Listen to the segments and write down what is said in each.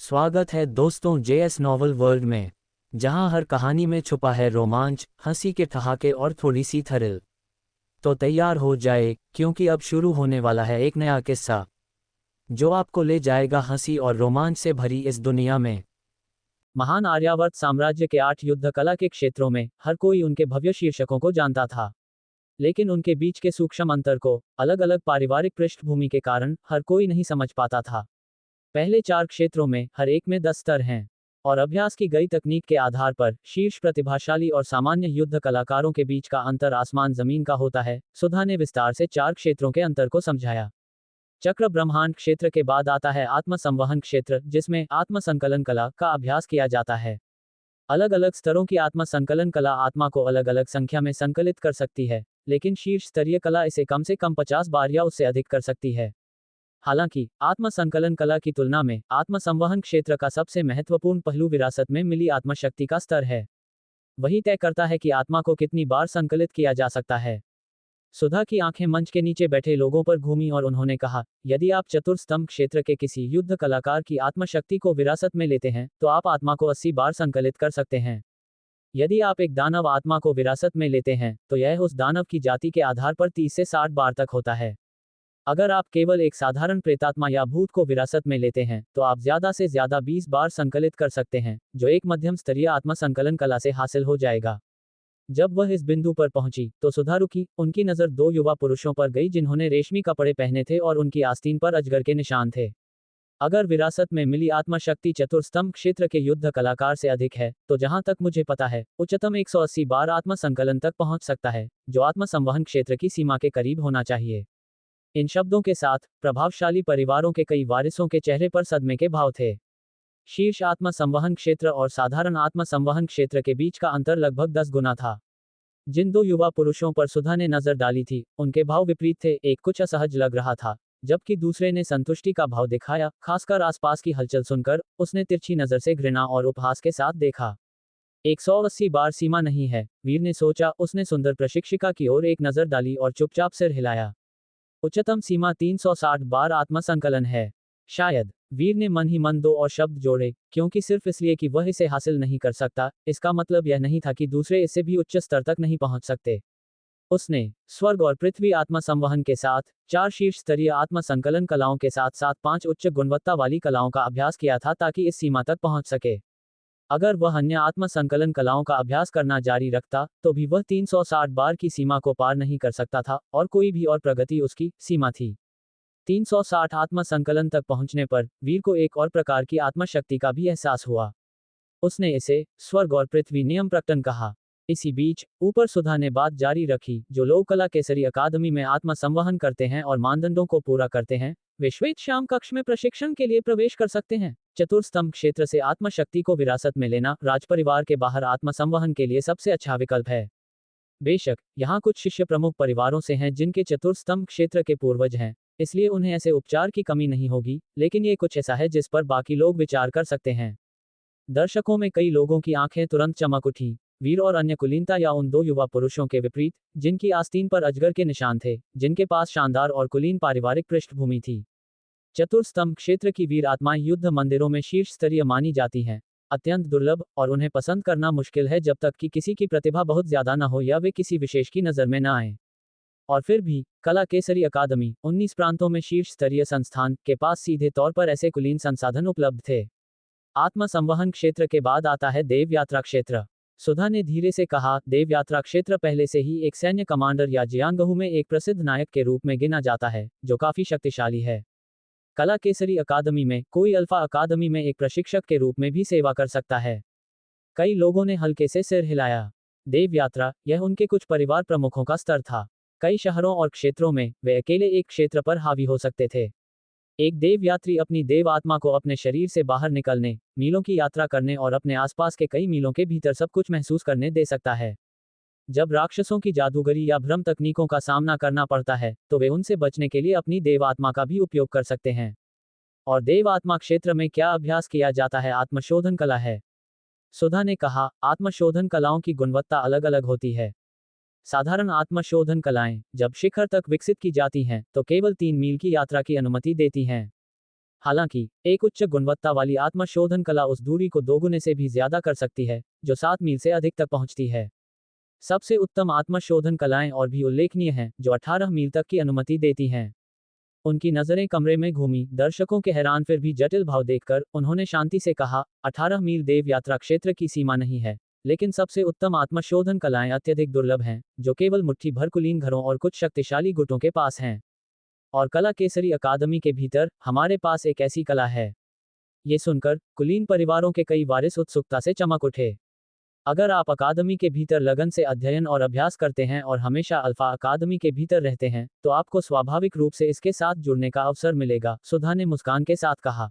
स्वागत है दोस्तों जेएस नॉवल वर्ल्ड में, जहां हर कहानी में छुपा है रोमांच, हंसी के ठहाके और थोड़ी सी थ्रिल। तो तैयार हो जाए, क्योंकि अब शुरू होने वाला है एक नया किस्सा जो आपको ले जाएगा हंसी और रोमांच से भरी इस दुनिया में। महान आर्यावर्त साम्राज्य के 8 युद्ध कला के क्षेत्रों में हर कोई उनके भव्य शीर्षकों को जानता था, लेकिन उनके बीच के सूक्ष्म अंतर को अलग अलग पारिवारिक पृष्ठभूमि के कारण हर कोई नहीं समझ पाता था। पहले 4 क्षेत्रों में हर एक में 10 स्तर हैं, और अभ्यास की गई तकनीक के आधार पर शीर्ष प्रतिभाशाली और सामान्य युद्ध कलाकारों के बीच का अंतर आसमान जमीन का होता है। सुधा ने विस्तार से 4 क्षेत्रों के अंतर को समझाया। चक्र ब्रह्मांड क्षेत्र के बाद आता है आत्म संवहन क्षेत्र, जिसमें आत्म संकलन कला का अभ्यास किया जाता है। अलग अलग स्तरों की आत्म संकलन कला आत्मा को अलग अलग संख्या में संकलित कर सकती है, लेकिन शीर्ष स्तरीय कला इसे कम से कम 50 बार या उससे अधिक कर सकती है। हालांकि आत्म संकलन कला की तुलना में आत्म संवहन क्षेत्र का सबसे महत्वपूर्ण पहलू विरासत में मिली आत्मशक्ति का स्तर है। वही तय करता है कि आत्मा को कितनी बार संकलित किया जा सकता है। सुधा की आंखें मंच के नीचे बैठे लोगों पर घूमी और उन्होंने कहा, यदि आप चतुर्स्तंभ क्षेत्र के किसी युद्ध कलाकार की आत्मशक्ति को विरासत में लेते हैं तो आप आत्मा को 80 बार संकलित कर सकते हैं। यदि आप एक दानव आत्मा को विरासत में लेते हैं तो यह उस दानव की जाति के आधार पर 30 से 60 बार तक होता है। अगर आप केवल एक साधारण प्रेतात्मा या भूत को विरासत में लेते हैं तो आप ज्यादा से ज्यादा 20 बार संकलित कर सकते हैं, जो एक मध्यम स्तरीय आत्म संकलन कला से हासिल हो जाएगा। जब वह इस बिंदु पर पहुंची तो सुधा रुकी। उनकी नजर 2 युवा पुरुषों पर गई जिन्होंने रेशमी कपड़े पहने थे और उनकी आस्तीन पर अजगर के निशान थे। अगर विरासत में मिली आत्मशक्ति चतुर्स्तंभ क्षेत्र के युद्ध कलाकार से अधिक है तो जहां तक मुझे पता है उच्चतम 180 बार आत्म संकलन तक पहुंच सकता है, जो आत्म संवहन क्षेत्र की सीमा के करीब होना चाहिए। इन शब्दों के साथ प्रभावशाली परिवारों के कई वारिसों के चेहरे पर सदमे के भाव थे। शीर्ष आत्म संवहन क्षेत्र और साधारण आत्म संवहन क्षेत्र के बीच का अंतर लगभग 10 गुना था। जिन 2 युवा पुरुषों पर सुधा ने नजर डाली थी उनके भाव विपरीत थे। एक कुछ असहज लग रहा था, जबकि दूसरे ने संतुष्टि का भाव दिखाया। खासकर आसपास की हलचल सुनकर उसने तिरछी नजर से घृणा और उपहास के साथ देखा। 180 बार सीमा नहीं है, वीर ने सोचा। उसने सुंदर प्रशिक्षिका की ओर एक नजर डाली और चुपचाप सिर हिलाया। उच्चतम सीमा 360 बार आत्मसंकलन है। शायद। वीर ने मन ही मन 2 और शब्द जोड़े, क्योंकि सिर्फ इसलिए कि वह इसे हासिल नहीं कर सकता, इसका मतलब यह नहीं था कि दूसरे इससे भी उच्च स्तर तक नहीं पहुंच सकते। उसने स्वर्ग और पृथ्वी आत्मसंवहन के साथ 4 शीर्ष स्तरीय आत्मसंकलन कलाओं के साथ साथ 5 उच्च गुणवत्ता वाली कलाओं का अभ्यास किया था ताकि इस सीमा तक पहुंच सके। अगर वह अन्य आत्म संकलन कलाओं का अभ्यास करना जारी रखता तो भी वह 360 बार की सीमा को पार नहीं कर सकता था, और कोई भी और प्रगति उसकी सीमा थी। 360 आत्म संकलन तक पहुंचने पर वीर को एक और प्रकार की आत्मशक्ति का भी एहसास हुआ। उसने इसे स्वर्ग और पृथ्वी नियम प्रकटन कहा। इसी बीच ऊपर सुधा ने बात जारी रखी, जो लोक कला केसरी अकादमी में आत्म संवहन करते हैं और मानदंडों को पूरा करते हैं, वे श्वेत श्याम कक्ष में प्रशिक्षण के लिए प्रवेश कर सकते हैं। चतुर्स्तंभ क्षेत्र से आत्मशक्ति को विरासत में लेना राजपरिवार के बाहर आत्मसंवहन के लिए सबसे अच्छा विकल्प है। बेशक यहाँ कुछ शिष्य प्रमुख परिवारों से हैं जिनके चतुर्स्तंभ क्षेत्र के पूर्वज हैं, इसलिए उन्हें ऐसे उपचार की कमी नहीं होगी, लेकिन ये कुछ ऐसा है जिस पर बाकी लोग विचार कर सकते हैं। दर्शकों में कई लोगों की आंखें तुरंत चमक उठी। वीर और अन्य कुलीनता या उन 2 युवा पुरुषों के विपरीत जिनकी आस्तीन पर अजगर के निशान थे, जिनके पास शानदार और कुलीन पारिवारिक पृष्ठभूमि थी। चतुर्स्तंभ क्षेत्र की वीर आत्माएं युद्ध मंदिरों में शीर्ष स्तरीय मानी जाती हैं, अत्यंत दुर्लभ, और उन्हें पसंद करना मुश्किल है जब तक कि किसी की प्रतिभा बहुत ज्यादा न हो या वे किसी विशेष की नजर में न आए। और फिर भी कला केसरी अकादमी 19 प्रांतों में शीर्ष स्तरीय संस्थान के पास सीधे तौर पर ऐसे कुलीन संसाधन उपलब्ध थे। आत्म संवहन क्षेत्र के बाद आता है देव यात्रा क्षेत्र। सुधा ने धीरे से कहा, देव यात्रा क्षेत्र पहले से ही एक सैन्य कमांडर या जियांगहू में एक प्रसिद्ध नायक के रूप में गिना जाता है, जो काफी शक्तिशाली है। कला केसरी अकादमी में कोई अल्फा अकादमी में एक प्रशिक्षक के रूप में भी सेवा कर सकता है। कई लोगों ने हल्के से सिर हिलाया। देव यात्रा, यह उनके कुछ परिवार प्रमुखों का स्तर था। कई शहरों और क्षेत्रों में वे अकेले एक क्षेत्र पर हावी हो सकते थे। एक देव यात्री अपनी देव आत्मा को अपने शरीर से बाहर निकलने, मीलों की यात्रा करने और अपने आसपास के कई मीलों के भीतर सब कुछ महसूस करने दे सकता है। जब राक्षसों की जादूगरी या भ्रम तकनीकों का सामना करना पड़ता है तो वे उनसे बचने के लिए अपनी देव आत्मा का भी उपयोग कर सकते हैं। और देव आत्मा क्षेत्र में क्या अभ्यास किया जाता है? आत्मशोधन कला है। सुधा ने कहा, आत्मशोधन कलाओं की गुणवत्ता अलग अलग होती है। साधारण आत्मशोधन कलाएं जब शिखर तक विकसित की जाती हैं तो केवल 3 मील की यात्रा की अनुमति देती हैं। हालांकि एक उच्च गुणवत्ता वाली आत्मशोधन कला उस दूरी को दोगुने से भी ज्यादा कर सकती है जो 7 मील से अधिक तक पहुंचती है। सबसे उत्तम आत्मशोधन कलाएं और भी उल्लेखनीय हैं जो 18 मील तक की अनुमति देती हैं। उनकी नजरें कमरे में घूमी, दर्शकों के हैरान फिर भी जटिल भाव देखकर उन्होंने शांति से कहा, 18 मील देव यात्रा क्षेत्र की सीमा नहीं है, लेकिन सबसे उत्तम आत्मशोधन कलाएं अत्यधिक दुर्लभ हैं, जो केवल मुट्ठी भर कुलीन घरों और कुछ शक्तिशाली गुटों के पास हैं। और कला केसरी अकादमी के भीतर हमारे पास एक ऐसी कला है। ये सुनकर कुलीन परिवारों के कई वारिस उत्सुकता से चमक उठे। अगर आप अकादमी के भीतर लगन से अध्ययन और अभ्यास करते हैं और हमेशा अल्फा अकादमी के भीतर रहते हैं, तो आपको स्वाभाविक रूप से इसके साथ जुड़ने का अवसर मिलेगा, सुधा ने मुस्कान के साथ कहा।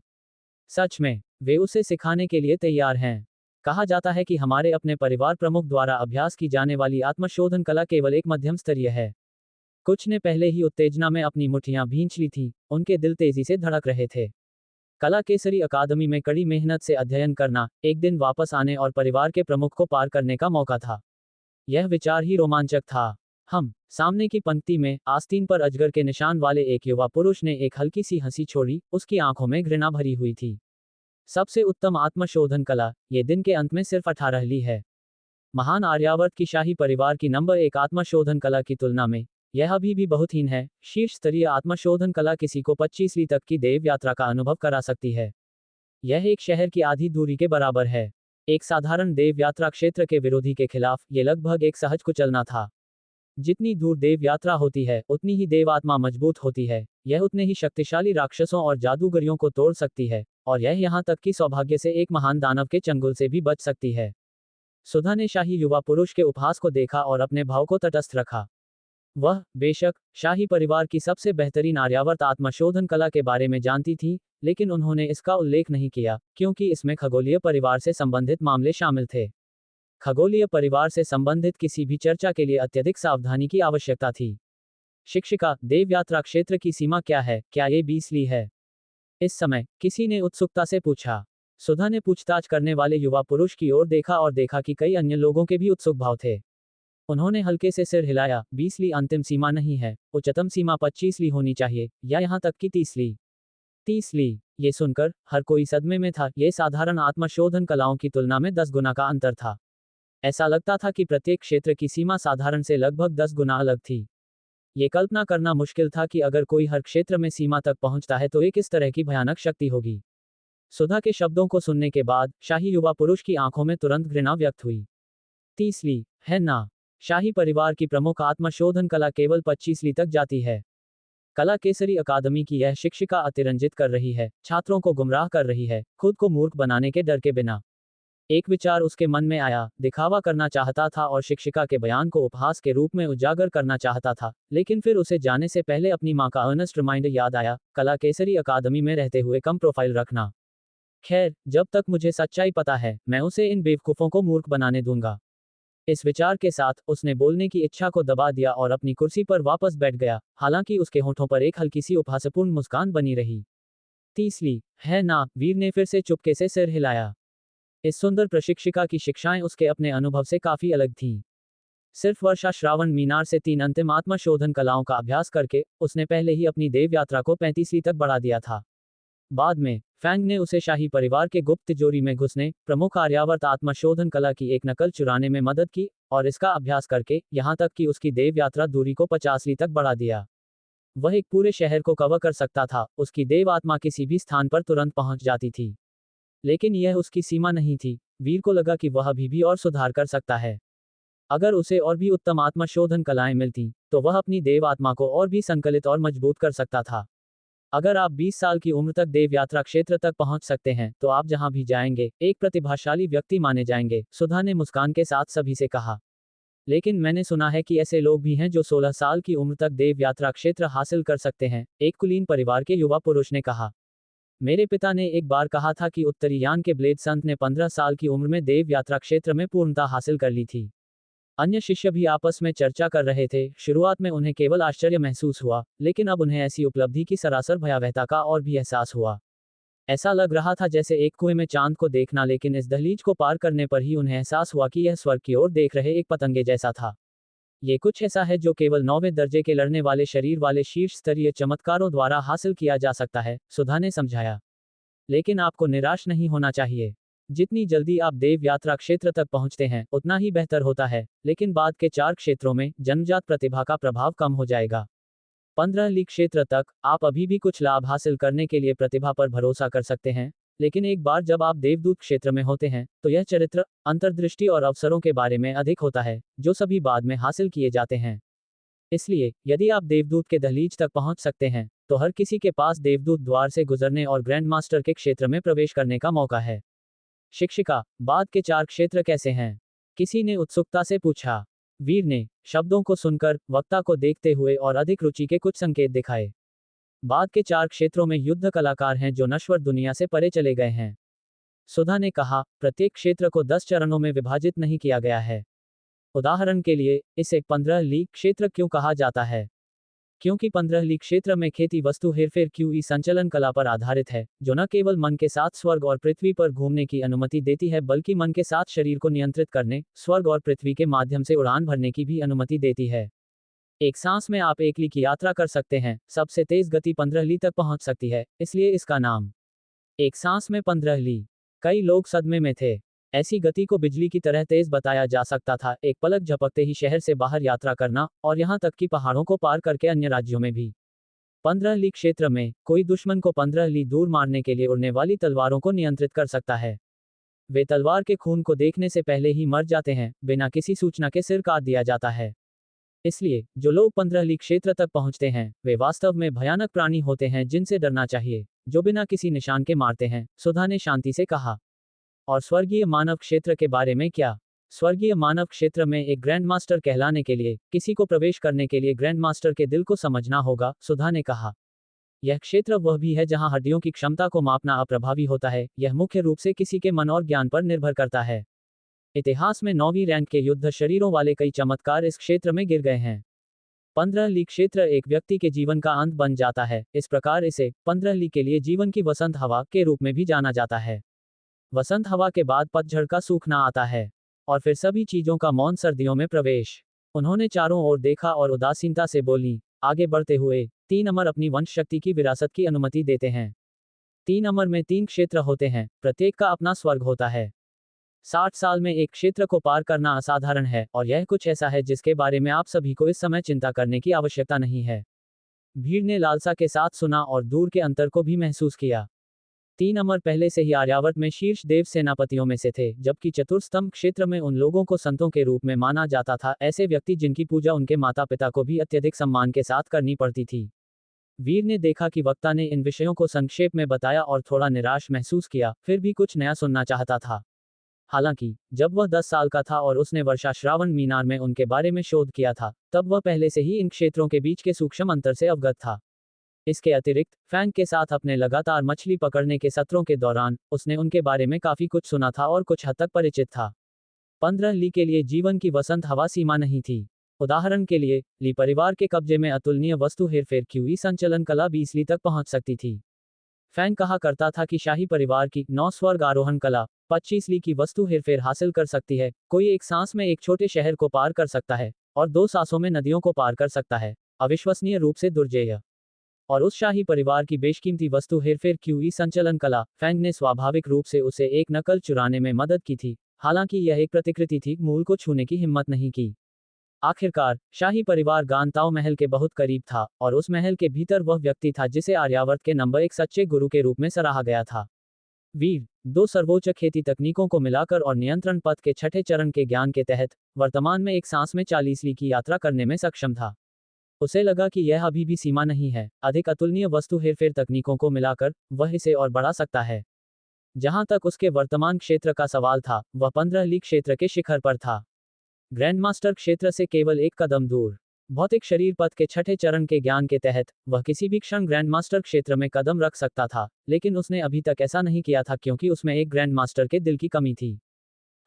सच में, वे उसे सिखाने के लिए तैयार हैं। कहा जाता है कि हमारे अपने परिवार प्रमुख द्वारा अभ्यास की जाने वाली आत्मशोधन कला केवल एक मध्यम स्तरीय है। कुछ ने पहले ही उत्तेजना में अपनी मुट्ठियां भींच ली थीं, उनके दिल तेजी से धड़क रहे थे। कला केसरी अकादमी में कड़ी मेहनत से अध्ययन करना, एक दिन वापस आने और परिवार के प्रमुख को पार करने का मौका था। यह विचार ही रोमांचक था। हम सामने की पंक्ति में आस्तीन पर अजगर के निशान वाले एक युवा पुरुष ने एक हल्की सी हंसी छोड़ी, उसकी आंखों में घृणा भरी हुई थी। सबसे उत्तम आत्मशोधन कला, ये दिन के अंत में सिर्फ 18 ली है। महान आर्यावर्त की शाही परिवार की नंबर 1 आत्मशोधन कला की तुलना में यह अभी भी बहुत हीन है। शीर्ष स्तरीय आत्मशोधन कला किसी को 25वीं तक की देव यात्रा का अनुभव करा सकती है। यह एक शहर की आधी दूरी के बराबर है। एक साधारण देव यात्रा क्षेत्र के विरोधी के खिलाफ ये लगभग एक सहज कुचलना था। जितनी दूर देव यात्रा होती है, उतनी ही देव आत्मा मजबूत होती है। यह उतने ही शक्तिशाली राक्षसों और जादूगरियों को तोड़ सकती है, और यह यहाँ तक कि सौभाग्य से एक महान दानव के चंगुल से भी बच सकती है। सुधा ने शाही युवा पुरुष के उपहास को देखा और अपने भाव को तटस्थ रखा। वह बेशक शाही परिवार की सबसे बेहतरीन आर्यावर्त आत्मशोधन कला के बारे में जानती थी, लेकिन उन्होंने इसका उल्लेख नहीं किया क्योंकि इसमें खगोलीय परिवार से संबंधित मामले शामिल थे। खगोलीय परिवार से संबंधित किसी भी चर्चा के लिए अत्यधिक सावधानी की आवश्यकता थी। शिक्षिका, देव यात्रा क्षेत्र की सीमा क्या है? क्या ये 20 ली है? इस समय किसी ने उत्सुकता से पूछा। सुधा ने पूछताछ करने वाले युवा पुरुष की ओर देखा और देखा कि कई अन्य लोगों के भी उत्सुक भाव थे। उन्होंने हल्के से सिर हिलाया। 20 ली अंतिम सीमा नहीं है, उच्चतम सीमा 25 ली होनी चाहिए, या यहाँ तक कि 30 ली। 30 ली। ये सुनकर हर कोई सदमे में था। ये साधारण आत्मशोधन कलाओं की तुलना में 10 गुना का अंतर था। ऐसा लगता था कि प्रत्येक क्षेत्र की सीमा साधारण से लगभग 10 गुना अलग थी। ये कल्पना करना मुश्किल था कि अगर कोई हर क्षेत्र में सीमा तक पहुंचता है तो ये किस तरह की भयानक शक्ति होगी। सुधा के शब्दों को सुनने के बाद शाही युवा पुरुष की आंखों में तुरंत घृणा व्यक्त हुई। 30 ली है ना? शाही परिवार की प्रमुख आत्मशोधन कला केवल 25 ली तक जाती है। कला केसरी अकादमी की यह शिक्षिका अतिरंजित कर रही है, छात्रों को गुमराह कर रही है, खुद को मूर्ख बनाने के डर के बिना। एक विचार उसके मन में आया। दिखावा करना चाहता था और शिक्षिका के बयान को उपहास के रूप में उजागर करना चाहता था, लेकिन फिर उसे जाने से पहले अपनी मां का अर्नेस्ट रिमाइंडर याद आया, कला केसरी अकादमी में रहते हुए कम प्रोफाइल रखना। खैर, जब तक मुझे सच्चाई पता है, मैं उसे इन बेवकूफों को मूर्ख बनाने दूंगा। इस विचार के साथ उसने बोलने की इच्छा को दबा दिया और अपनी कुर्सी पर वापस बैठ गया, हालांकि उसके होठों पर एक हल्की सी उपहासपूर्ण मुस्कान बनी रही। 30 ली है ना? वीर ने फिर से चुपके से सिर हिलाया। इस सुंदर प्रशिक्षिका की शिक्षाएं उसके अपने अनुभव से काफी अलग थीं। सिर्फ वर्षा श्रावण मीनार से 3 अंतिम आत्मशोधन कलाओं का अभ्यास करके उसने पहले ही अपनी देव यात्रा को 35वीं तक बढ़ा दिया था। बाद में फैंग ने उसे शाही परिवार के गुप्त तिजोरी में घुसने, प्रमुख आर्यावर्त आत्मशोधन कला की एक नकल चुराने में मदद की और इसका अभ्यास करके यहां तक कि उसकी देव यात्रा दूरी को 50वीं तक बढ़ा दिया। वह एक पूरे शहर को कवर कर सकता था, उसकी देव आत्मा किसी भी स्थान पर तुरंत पहुंच जाती थी। लेकिन यह उसकी सीमा नहीं थी। वीर को लगा कि वह अभी भी और सुधार कर सकता है। अगर उसे और भी उत्तम आत्मशोधन कलाएं मिलती, तो वह अपनी देव आत्मा को और भी संकलित और मजबूत कर सकता था। अगर आप 20 साल की उम्र तक देव यात्रा क्षेत्र तक पहुंच सकते हैं, तो आप जहां भी जाएंगे एक प्रतिभाशाली व्यक्ति माने जाएंगे, सुधा ने मुस्कान के साथ सभी से कहा। लेकिन मैंने सुना है कि ऐसे लोग भी हैं जो 16 साल की उम्र तक देव यात्रा क्षेत्र हासिल कर सकते हैं, एक कुलीन परिवार के युवा पुरुष ने कहा। मेरे पिता ने एक बार कहा था कि उत्तरी यान के ब्लेड संत ने 15 साल की उम्र में देव यात्रा क्षेत्र में पूर्णता हासिल कर ली थी। अन्य शिष्य भी आपस में चर्चा कर रहे थे। शुरुआत में उन्हें केवल आश्चर्य महसूस हुआ, लेकिन अब उन्हें ऐसी उपलब्धि की सरासर भयावहता का और भी एहसास हुआ। ऐसा लग रहा था जैसे एक कुएं में चांद को देखना, लेकिन इस दहलीज को पार करने पर ही उन्हें एहसास हुआ कि यह स्वर्ग की ओर देख रहे एक पतंगे जैसा था। ये कुछ ऐसा है जो केवल 9वें दर्जे के लड़ने वाले शरीर वाले शीर्ष स्तरीय चमत्कारों द्वारा हासिल किया जा सकता है, सुधा ने समझाया। लेकिन आपको निराश नहीं होना चाहिए। जितनी जल्दी आप देव यात्रा क्षेत्र तक पहुंचते हैं उतना ही बेहतर होता है, लेकिन बाद के 4 क्षेत्रों में जन्मजात प्रतिभा का प्रभाव कम हो जाएगा। 15 लीग क्षेत्र तक आप अभी भी कुछ लाभ हासिल करने के लिए प्रतिभा पर भरोसा कर सकते हैं, लेकिन एक बार जब आप देवदूत क्षेत्र में होते हैं तो यह चरित्र, अंतर्दृष्टि और अवसरों के बारे में अधिक होता है, जो सभी बाद में हासिल किए जाते हैं। इसलिए यदि आप देवदूत के दहलीज तक पहुंच सकते हैं तो हर किसी के पास देवदूत द्वार से गुजरने और ग्रैंड मास्टर के क्षेत्र में प्रवेश करने का मौका है। शिक्षिका, बाद के 4 क्षेत्र कैसे हैं? किसी ने उत्सुकता से पूछा। वीर ने शब्दों को सुनकर वक्ता को देखते हुए और अधिक रुचि के कुछ संकेत दिखाए। बाद के 4 क्षेत्रों में युद्ध कलाकार हैं जो नश्वर दुनिया से परे चले गए हैं। सुधा ने कहा, प्रत्येक क्षेत्र को 10 चरणों में विभाजित नहीं किया गया है। उदाहरण के लिए, इसे 15 लीग क्षेत्र क्यों कहा जाता है? क्योंकि 15 लीग क्षेत्र में खेती वस्तु हेरफेर QE संचलन कला पर आधारित है, जो न केवल मन के साथ स्वर्ग और पृथ्वी पर घूमने की अनुमति देती है बल्कि मन के साथ शरीर को नियंत्रित करने, स्वर्ग और पृथ्वी के माध्यम से उड़ान भरने की भी अनुमति देती है। एक सांस में आप 1 ली की यात्रा कर सकते हैं। सबसे तेज गति 15 ली तक पहुंच सकती है, इसलिए इसका नाम एक सांस में 15 ली। कई लोग सदमे में थे। ऐसी गति को बिजली की तरह तेज बताया जा सकता था, एक पलक झपकते ही शहर से बाहर यात्रा करना, और यहां तक कि पहाड़ों को पार करके अन्य राज्यों में भी। 15 ली क्षेत्र में कोई दुश्मन को 15 ली दूर मारने के लिए उड़ने वाली तलवारों को नियंत्रित कर सकता है। वे तलवार के खून को देखने से पहले ही मर जाते हैं, बिना किसी सूचना के सिर काट दिया जाता है। इसलिए जो लोग 15 लीग क्षेत्र तक पहुंचते हैं वे वास्तव में भयानक प्राणी होते हैं जिनसे डरना चाहिए, जो बिना किसी निशान के मारते हैं, सुधा ने शांति से कहा। और स्वर्गीय मानव क्षेत्र के बारे में क्या? स्वर्गीय मानव क्षेत्र में एक ग्रैंड मास्टर कहलाने के लिए किसी को प्रवेश करने के लिए ग्रैंड मास्टर के दिल को समझना होगा, सुधा ने कहा। यह क्षेत्र वह भी है जहां हड्डियों की क्षमता को मापना अप्रभावी होता है, यह मुख्य रूप से किसी के मन और ज्ञान पर निर्भर करता है। इतिहास में 9वीं रैंक के युद्ध शरीरों वाले कई चमत्कार इस क्षेत्र में गिर गए हैं। 15 ली क्षेत्र एक व्यक्ति के जीवन का अंत बन जाता है, इस प्रकार इसे 15 ली के लिए जीवन की वसंत हवा के रूप में भी जाना जाता है। वसंत हवा के बाद पतझड़ का सूखना आता है, और फिर सभी चीजों का मौन सर्दियों में प्रवेश। उन्होंने चारों ओर देखा और उदासीनता से बोली, आगे बढ़ते हुए 3 अमर अपनी वंश शक्ति की विरासत की अनुमति देते हैं। 3 अमर में 3 क्षेत्र होते हैं, प्रत्येक का अपना स्वर्ग होता है। 60 साल में एक क्षेत्र को पार करना असाधारण है, और यह कुछ ऐसा है जिसके बारे में आप सभी को इस समय चिंता करने की आवश्यकता नहीं है। भीड़ ने लालसा के साथ सुना और दूर के अंतर को भी महसूस किया। 3 अमर पहले से ही आर्यावर्त में शीर्ष देव सेनापतियों में से थे, जबकि चतुर्स्तंभ क्षेत्र में उन लोगों को संतों के रूप में माना जाता था, ऐसे व्यक्ति जिनकी पूजा उनके माता पिता को भी अत्यधिक सम्मान के साथ करनी पड़ती थी। वीर ने देखा कि वक्ता ने इन विषयों को संक्षेप में बताया और थोड़ा निराश महसूस किया, फिर भी कुछ नया सुनना चाहता था। हालांकि जब वह 10 साल का था और उसने वर्षा श्रावण मीनार में उनके बारे में शोध किया था, तब वह पहले से ही इन क्षेत्रों के बीच के सूक्ष्म अंतर से अवगत था। इसके अतिरिक्त फैंग के साथ अपने लगातार मछली पकड़ने के सत्रों के दौरान उसने उनके बारे में काफी कुछ सुना था और कुछ हद तक परिचित था। 15 ली के लिए जीवन की वसंत हवा सीमा नहीं थी। उदाहरण के लिए, ली परिवार के कब्जे में अतुलनीय वस्तु हेरफेर QE संचलन कला 20 ली तक पहुंच सकती थी। फैंग कहा करता था कि शाही परिवार की 9 स्वर्ग आरोहण कला 25 ली की वस्तु हेरफेर हासिल कर सकती है। कोई एक सांस में एक छोटे शहर को पार कर सकता है, और 2 सांसों में नदियों को पार कर सकता है। अविश्वसनीय रूप से दुर्जेय। और उस शाही परिवार की बेशकीमती वस्तु हेरफेर QE संचलन कला, फैंग ने स्वाभाविक रूप से उसे एक नकल चुराने में मदद की थी, हालांकि यह एक प्रतिकृति थी, मूल को छूने की हिम्मत नहीं की। आखिरकार, शाही परिवार गानताओ महल के बहुत करीब था, और उस महल के भीतर वह व्यक्ति था जिसे आर्यावर्त के नंबर 1 सच्चे गुरु के रूप में सराहा गया था। वीर 2 सर्वोच्च खेती तकनीकों को मिलाकर और नियंत्रण पथ के 6ठे चरण के ज्ञान के तहत वर्तमान में एक सांस में 40 ली की यात्रा करने में सक्षम था। उसे लगा कि यह अभी भी सीमा नहीं है, अधिक अतुलनीय वस्तु हेरफेर तकनीकों को मिलाकर वह इसे और बढ़ा सकता है। जहां तक उसके वर्तमान क्षेत्र का सवाल था, वह 15 लीग क्षेत्र के शिखर पर था, ग्रैंडमास्टर क्षेत्र से केवल एक कदम दूर। भौतिक शरीर पथ के 6ठे चरण के ज्ञान के तहत वह किसी भी क्षण ग्रैंडमास्टर क्षेत्र में कदम रख सकता था, लेकिन उसने अभी तक ऐसा नहीं किया था क्योंकि उसमें एक ग्रैंडमास्टर के दिल की कमी थी।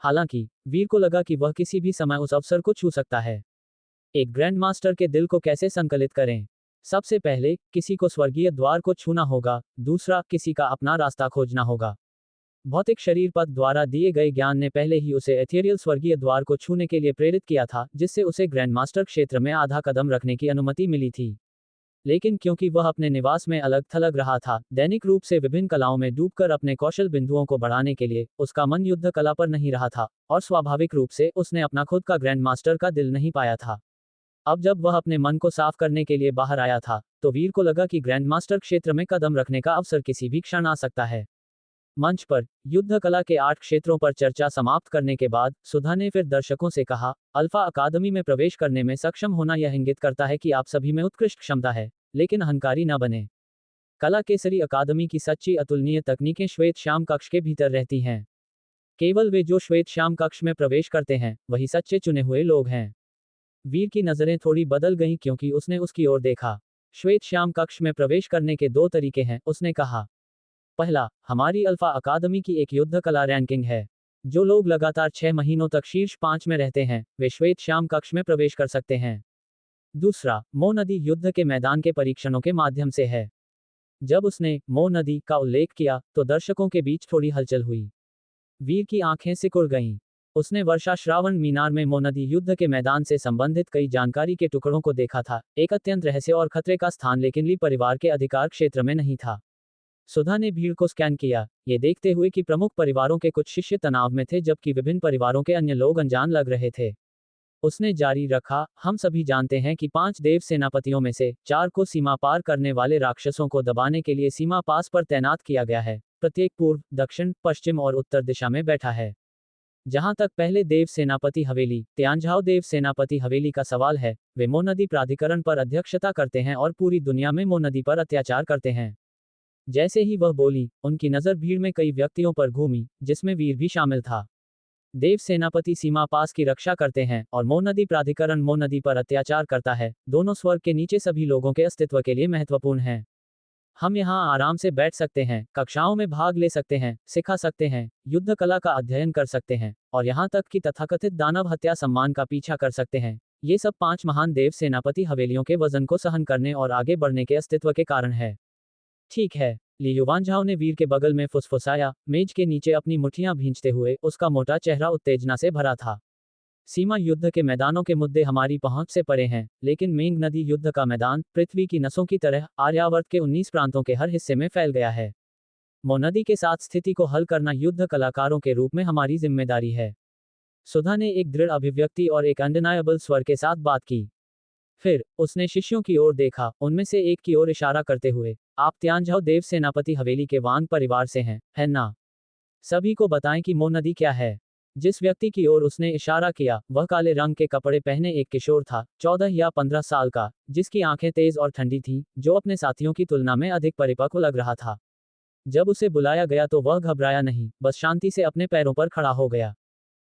हालांकि वीर को लगा कि वह किसी भी समय उस अवसर को छू सकता है। एक ग्रैंडमास्टर के दिल को कैसे संकलित करें? सबसे पहले, किसी को स्वर्गीय द्वार को छूना होगा। दूसरा, किसी का अपना रास्ता खोजना होगा। भौतिक शरीर पद द्वारा दिए गए ज्ञान ने पहले ही उसे एथेरियल स्वर्गीय द्वार को छूने के लिए प्रेरित किया था, जिससे उसे ग्रैंडमास्टर क्षेत्र में आधा कदम रखने की अनुमति मिली थी। लेकिन क्योंकि वह अपने निवास में अलग थलग रहा था, दैनिक रूप से विभिन्न कलाओं में डूबकर अपने कौशल बिंदुओं को बढ़ाने के लिए, उसका मन युद्ध कला पर नहीं रहा था, और स्वाभाविक रूप से उसने अपना खुद का ग्रैंड मास्टर का दिल नहीं पाया था। अब जब वह अपने मन को साफ करने के लिए बाहर आया था, तो वीर को लगा कि ग्रैंड मास्टर क्षेत्र में कदम रखने का अवसर किसी भी क्षण आ सकता है। मंच पर युद्ध कला के 8 क्षेत्रों पर चर्चा समाप्त करने के बाद सुधा ने फिर दर्शकों से कहा, अल्फा अकादमी में प्रवेश करने में सक्षम होना यह इंगित करता है कि आप सभी में उत्कृष्ट क्षमता है, लेकिन अहंकारी न बने। कला केसरी अकादमी की सच्ची अतुलनीय तकनीकें श्वेत श्याम कक्ष के भीतर रहती हैं। केवल वे जो श्वेत श्याम कक्ष में प्रवेश करते हैं, वही सच्चे चुने हुए लोग हैं। वीर की नजरें थोड़ी बदल गईं क्योंकि उसने उसकी ओर देखा। श्वेत श्याम कक्ष में प्रवेश करने के 2 तरीके हैं, उसने कहा। पहला, हमारी अल्फा अकादमी की एक युद्ध कला रैंकिंग है। जो लोग लगातार 6 महीनों तक शीर्ष 5 में रहते हैं, वे श्वेत श्याम कक्ष में प्रवेश कर सकते हैं। दूसरा, मो नदी युद्ध के मैदान के परीक्षणों के माध्यम से है। जब उसने मो नदी का उल्लेख किया, तो दर्शकों के बीच थोड़ी हलचल हुई। वीर की आंखें सिकुड़ गईं। उसने वर्षा श्रावण मीनार में मो नदी युद्ध के मैदान से संबंधित कई जानकारी के टुकड़ों को देखा था, एक अत्यंत रहस्य और खतरे का स्थान, लेकिन ली परिवार के अधिकार क्षेत्र में नहीं था। सुधा ने भीड़ को स्कैन किया, ये देखते हुए कि प्रमुख परिवारों के कुछ शिष्य तनाव में थे जबकि विभिन्न परिवारों के अन्य लोग अनजान लग रहे थे। उसने जारी रखा, हम सभी जानते हैं कि 5 देव सेनापतियों में से 4 को सीमा पार करने वाले राक्षसों को दबाने के लिए सीमा पास पर तैनात किया गया है। प्रत्येक पूर्व, दक्षिण, पश्चिम और उत्तर दिशा में बैठा है। जहां तक पहले देव सेनापति हवेली, त्यांझाओ देव सेनापति हवेली का सवाल है, वे मो नदी प्राधिकरण पर अध्यक्षता करते हैं और पूरी दुनिया में मो नदी पर अत्याचार करते हैं। जैसे ही वह बोली, उनकी नजर भीड़ में कई व्यक्तियों पर घूमी, जिसमें वीर भी शामिल था। देव सेनापति सीमा पास की रक्षा करते हैं और मो नदी प्राधिकरण मो नदी पर अत्याचार करता है। दोनों स्वर्ग के नीचे सभी लोगों के अस्तित्व के लिए महत्वपूर्ण हैं। हम यहाँ आराम से बैठ सकते हैं, कक्षाओं में भाग ले सकते हैं, सिखा सकते हैं, युद्ध कला का अध्ययन कर सकते हैं, और यहाँ तक कि तथाकथित दानव हत्या सम्मान का पीछा कर सकते हैं। ये सब 5 महान देव सेनापति हवेलियों के वजन को सहन करने और आगे बढ़ने के अस्तित्व के कारण है। ठीक है, ली युवानझाओ ने वीर के बगल में फुसफुसाया, मेज के नीचे अपनी मुट्ठियां भींचते हुए। उसका मोटा चेहरा उत्तेजना से भरा था। सीमा युद्ध के मैदानों के मुद्दे हमारी पहुंच से परे हैं, लेकिन मेंग नदी युद्ध का मैदान पृथ्वी की नसों की तरह आर्यावर्त के 19 प्रांतों के हर हिस्से में फैल गया है। मो नदी के साथ स्थिति को हल करना युद्ध कलाकारों के रूप में हमारी जिम्मेदारी है। सुधा ने एक दृढ़ अभिव्यक्ति और एक अनडिनायबल स्वर के साथ बात की। फिर उसने शिष्यों की ओर देखा, उनमें से एक की ओर इशारा करते हुए, आप त्यांझाओ देव सेनापति हवेली के वांग परिवार से हैं, है ना? सभी को बताएं कि मो नदी क्या है। जिस व्यक्ति की ओर उसने इशारा किया, वह काले रंग के कपड़े पहने एक किशोर था, 14 या 15 साल का, जिसकी आंखें तेज और ठंडी थीं, जो अपने साथियों की तुलना में अधिक परिपक्व लग रहा था। जब उसे बुलाया गया तो वह घबराया नहीं, बस शांति से अपने पैरों पर खड़ा हो गया।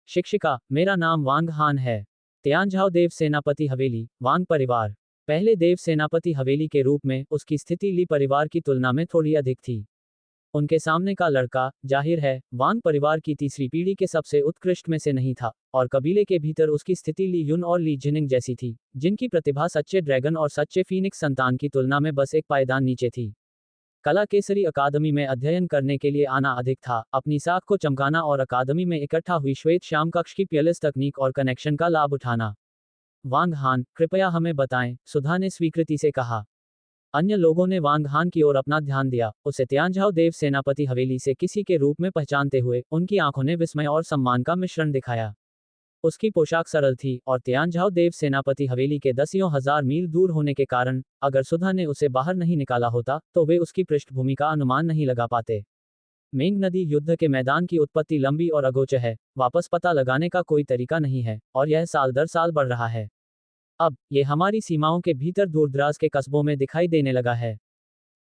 शिक्षिका, मेरा नाम वांग हान है। त्यांझाओ देव सेनापति हवेली, वांग परिवार। पहले देव सेनापति हवेली के रूप में उसकी स्थिति ली परिवार की तुलना में थोड़ी अधिक थी। उनके सामने का लड़का, जाहिर है, वांग परिवार की तीसरी पीढ़ी के सबसे उत्कृष्ट में से नहीं था, और कबीले के भीतर उसकी स्थिति ली युन और ली जिनिंग जैसी थी, जिनकी प्रतिभा सच्चे ड्रैगन और सच्चे फीनिक्स संतान की तुलना में बस एक पायदान नीचे थी। कला केसरी अकादमी में अध्ययन करने के लिए आना अधिक था, अपनी साख को चमकाना और अकादमी में इकट्ठा हुई श्वेत श्याम कक्ष की पियलिस तकनीक और कनेक्शन का लाभ उठाना। वांग हान, कृपया हमें बताएं, सुधा ने स्वीकृति से कहा। अन्य लोगों ने वांग हान की ओर अपना ध्यान दिया, उसे त्यांझाओ देव सेनापति हवेली से किसी के रूप में पहचानते हुए। उनकी आंखों ने विस्मय और सम्मान का मिश्रण दिखाया। उसकी पोशाक सरल थी, और त्यांझाओ देव सेनापति हवेली के दसियों हजार मील दूर होने के कारण, अगर सुधा ने उसे बाहर नहीं निकाला होता, तो वे उसकी पृष्ठभूमि का अनुमान नहीं लगा पाते। मेंग नदी युद्ध के मैदान की उत्पत्ति लंबी और अगोचर है, वापस पता लगाने का कोई तरीका नहीं है, और यह साल दर साल बढ़ रहा है। अब ये हमारी सीमाओं के भीतर दूरदराज के कस्बों में दिखाई देने लगा है।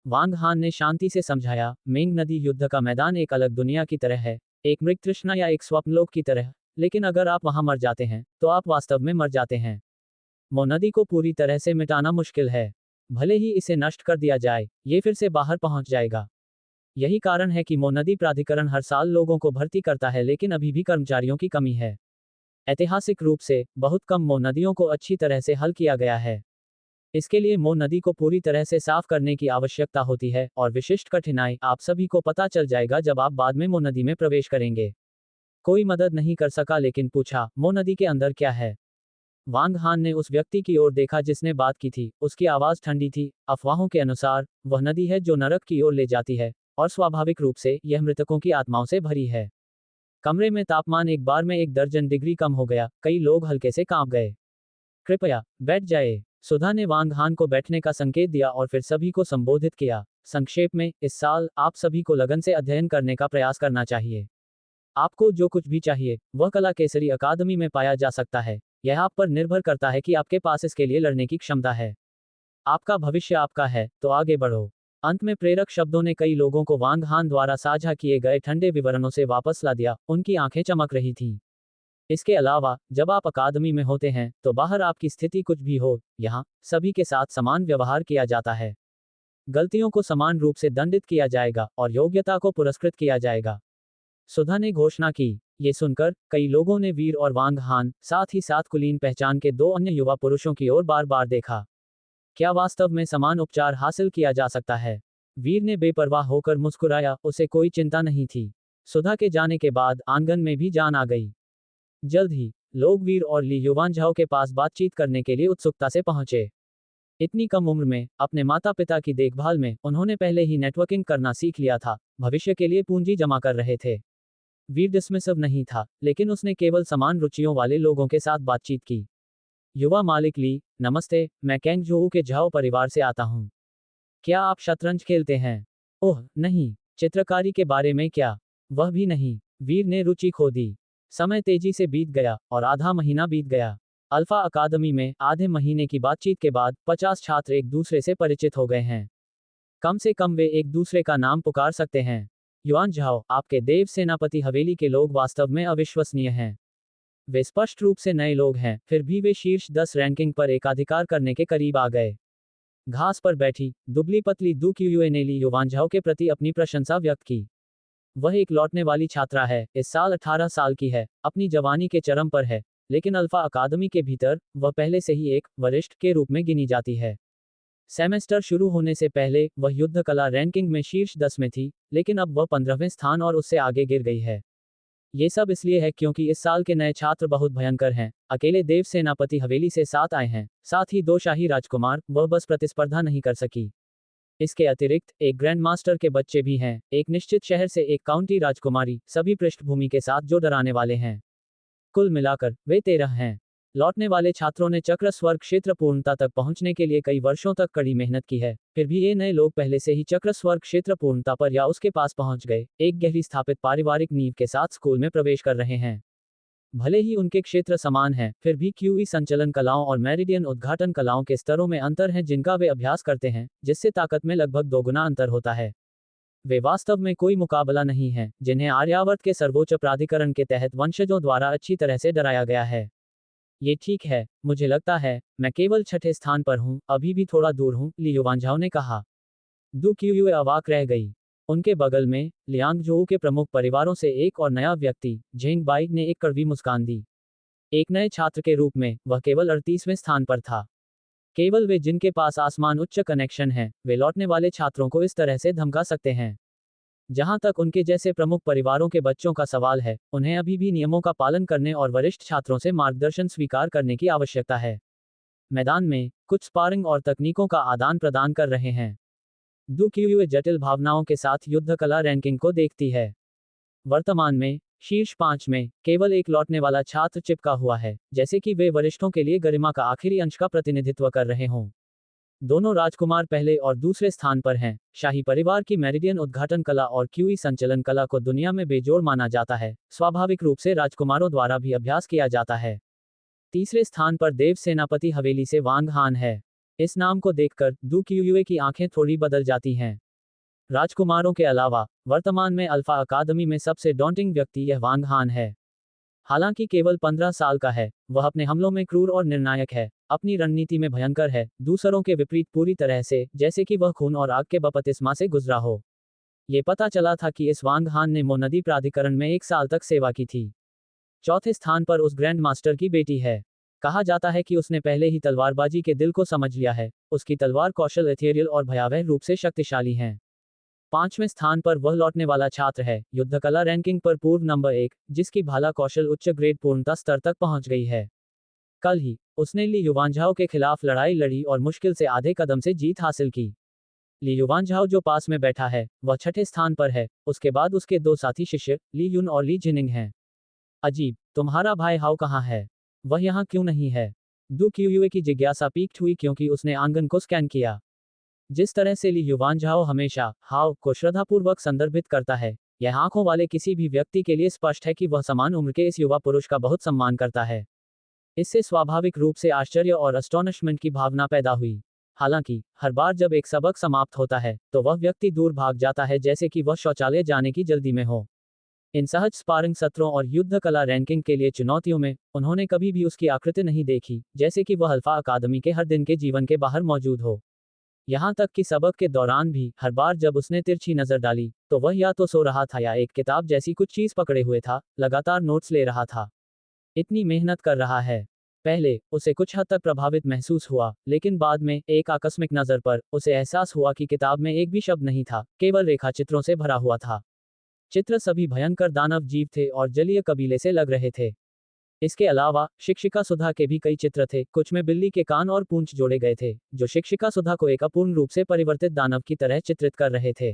वांग हान ने शांति से समझाया, मेंग नदी युद्ध का मैदान एक अलग दुनिया की तरह है, एक मृग तृष्णा या एक स्वप्नलोक की तरह, लेकिन अगर आप वहां मर जाते हैं, तो आप वास्तव में मर जाते हैं। मो नदी को पूरी तरह से मिटाना मुश्किल है। भले ही इसे नष्ट कर दिया जाए, ये फिर से बाहर पहुंच जाएगा। यही कारण है कि मो नदी प्राधिकरण हर साल लोगों को भर्ती करता है, लेकिन अभी भी कर्मचारियों की कमी है। ऐतिहासिक रूप से बहुत कम मो नदियों को अच्छी तरह से हल किया गया है। इसके लिए मो नदी को पूरी तरह से साफ करने की आवश्यकता होती है, और विशिष्ट कठिनाई आप सभी को पता चल जाएगा जब आप बाद में मो नदी में प्रवेश करेंगे। कोई मदद नहीं कर सका लेकिन पूछा, मो नदी के अंदर क्या है? वांग हान ने उस व्यक्ति की ओर देखा जिसने बात की थी। उसकी आवाज ठंडी थी। अफवाहों के अनुसार वह नदी है जो नरक की ओर ले जाती है, और स्वाभाविक रूप से यह मृतकों की आत्माओं से भरी है। कमरे में तापमान एक बार में 1 दर्जन डिग्री कम हो गया। कई लोग हल्के से कांप गए। कृपया बैठ जाए। सुधा ने वांग हान को बैठने का संकेत दिया और फिर सभी को संबोधित किया। संक्षेप में, इस साल आप सभी को लगन से अध्ययन करने का प्रयास करना चाहिए। आपको जो कुछ भी चाहिए वह कला केसरी अकादमी में पाया जा सकता है। यह आप पर निर्भर करता है कि आपके पास इसके लिए लड़ने की क्षमता है। आपका भविष्य आपका है, तो आगे बढ़ो। अंत में प्रेरक शब्दों ने कई लोगों को वांग हान द्वारा साझा किए गए ठंडे विवरणों से वापस ला दिया। उनकी आंखें चमक रही थीं। इसके अलावा जब आप अकादमी में होते हैं तो बाहर आपकी स्थिति कुछ भी हो, यहाँ सभी के साथ समान व्यवहार किया जाता है। गलतियों को समान रूप से दंडित किया जाएगा और योग्यता को पुरस्कृत किया जाएगा, सुधा ने घोषणा की। ये सुनकर कई लोगों ने वीर और वांग हान, साथ ही साथ कुलीन पहचान के 2 अन्य युवा पुरुषों की ओर बार बार देखा। क्या वास्तव में समान उपचार हासिल किया जा सकता है? वीर ने बेपरवाह होकर मुस्कुराया। उसे कोई चिंता नहीं थी। सुधा के जाने के बाद आंगन में भी जान आ गई। जल्द ही लोग वीर और ली युवानझाओ के पास बातचीत करने के लिए उत्सुकता से पहुंचे। इतनी कम उम्र में अपने माता पिता की देखभाल में उन्होंने पहले ही नेटवर्किंग करना सीख लिया था। भविष्य के लिए पूंजी जमा कर रहे थे। वीर डिसमिसिव नहीं था, लेकिन उसने केवल समान रुचियों वाले लोगों के साथ बातचीत की। युवा मालिक ली, नमस्ते, मैं कैंगजोऊ के झाओ परिवार से आता हूँ। क्या आप शतरंज खेलते हैं? ओह नहीं। चित्रकारी के बारे में क्या? वह भी नहीं। वीर ने रुचि खो दी। समय तेजी से बीत गया और आधा महीना बीत गया। अल्फा अकादमी में आधे महीने की बातचीत के बाद 50 छात्र एक दूसरे से परिचित हो गए हैं। कम से कम वे एक दूसरे का नाम पुकार सकते हैं। युआन झाओ, आपके देव सेनापति हवेली के लोग वास्तव में अविश्वसनीय हैं। वे स्पष्ट रूप से नए लोग हैं, फिर भी वे शीर्ष 10 रैंकिंग पर एकाधिकार करने के करीब आ गए। घास पर बैठी दुबली पतली दू क्यूए ने ली युआन झाओ के प्रति अपनी प्रशंसा व्यक्त की। वह एक लौटने वाली छात्रा है, इस साल 18 साल की है, अपनी जवानी के चरम पर है, लेकिन अल्फा अकादमी के भीतर वह पहले से ही एक वरिष्ठ के रूप में गिनी जाती है। सेमेस्टर शुरू होने से पहले वह युद्ध कला रैंकिंग में शीर्ष 10 में थी, लेकिन अब वह 15वें स्थान और उससे आगे गिर गई है। ये सब इसलिए है क्योंकि इस साल के नए छात्र बहुत भयंकर हैं। अकेले देव सेनापति हवेली से 7 आए हैं, साथ ही 2 शाही राजकुमार, वह बस प्रतिस्पर्धा नहीं कर सकी। इसके अतिरिक्त एक ग्रैंड मास्टर के बच्चे भी हैं, एक निश्चित शहर से एक काउंटी राजकुमारी, सभी पृष्ठभूमि के साथ जो डराने वाले हैं। कुल मिलाकर वे 13 हैं। लौटने वाले छात्रों ने चक्र स्वर्ग क्षेत्र पूर्णता तक पहुंचने के लिए कई वर्षों तक कड़ी मेहनत की है, फिर भी ये नए लोग पहले से ही चक्र स्वर्ग क्षेत्र पूर्णता पर या उसके पास पहुंच गए, एक गहरी स्थापित पारिवारिक नींव के साथ स्कूल में प्रवेश कर रहे हैं। भले ही उनके क्षेत्र समान हैं, फिर भी क्यूई संचलन कलाओं और मेरिडियन उद्घाटन कलाओं के स्तरों में अंतर है जिनका वे अभ्यास करते हैं, जिससे ताकत में लगभग 2 गुना अंतर होता है। वे वास्तव में कोई मुकाबला नहीं है, जिन्हें आर्यावर्त के सर्वोच्च प्राधिकरण के तहत वंशजों द्वारा अच्छी तरह से डराया गया है। ये ठीक है, मुझे लगता है मैं केवल 6ठे स्थान पर हूँ, अभी भी थोड़ा दूर हूँ, ली युवानझाओ ने कहा। दू क्यूए अवाक रह गई। उनके बगल में लियांगजोऊ के प्रमुख परिवारों से एक और नया व्यक्ति झेंग बाई ने एक कड़वी मुस्कान दी। एक नए छात्र के रूप में वह केवल 38वें स्थान पर था। केवल वे जिनके पास आसमान उच्च कनेक्शन है, वे लौटने वाले छात्रों को इस तरह से धमका सकते हैं। जहां तक उनके जैसे प्रमुख परिवारों के बच्चों का सवाल है, उन्हें अभी भी नियमों का पालन करने और वरिष्ठ छात्रों से मार्गदर्शन स्वीकार करने की आवश्यकता है। मैदान में कुछ स्पारिंग और तकनीकों का आदान प्रदान कर रहे हैं। दू क्यूए जटिल भावनाओं के साथ युद्ध कला रैंकिंग को देखती है। वर्तमान में शीर्ष 5 में केवल एक लौटने वाला छात्र चिपका हुआ है, जैसे कि वे वरिष्ठों के लिए गरिमा का आखिरी अंश का प्रतिनिधित्व कर रहे हों। दोनों राजकुमार पहले और दूसरे स्थान पर हैं। शाही परिवार की मेरिडियन उद्घाटन कला और क्यूई संचलन कला को दुनिया में बेजोड़ माना जाता है, स्वाभाविक रूप से राजकुमारों द्वारा भी अभ्यास किया जाता है। तीसरे स्थान पर देव सेनापति हवेली से वांग हान है। इस नाम को देखकर दू क्यूए की आंखें थोड़ी बदल जाती हैं। राजकुमारों के अलावा वर्तमान में अल्फा अकादमी में सबसे डॉन्टिंग व्यक्ति यह वांग हान है। हालांकि केवल 15 साल का है, वह अपने हमलों में क्रूर और निर्णायक है, अपनी रणनीति में भयंकर है, दूसरों के विपरीत पूरी तरह से, जैसे कि वह खून और आग के बपतिस्मा से गुजरा हो। ये पता चला था कि इस वांग हान ने मो नदी प्राधिकरण में 1 साल तक सेवा की थी। चौथे स्थान पर उस ग्रैंड मास्टर की बेटी है। कहा जाता है कि उसने पहले ही तलवारबाजी के दिल को समझ लिया है। उसकी तलवार कौशल एथेरियल और भयावह रूप से शक्तिशाली हैं। 5वें स्थान पर वह लौटने वाला छात्र है, युद्धकला रैंकिंग पर पूर्व नंबर 1, जिसकी भाला कौशल उच्च ग्रेड पूर्णता स्तर तक पहुंच गई है। कल ही उसने ली युवांझाओ के खिलाफ लड़ाई लड़ी और मुश्किल से आधे कदम से जीत हासिल की। ली युवांझाओ जो पास में बैठा है, वह 6ठे स्थान पर है। उसके बाद उसके 2 साथी शिष्य ली युन और ली जिनिंग हैं। अजीब, तुम्हारा भाई हाउ कहाँ है? वह यहाँ क्यों नहीं है? दू क्यूयुए की जिज्ञासा पीक्ड हुई क्योंकि उसने आंगन को स्कैन किया। जिस तरह से ली युवांझाओ हमेशा हाउ को श्रद्धापूर्वक संदर्भित करता है, यह आंखों वाले किसी भी व्यक्ति के लिए स्पष्ट है कि वह समान उम्र के इस युवा पुरुष का बहुत सम्मान करता है। इससे स्वाभाविक रूप से आश्चर्य और अस्टोनिशमेंट की भावना पैदा हुई। हालांकि हर बार जब एक सबक समाप्त होता है, तो वह व्यक्ति दूर भाग जाता है जैसे कि वह शौचालय जाने की जल्दी में हो। इन सहज स्पारिंग सत्रों और युद्ध कला रैंकिंग के लिए चुनौतियों में उन्होंने कभी भी उसकी आकृति नहीं देखी, जैसे कि वह अल्फा अकादमी के हर दिन के जीवन के बाहर मौजूद हो। यहाँ तक कि सबक के दौरान भी हर बार जब उसने तिरछी नजर डाली, तो वह या तो सो रहा था या एक किताब जैसी कुछ चीज पकड़े हुए था, लगातार नोट्स ले रहा था। इतनी मेहनत कर रहा है। पहले उसे कुछ हद तक प्रभावित महसूस हुआ, लेकिन बाद में एक आकस्मिक नजर पर उसे एहसास हुआ कि किताब में एक भी शब्द नहीं था, केवल रेखा चित्रों से भरा हुआ था। चित्र सभी भयंकर दानव जीव थे और जलीय कबीले से लग रहे थे। इसके अलावा शिक्षिका सुधा के भी कई चित्र थे, कुछ में बिल्ली के कान और पूंछ जोड़े गए थे, जो शिक्षिका सुधा को एक अपूर्ण रूप से परिवर्तित दानव की तरह चित्रित कर रहे थे।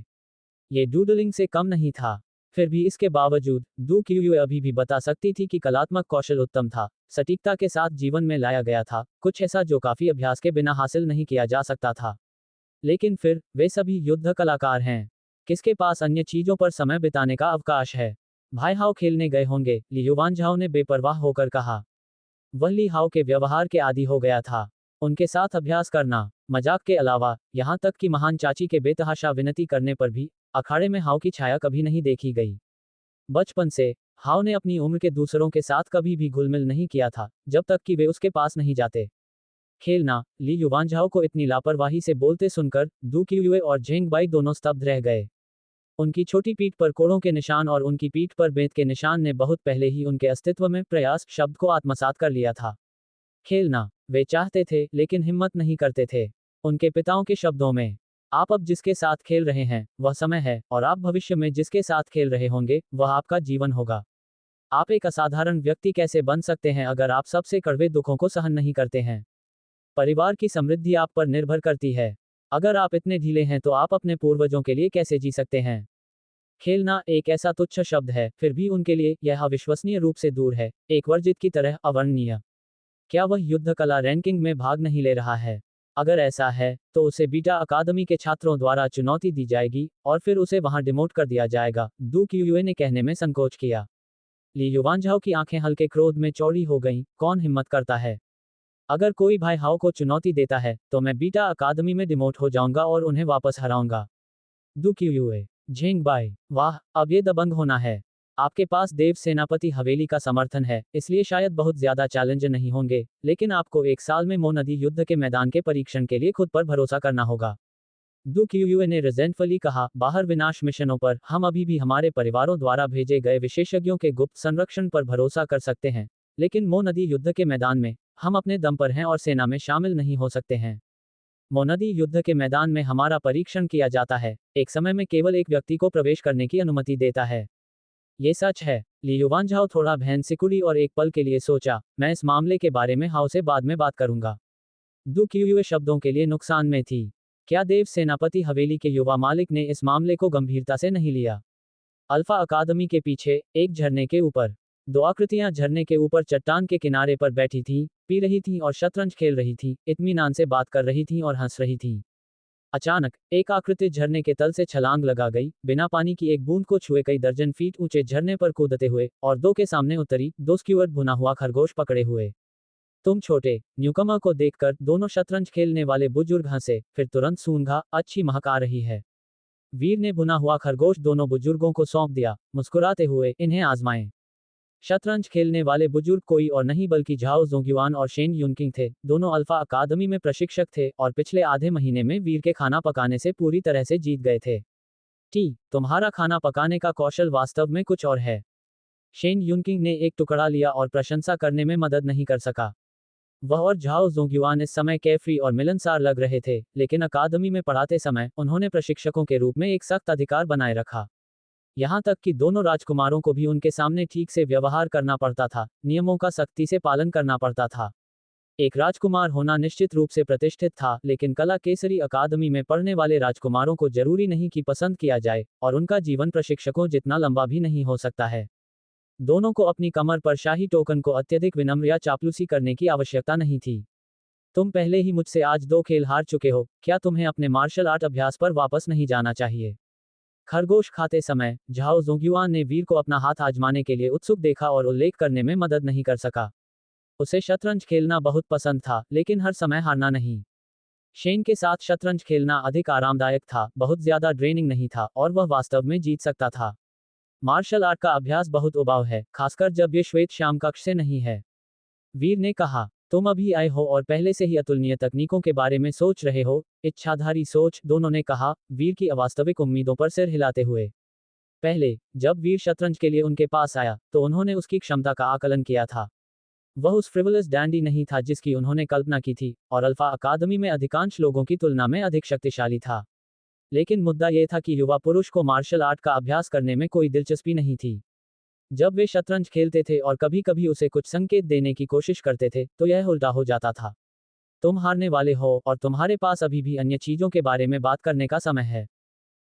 ये डूडलिंग से कम नहीं था। फिर भी इसके बावजूद दू क्यूयू अभी भी बता सकती थी कि कलात्मक कौशल उत्तम था, सटीकता के साथ जीवन में लाया गया था, कुछ ऐसा जो काफी अभ्यास के बिना हासिल नहीं किया जा सकता था। लेकिन फिर वे सभी युद्ध कलाकार हैं। किसके पास अन्य चीजों पर समय बिताने का अवकाश है? भाई हाउ खेलने गए होंगे, ली युवानझाओ ने बेपरवाह होकर कहा। वह ली हाउ के व्यवहार के आदी हो गया था। उनके साथ अभ्यास करना, मजाक के अलावा, यहाँ तक कि महान चाची के बेतहाशा विनती करने पर भी अखाड़े में हाउ की छाया कभी नहीं देखी गई। बचपन से हाउ ने अपनी उम्र के दूसरों के साथ कभी भी घुलमिल नहीं किया था, जब तक कि वे उसके पास नहीं जाते। खेलना, ली युवानझाओ को इतनी लापरवाही से बोलते सुनकर दू क्यूयुए और झेंगबाई दोनों स्तब्ध रह गए। उनकी छोटी पीठ पर कोड़ों के निशान और उनकी पीठ पर बेंत के निशान ने बहुत पहले ही उनके अस्तित्व में प्रयास शब्द को आत्मसात कर लिया था। खेलना, वे चाहते थे लेकिन हिम्मत नहीं करते थे। उनके पिताओं के शब्दों में, आप अब जिसके साथ खेल रहे हैं वह समय है, और आप भविष्य में जिसके साथ खेल रहे होंगे वह आपका जीवन होगा। आप एक असाधारण व्यक्ति कैसे बन सकते हैं अगर आप सबसे कड़वे दुखों को सहन नहीं करते हैं? परिवार की समृद्धि आप पर निर्भर करती है। अगर आप इतने ढीले हैं तो आप अपने पूर्वजों के लिए कैसे जी सकते हैं? खेलना एक ऐसा तुच्छ शब्द है, फिर भी उनके लिए यह अविश्वसनीय रूप से दूर है, एक वर्जित की तरह अवर्णनीय। क्या वह युद्ध कला रैंकिंग में भाग नहीं ले रहा है? अगर ऐसा है, तो उसे बीटा अकादमी के छात्रों द्वारा चुनौती दी जाएगी, और फिर उसे वहां डिमोट कर दिया जाएगा, दू क्यूयुए ने कहने में संकोच किया। ली युवानझाओ की आंखें हल्के क्रोध में चौड़ी हो गईं, कौन हिम्मत करता है? अगर कोई भाई हाउ को चुनौती देता है, तो मैं बीटा अकादमी में डिमोट हो जाऊंगा और उन्हें वापस हराऊंगा। दू क्यूयुए, झेंगबाई, वाह, अब ये दबंग होना है। आपके पास देव सेनापति हवेली का समर्थन है, इसलिए शायद बहुत ज्यादा चैलेंज नहीं होंगे, लेकिन आपको एक साल में मो नदी युद्ध के मैदान के परीक्षण के लिए खुद पर भरोसा करना होगा। दू क्यूयुए ने रिजेंटफुली कहा, बाहर विनाश मिशनों पर हम अभी भी हमारे परिवारों द्वारा भेजे गए विशेषज्ञों के गुप्त संरक्षण पर भरोसा कर सकते हैं, लेकिन मो नदी युद्ध के मैदान में हम अपने दम पर हैं और सेना में शामिल नहीं हो सकते हैं। मो नदी युद्ध के मैदान में हमारा परीक्षण किया जाता है, एक समय में केवल एक व्यक्ति को प्रवेश करने की अनुमति देता है। ये सच है। ली युवानझाओ थोड़ा बहन सिकुड़ी और एक पल के लिए सोचा, मैं इस मामले के बारे में हाउ से बाद में बात करूंगा। दू क्यूयुए शब्दों के लिए नुकसान में थी। क्या देव सेनापति हवेली के युवा मालिक ने इस मामले को गंभीरता से नहीं लिया? अल्फा अकादमी के पीछे एक झरने के ऊपर 2 आकृतियां झरने के ऊपर चट्टान के किनारे पर बैठी थीं, पी रही थीं और शतरंज खेल रही थीं, इत्मीनान से बात कर रही थीं और हंस रही थीं। अचानक एक आकृति झरने के तल से छलांग लगा गई, बिना पानी की एक बूंद को छुए कई दर्जन फीट ऊंचे झरने पर कूदते हुए, और 2 के सामने उतरी, 2 स्क्यूअर्ड भुना हुआ खरगोश पकड़े हुए। तुम छोटे न्यूकमर को देखकर दोनों शतरंज खेलने वाले बुजुर्ग हंसे, फिर तुरंत सूंघा, अच्छी महक आ रही है। वीर ने भुना हुआ खरगोश दोनों बुजुर्गों को सौंप दिया, मुस्कुराते हुए, इन्हें आजमाएं। शतरंज खेलने वाले बुजुर्ग कोई और नहीं बल्कि झाओ जोंग्युआन और शेन युनकिंग थे, दोनों अल्फा अकादमी में प्रशिक्षक थे और पिछले आधे महीने में वीर के खाना पकाने से पूरी तरह से जीत गए थे। तुम्हारा खाना पकाने का कौशल वास्तव में कुछ और है। शेन युनकिंग ने एक टुकड़ा लिया और प्रशंसा करने में मदद नहीं कर सका। वह और झाओ ज़ोंग्युआन इस समय केफ्री और मिलनसार लग रहे थे, लेकिन अकादमी में पढ़ाते समय उन्होंने प्रशिक्षकों के रूप में एक सख्त अधिकार बनाए रखा। यहाँ तक कि दोनों राजकुमारों को भी उनके सामने ठीक से व्यवहार करना पड़ता था, नियमों का सख्ती से पालन करना पड़ता था। एक राजकुमार होना निश्चित रूप से प्रतिष्ठित था, लेकिन कला केसरी अकादमी में पढ़ने वाले राजकुमारों को जरूरी नहीं कि पसंद किया जाए, और उनका जीवन प्रशिक्षकों जितना लंबा भी नहीं हो सकता है। दोनों को अपनी कमर पर शाही टोकन को अत्यधिक विनम्र या चापलूसी करने की आवश्यकता नहीं थी। तुम पहले ही मुझसे आज 2 खेल हार चुके हो, क्या तुम्हें अपने मार्शल आर्ट अभ्यास पर वापस नहीं जाना चाहिए? खरगोश खाते समय झाओ ज़ोंग्युआन ने वीर को अपना हाथ आजमाने के लिए उत्सुक देखा और उल्लेख करने में मदद नहीं कर सका। उसे शतरंज खेलना बहुत पसंद था, लेकिन हर समय हारना नहीं। शेन के साथ शतरंज खेलना अधिक आरामदायक था, बहुत ज्यादा ड्रेनिंग नहीं था, और वह वास्तव में जीत सकता था। मार्शल आर्ट का अभ्यास बहुत उबाऊ है, खासकर जब ये श्वेत श्याम कक्ष से नहीं है। वीर ने कहा, तुम अभी आए हो और पहले से ही अतुलनीय तकनीकों के बारे में सोच रहे हो, इच्छाधारी सोच, दोनों ने कहा, वीर की अवास्तविक उम्मीदों पर सिर हिलाते हुए। पहले, जब वीर शतरंज के लिए उनके पास आया, तो उन्होंने उसकी क्षमता का आकलन किया था। वह उस फ्रिवलस डैंडी नहीं था जिसकी उन्होंने कल्पना की थी, और अल्फा अकादमी में अधिकांश लोगों की तुलना में अधिक शक्तिशाली था। लेकिन मुद्दा यह था कि युवा पुरुष को मार्शल आर्ट का अभ्यास करने में कोई दिलचस्पी नहीं थी। जब वे शतरंज खेलते थे और कभी कभी उसे कुछ संकेत देने की कोशिश करते थे, तो यह उल्टा हो जाता था। तुम हारने वाले हो, और तुम्हारे पास अभी भी अन्य चीजों के बारे में बात करने का समय है।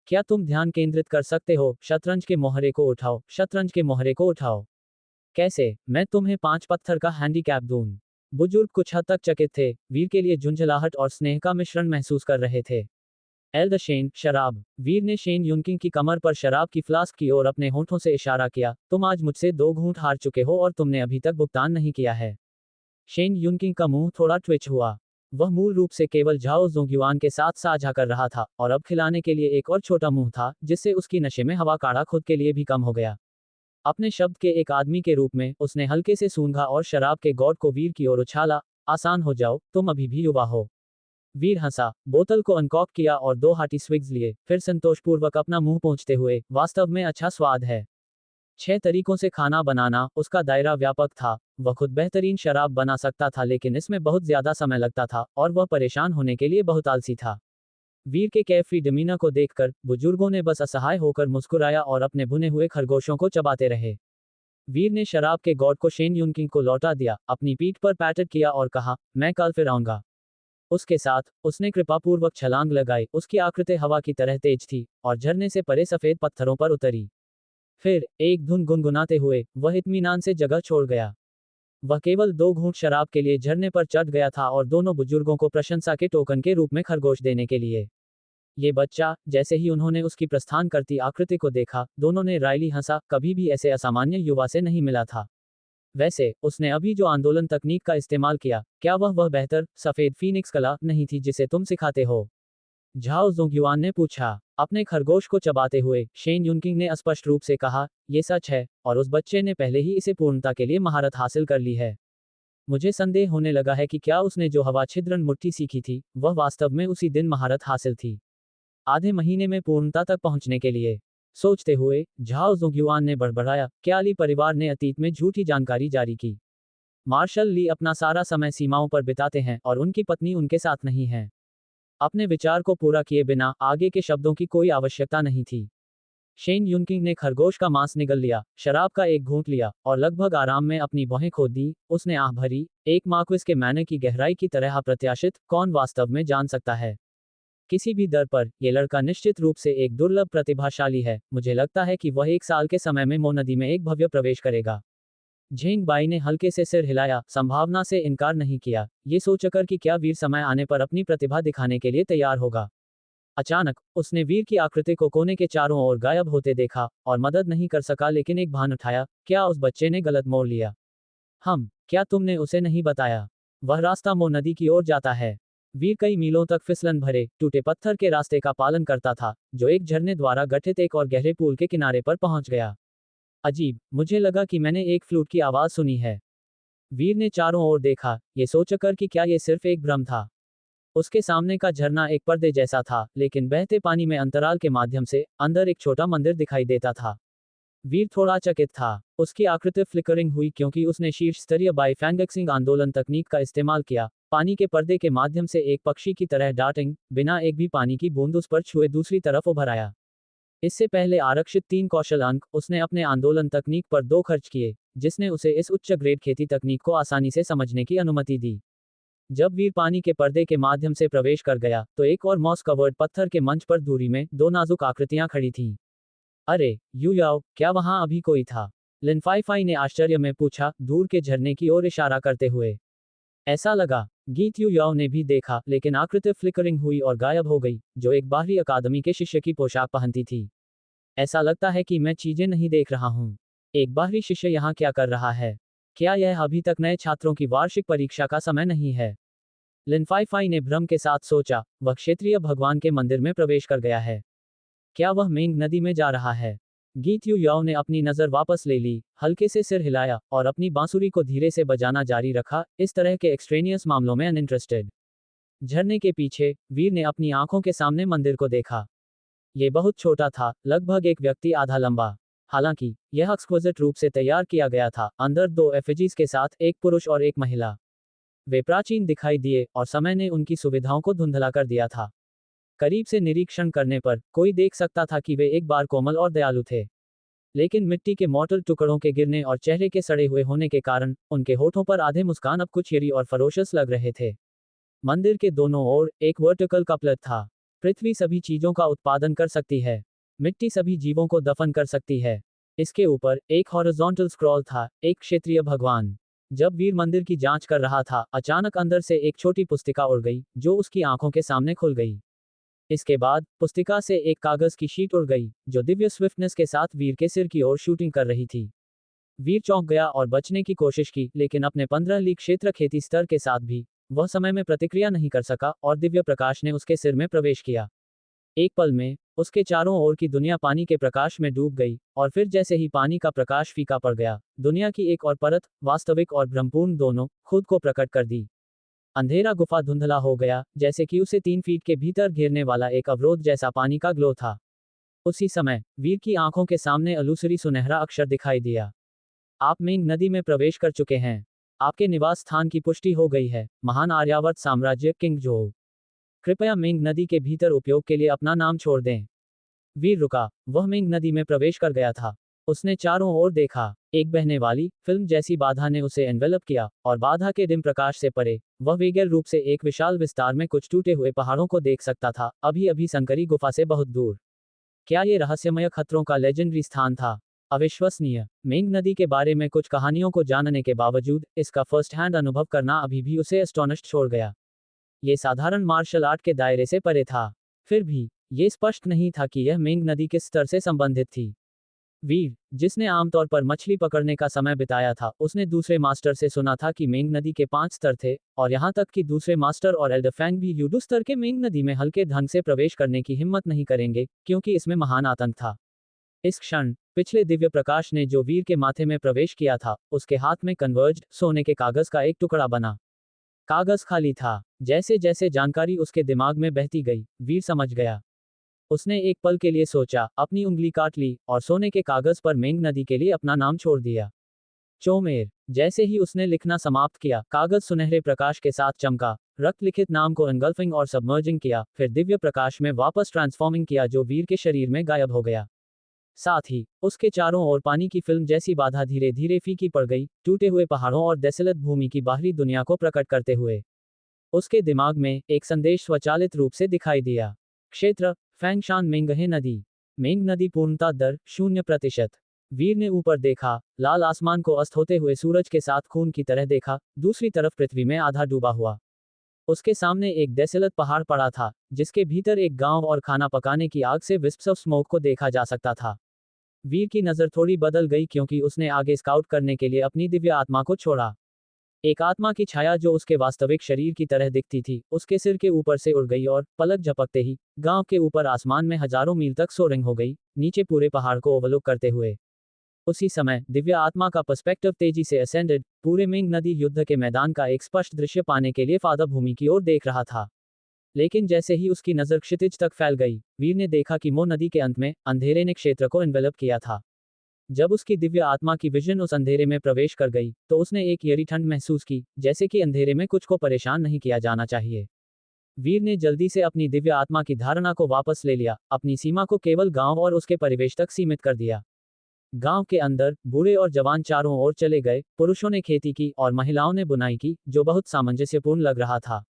क्या तुम ध्यान केंद्रित कर सकते हो? शतरंज के मोहरे को उठाओ, शतरंज के मोहरे को उठाओ। कैसे? मैं तुम्हें 5 पत्थर का हैंडीकैप दूं? बुजुर्ग कुछ हद तक चकित थे, वीर के लिए झुंझलाहट और स्नेह का मिश्रण महसूस कर रहे थे। एल्ड शेन, शराब। वीर ने शेन युनकिंग की कमर पर शराब की फ्लास्क की ओर अपने होंठों से इशारा किया, तुम आज मुझसे 2 घूंट हार चुके हो और तुमने अभी तक भुगतान नहीं किया है। शेन युनकिंग का मुंह थोड़ा ट्विच हुआ। वह मूल रूप से केवल झाओ ज़ोंग्युआन के साथ साझा कर रहा था, और अब खिलाने के लिए एक और छोटा मुंह था, जिससे उसकी नशे में हवा काढ़ा खुद के लिए भी कम हो गया। अपने शब्द के एक आदमी के रूप में उसने हल्के से सूंघा और शराब के गॉड को वीर की ओर उछाला, आसान हो जाओ, तुम अभी भी युवा हो। वीर हंसा, बोतल को अनकॉक किया और 2 हार्टी स्विग्स लिए, फिर संतोषपूर्वक अपना मुंह पोंछते हुए, वास्तव में अच्छा स्वाद है। 6 तरीकों से खाना बनाना, उसका दायरा व्यापक था। वह खुद बेहतरीन शराब बना सकता था, लेकिन इसमें बहुत ज्यादा समय लगता था, और वह परेशान होने के लिए बहुत आलसी था। वीर के कैफरी डिमीना को देखकर बुजुर्गों ने बस असहाय होकर मुस्कुराया और अपने भुने हुए खरगोशों को चबाते रहे। वीर ने शराब के गॉड को शेन युनकिंग को लौटा दिया, अपनी पीठ पर पैटेड किया और कहा, मैं कल फिर आऊंगा। उसके साथ, उसने कृपापूर्वक छलांग लगाई, उसकी आकृति हवा की तरह तेज थी, और झरने से परे सफेद पत्थरों पर उतरी। फिर, एक धुन गुनगुनाते हुए, वह इत्मीनान से जगह छोड़ गया। वह केवल 2 घूंट शराब के लिए झरने पर चढ़ गया था और दोनों बुजुर्गों को प्रशंसा के टोकन के रूप में खरगोश देने के लिए। ये बच्चा, जैसे ही उन्होंने उसकी प्रस्थान करती आकृति को देखा, दोनों ने रायली हंसा, कभी भी ऐसे असामान्य युवा से नहीं मिला था। वैसे, उसने अभी जो आंदोलन तकनीक का इस्तेमाल किया, क्या वह बेहतर, सफेद फीनिक्स कला नहीं थी जिसे तुम सिखाते हो? झाओ ज़ोंग्युआन ने पूछा। अपने खरगोश को चबाते हुए, शेन युनकिंग ने स्पष्ट रूप से कहा, ये सच है, और उस बच्चे ने पहले ही इसे पूर्णता के लिए महारत हासिल कर ली है। मुझे संदेह होने लगा है कि क्या उसने जो हवा छिद्रन मुट्ठी सीखी थी, वह वास्तव में उसी दिन महारत हासिल थी। आधे महीने में पूर्णता तक पहुंचने के लिए। सोचते हुए, झाओ ज़ोंग्युआन ने बड़बड़ाया, क्या ली परिवार ने अतीत में झूठी जानकारी जारी की? मार्शल ली अपना सारा समय सीमाओं पर बिताते हैं और उनकी पत्नी उनके साथ नहीं है। अपने विचार को पूरा किए बिना आगे के शब्दों की कोई आवश्यकता नहीं थी। शेन युनकिंग ने खरगोश का मांस निगल लिया, शराब का एक घूंट लिया, और लगभग आराम में अपनी भौहें खोद दी। उसने आह भरी, एक मार्क्विस के मैने की गहराई की तरह अप्रत्याशित, कौन वास्तव में जान सकता है? किसी भी दर पर, ये लड़का निश्चित रूप से एक दुर्लभ प्रतिभाशाली है। मुझे लगता है कि वह 1 साल के समय में मो नदी में एक भव्य प्रवेश करेगा। झेंग बाई ने हल्के से सिर हिलाया, संभावना से इनकार नहीं किया, ये सोचकर कि क्या वीर समय आने पर अपनी प्रतिभा दिखाने के लिए तैयार होगा। अचानक, उसने वीर की आकृति को कोने के चारों ओर गायब होते देखा, और मदद नहीं कर सका, लेकिन एक भान उठाया, क्या उस बच्चे ने गलत मोड़ लिया? क्या तुमने उसे नहीं बताया? वह रास्ता मो नदी की ओर जाता है। वीर कई मीलों तक फिसलन भरे, टूटे पत्थर के रास्ते का पालन करता था, जो एक झरने द्वारा गठित एक और गहरे पूल के किनारे पर पहुंच गया। अजीब, मुझे लगा कि मैंने एक फ्लूट की आवाज सुनी है। वीर ने चारों ओर देखा, ये सोचकर कि क्या ये सिर्फ एक भ्रम था। उसके सामने का झरना एक पर्दे जैसा था, लेकिन बहते पानी में अंतराल के माध्यम से अंदर एक छोटा मंदिर दिखाई देता था। वीर थोड़ा चकित था। उसकी आकृति फ्लिकरिंग हुई क्योंकि उसने शीर्ष स्तरीय बाईफैंगक्सिंग आंदोलन तकनीक का इस्तेमाल किया, पानी के पर्दे के माध्यम से एक पक्षी की तरह डार्टिंग, बिना एक भी पानी की बूंद उस पर छुए दूसरी तरफ उभर आया। इससे पहले आरक्षित 3 कौशल अंक उसने अपने आंदोलन तकनीक पर 2 खर्च किए, जिसने उसे इस उच्च ग्रेड खेती तकनीक को आसानी से समझने की अनुमति दी। जब वीर पानी के पर्दे के माध्यम से प्रवेश कर गया, तो एक और मॉस कवर्ड पत्थर के मंच पर दूरी में 2 नाजुक आकृतियां खड़ी थीं। अरे, यू याओ, क्या वहां अभी कोई था? लिन फाई ने आश्चर्य में पूछा, दूर के झरने की ओर इशारा करते हुए। ऐसा लगा, गीत यू याओ ने भी देखा, लेकिन आकृति फ्लिकरिंग हुई और गायब हो गई, जो एक बाहरी अकादमी के शिष्य की पोशाक पहनती थी। ऐसा लगता है कि मैं चीजें नहीं देख रहा हूँ। एक बाहरी शिष्य यहाँ क्या कर रहा है? क्या यह अभी तक नए छात्रों की वार्षिक परीक्षा का समय नहीं है? लिन फाई ने भ्रम के साथ सोचा, वह क्षेत्रीय भगवान के मंदिर में प्रवेश कर गया है। क्या वह मेंग नदी में जा रहा है? गीत यू याओ ने अपनी नजर वापस ले ली, हल्के से सिर हिलाया और अपनी बांसुरी को धीरे से बजाना जारी रखा, इस तरह के एक्सट्रेनियस मामलों में अनइंटरेस्टेड। झरने के पीछे, वीर ने अपनी आंखों के सामने मंदिर को देखा। ये बहुत छोटा था, लगभग एक व्यक्ति आधा लंबा। हालांकि, यह एक्सक्विजिट रूप से तैयार किया गया था, अंदर 2 एफिजीज के साथ, एक पुरुष और एक महिला। वे प्राचीन दिखाई दिए, और समय ने उनकी सुविधाओं को धुंधला कर दिया था। करीब से निरीक्षण करने पर, कोई देख सकता था कि वे एक बार कोमल और दयालु थे। लेकिन मिट्टी के मोर्टल टुकड़ों के गिरने और चेहरे के सड़े हुए होने के कारण, उनके होठों पर आधे मुस्कान अब कुछ ईरी और फरोशस लग रहे थे। मंदिर के दोनों ओर, एक वर्टिकल कपलेट था। पृथ्वी सभी चीजों का उत्पादन कर सकती है। मिट्टी सभी जीवों को दफन कर सकती है। इसके ऊपर, एक हॉरिजॉन्टल स्क्रॉल था, एक क्षेत्रीय भगवान। जब वीर मंदिर की जांच कर रहा था, अचानक अंदर से एक छोटी पुस्तिका उड़ गई, जो उसकी आंखों के सामने खुल गई। इसके बाद, पुस्तिका से एक कागज की शीट उड़ गई, जो दिव्य स्विफ्टनेस के साथ वीर के सिर की ओर शूटिंग कर रही थी। वीर चौंक गया और बचने की कोशिश की, लेकिन अपने 15 ली क्षेत्र खेती स्तर के साथ भी, वह समय में प्रतिक्रिया नहीं कर सका, और दिव्य प्रकाश ने उसके सिर में प्रवेश किया। एक पल में, उसके चारों ओर की दुनिया पानी के प्रकाश में डूब गई, और फिर जैसे ही पानी का प्रकाश फीका पड़ गया, दुनिया की एक और परत, वास्तविक और भ्रमपूर्ण दोनों, खुद को प्रकट कर दी। अंधेरा गुफा धुंधला हो गया, जैसे कि उसे 3 फीट के भीतर घेरने वाला एक अवरोध जैसा पानी का ग्लो था। उसी समय, वीर की आंखों के सामने अलूसरी सुनहरा अक्षर दिखाई दिया। आप मेंग नदी में प्रवेश कर चुके हैं। आपके निवास स्थान की पुष्टि हो गई है, महान आर्यावर्त साम्राज्य किंग जो। कृपया मेंग नदी के भीतर उपयोग के लिए अपना नाम छोड़ दें। वीर रुका, वह मेंग नदी में प्रवेश कर गया था। उसने चारों ओर देखा, एक बहने वाली, फिल्म जैसी बाधा ने उसे एनवेलप किया, और बाधा के डिम प्रकाश से परे, वह वेगल रूप से एक विशाल विस्तार में कुछ टूटे हुए पहाड़ों को देख सकता था, अभी अभी संकरी गुफा से बहुत दूर। क्या ये रहस्यमय खतरों का लेजेंडरी स्थान था? अविश्वसनीय। मेंग नदी के बारे में कुछ कहानियों को जानने के बावजूद, इसका फर्स्ट हैंड अनुभव करना अभी भी उसे एस्टोनिश्ड छोड़ गया। ये साधारण मार्शल आर्ट के दायरे से परे था। फिर भी, ये स्पष्ट नहीं था कि यह मेंग नदी किस स्तर से संबंधित थी। वीर, जिसने आमतौर पर मछली पकड़ने का समय बिताया था, उसने दूसरे मास्टर से सुना था कि मेंग नदी के 5 स्तर थे, और यहाँ तक कि दूसरे मास्टर और एल्डरफैंग भी यूडू स्तर के मेंग नदी में हल्के ढंग से प्रवेश करने की हिम्मत नहीं करेंगे, क्योंकि इसमें महान आतंक था। इस क्षण, पिछले दिव्य प्रकाश ने जो वीर के माथे में प्रवेश किया था, उसके हाथ में कन्वर्ज्ड, सोने के कागज का एक टुकड़ा बना। कागज खाली था। जैसे जैसे जानकारी उसके दिमाग में बहती गई, वीर समझ गया। उसने एक पल के लिए सोचा, अपनी उंगली काट ली, और सोने के कागज पर मेंग नदी के लिए अपना नाम छोड़ दिया। चोमेर। जैसे ही उसने लिखना समाप्त किया, कागज सुनहरे प्रकाश के साथ चमका, रक्त लिखित नाम को एंगल्फिंग और सबमर्जिंग किया, फिर दिव्य प्रकाश में वापस ट्रांसफॉर्मिंग किया, जो वीर के शरीर में गायब हो गया। साथ ही, उसके चारों ओर पानी की फिल्म जैसी बाधा धीरे धीरे फीकी पड़ गई, टूटे हुए पहाड़ों और डेसोलेट भूमि की बाहरी दुनिया को प्रकट करते हुए। उसके दिमाग में, एक संदेश स्वचालित रूप से दिखाई दिया। क्षेत्र, फैंगशान मेंगहे नदी। मेंग नदी पूर्णता दर, 0%। वीर ने ऊपर देखा, लाल आसमान को अस्त होते हुए सूरज के साथ खून की तरह देखा, दूसरी तरफ पृथ्वी में आधा डूबा हुआ। उसके सामने एक डेसोलेट पहाड़ पड़ा था, जिसके भीतर एक गांव और खाना पकाने की आग से विस्प्स ऑफ स्मोक को देखा जा सकता था। वीर की नजर थोड़ी बदल गई क्योंकि उसने आगे स्काउट करने के लिए अपनी दिव्य आत्मा को छोड़ा। एक आत्मा की छाया जो उसके वास्तविक शरीर की तरह दिखती थी, उसके सिर के ऊपर से उड़ गई और, पलक झपकते ही, गांव के ऊपर आसमान में हजारों मील तक सोरिंग हो गई, नीचे पूरे पहाड़ को ओवरलुक करते हुए। उसी समय, दिव्य आत्मा का पर्सपेक्टिव तेजी से असेंडेड, पूरे मेंग नदी युद्ध के मैदान का एक स्पष्ट दृश्य पाने के लिए फादा भूमि की ओर देख रहा था। लेकिन जैसे ही उसकी नजर क्षितिज तक फैल गई, वीर ने देखा कि मो नदी के अंत में, अंधेरे ने क्षेत्र को एनवेलप किया था। जब उसकी दिव्य आत्मा की विजन उस अंधेरे में प्रवेश कर गई तो उसने एक गहरी ठंड महसूस की, जैसे कि अंधेरे में कुछ को परेशान नहीं किया जाना चाहिए। वीर ने जल्दी से अपनी दिव्य आत्मा की धारणा को वापस ले लिया, अपनी सीमा को केवल गांव और उसके परिवेश तक सीमित कर दिया। गांव के अंदर बूढ़े और जवान चारों ओर चले गए, पुरुषों ने खेती की और महिलाओं ने बुनाई की, जो बहुत सामंजस्यपूर्ण लग रहा था,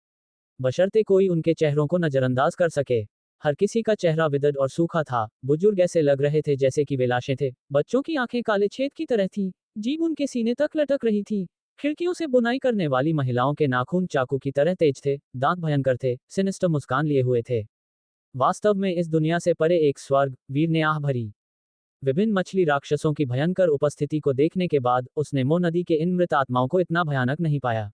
बशर्ते कोई उनके चेहरों को नजरअंदाज कर सके। हर किसी का चेहरा विदद और सूखा था, बुजुर्ग ऐसे लग रहे थे जैसे कि वे लाशें थे, बच्चों की आंखें काले छेद की तरह थीं, जीभ उनके सीने तक लटक रही थी। खिड़कियों से बुनाई करने वाली महिलाओं के नाखून चाकू की तरह तेज थे, दांत भयंकर थे, सिनिस्टर मुस्कान लिए हुए थे। वास्तव में इस दुनिया से परे एक स्वर्ग, वीर ने आह भरी। विभिन्न मछली राक्षसों की भयंकर उपस्थिति को देखने के बाद उसने मो नदी के इन मृत आत्माओं को इतना भयानक नहीं पाया।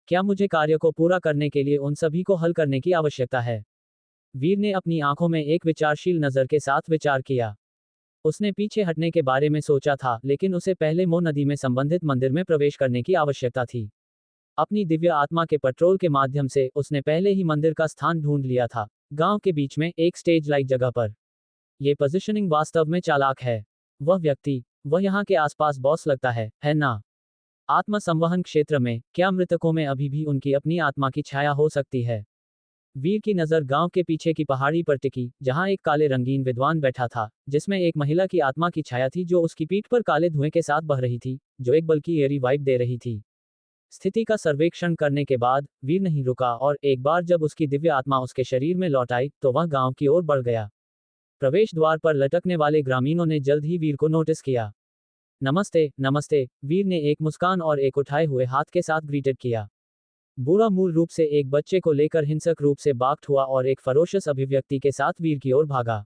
क्या मुझे कार्य को पूरा करने के लिए उन सभी को हल करने की आवश्यकता है? वीर ने अपनी आंखों में एक विचारशील नजर के साथ विचार किया। उसने पीछे हटने के बारे में सोचा था, लेकिन उसे पहले मो नदी में संबंधित मंदिर में प्रवेश करने की आवश्यकता थी। अपनी दिव्य आत्मा के पेट्रोल के माध्यम से उसने पहले ही मंदिर का स्थान ढूंढ लिया था, गांव के बीच में एक स्टेज लाइक जगह पर। ये पोजीशनिंग वास्तव में चालाक है। वह यहाँ के आसपास बॉस लगता है ना? आत्मा संवहन क्षेत्र में क्या मृतकों में अभी भी उनकी अपनी आत्मा की छाया हो सकती है? वीर की नजर गांव के पीछे की पहाड़ी पर टिकी, जहां एक काले रंगीन विद्वान बैठा था, जिसमें एक महिला की आत्मा की छाया थी जो उसकी पीठ पर काले धुएं के साथ बह रही थी, जो एक बल्कि एरी वाइब दे रही थी। स्थिति का सर्वेक्षण करने के बाद वीर नहीं रुका और एक बार जब उसकी दिव्य आत्मा उसके शरीर में लौट आई तो वह गांव की ओर बढ़ गया। प्रवेश द्वार पर लटकने वाले ग्रामीणों ने जल्द ही वीर को नोटिस किया। नमस्ते, नमस्ते, वीर ने एक मुस्कान और एक उठाए हुए हाथ के साथ ग्रीटेड किया। बूढ़ा मूल रूप से एक बच्चे को लेकर हिंसक रूप से बाक्ट हुआ और एक फरोशस अभिव्यक्ति के साथ वीर की ओर भागा।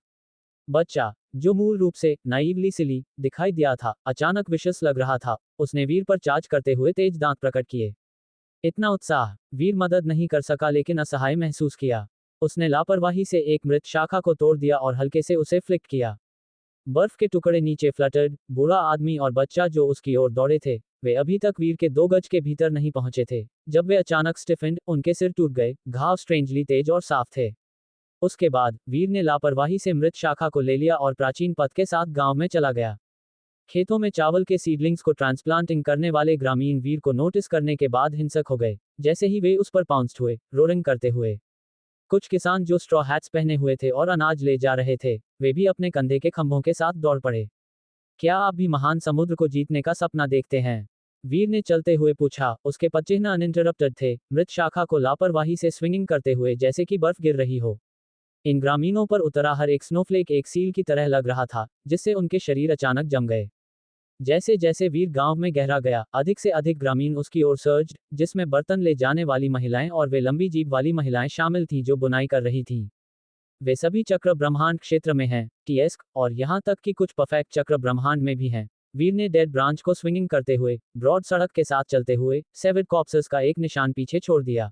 बच्चा, जो मूल रूप से नाइवली सिली दिखाई दिया था, अचानक विशस लग रहा था। उसने वीर पर चार्ज करते हुए तेज दांत प्रकट किए। इतना उत्साह! वीर मदद नहीं कर सका लेकिन असहाय महसूस किया। उसने लापरवाही से एक मृत शाखा को तोड़ दिया और हल्के से उसे फ्लिक किया। बर्फ के टुकड़े नीचे फ्लटर्ड। बूढ़ा आदमी और बच्चा जो उसकी ओर दौड़े थे, वे अभी तक वीर के 2 गज के भीतर नहीं पहुंचे थे जब वे अचानक स्टिफेंड, उनके सिर टूट गए, घाव स्ट्रेंजली तेज और साफ थे। उसके बाद वीर ने लापरवाही से मृत शाखा को ले लिया और प्राचीन पथ के साथ गांव में चला गया। खेतों में चावल के सीडलिंग्स को ट्रांसप्लांटिंग करने वाले ग्रामीण वीर को नोटिस करने के बाद हिंसक हो गए, जैसे ही वे उस पर पाउंस्ड हुए, रोरिंग करते हुए। कुछ किसान जो स्ट्रॉ हैट्स पहने हुए थे और अनाज ले जा रहे थे, वे भी अपने कंधे के खंभों के साथ दौड़ पड़े। क्या आप भी महान समुद्र को जीतने का सपना देखते हैं? वीर ने चलते हुए पूछा। उसके पदचिह्न अनइंटरप्टेड थे, मृत शाखा को लापरवाही से स्विंगिंग करते हुए जैसे कि बर्फ गिर रही हो। इन ग्रामीणों पर उतरा हर एक स्नोफ्लेक एक सील की तरह लग रहा था, जिससे उनके शरीर अचानक जम गए। जैसे जैसे वीर गांव में गहरा गया, अधिक से अधिक ग्रामीण उसकी ओर सर्ज, जिसमें बर्तन ले जाने वाली महिलाएं और वे लंबी जीभ वाली महिलाएं शामिल थीं जो बुनाई कर रही थीं। वे सभी चक्र ब्रह्मांड क्षेत्र में हैं, टीएस्क, और यहां तक कि कुछ परफेक्ट चक्र ब्रह्मांड में भी हैं। वीर ने डेड ब्रांच को स्विंगिंग करते हुए, ब्रॉड सड़क के साथ चलते हुए, सेवर्ड कॉप्सेस का एक निशान पीछे छोड़ दिया।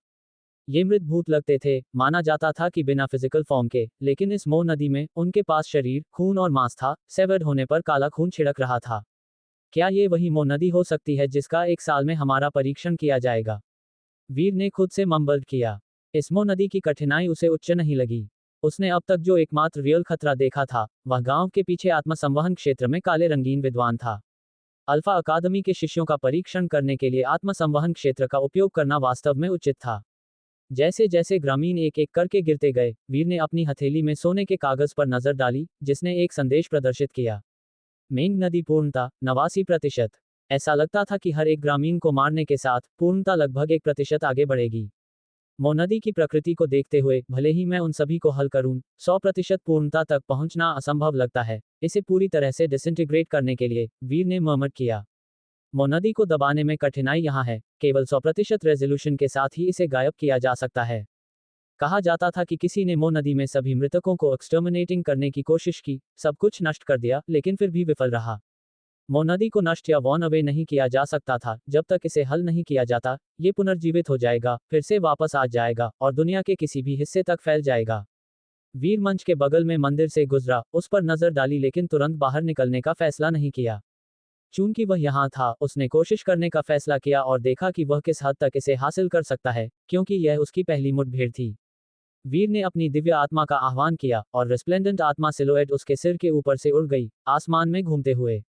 ये मृत भूत लगते थे, माना जाता था कि बिना फिजिकल फॉर्म के, लेकिन इस मो नदी में उनके पास शरीर, खून और मांस था। सेवर्ड होने पर काला खून छिड़क रहा था। क्या ये वही मो नदी हो सकती है जिसका 1 साल में हमारा परीक्षण किया जाएगा? वीर ने खुद से मम्बल्ड किया। इस मो नदी की कठिनाई उसे उच्च नहीं लगी। उसने अब तक जो एकमात्र रियल खतरा देखा था, वह गांव के पीछे आत्मसंवहन क्षेत्र में काले रंगीन विद्वान था। अल्फा अकादमी के शिष्यों का परीक्षण करने के लिए आत्मसंवहन क्षेत्र का उपयोग करना वास्तव में उचित था। जैसे जैसे ग्रामीण एक एक करके गिरते गए, वीर ने अपनी हथेली में सोने के कागज पर नजर डाली, जिसने एक संदेश प्रदर्शित किया। मेंग नदी पूर्णता 89%। ऐसा लगता था कि हर एक ग्रामीण को मारने के साथ पूर्णता लगभग 1% आगे बढ़ेगी। मो नदी की प्रकृति को देखते हुए, भले ही मैं उन सभी को हल करूं, 100% पूर्णता तक पहुंचना असंभव लगता है। इसे पूरी तरह से डिसइंटीग्रेट करने के लिए, वीर ने मर्मर किया। मो नदी को दबाने में कठिनाई यहाँ है, केवल 100% रेजोल्यूशन के साथ ही इसे गायब किया जा सकता है। कहा जाता था कि किसी ने मो नदी में सभी मृतकों को एक्सटर्मिनेटिंग करने की कोशिश की, सब कुछ नष्ट कर दिया, लेकिन फिर भी विफल रहा। मो नदी को नष्ट या वॉन अवे नहीं किया जा सकता था। जब तक इसे हल नहीं किया जाता, ये पुनर्जीवित हो जाएगा, फिर से वापस आ जाएगा और दुनिया के किसी भी हिस्से तक फैल जाएगा। वीर मंच के बगल में मंदिर से गुजरा, उस पर नजर डाली लेकिन तुरंत बाहर निकलने का फैसला नहीं किया। चूंकि वह यहाँ था, उसने कोशिश करने का फैसला किया और देखा कि वह किस हद तक इसे हासिल कर सकता है, क्योंकि यह उसकी पहली मुठभेड़ थी। वीर ने अपनी दिव्य आत्मा का आह्वान किया और रिस्प्लेंडेंट आत्मा सिलोएट उसके सिर के ऊपर से उड़ गई, आसमान में घूमते हुए।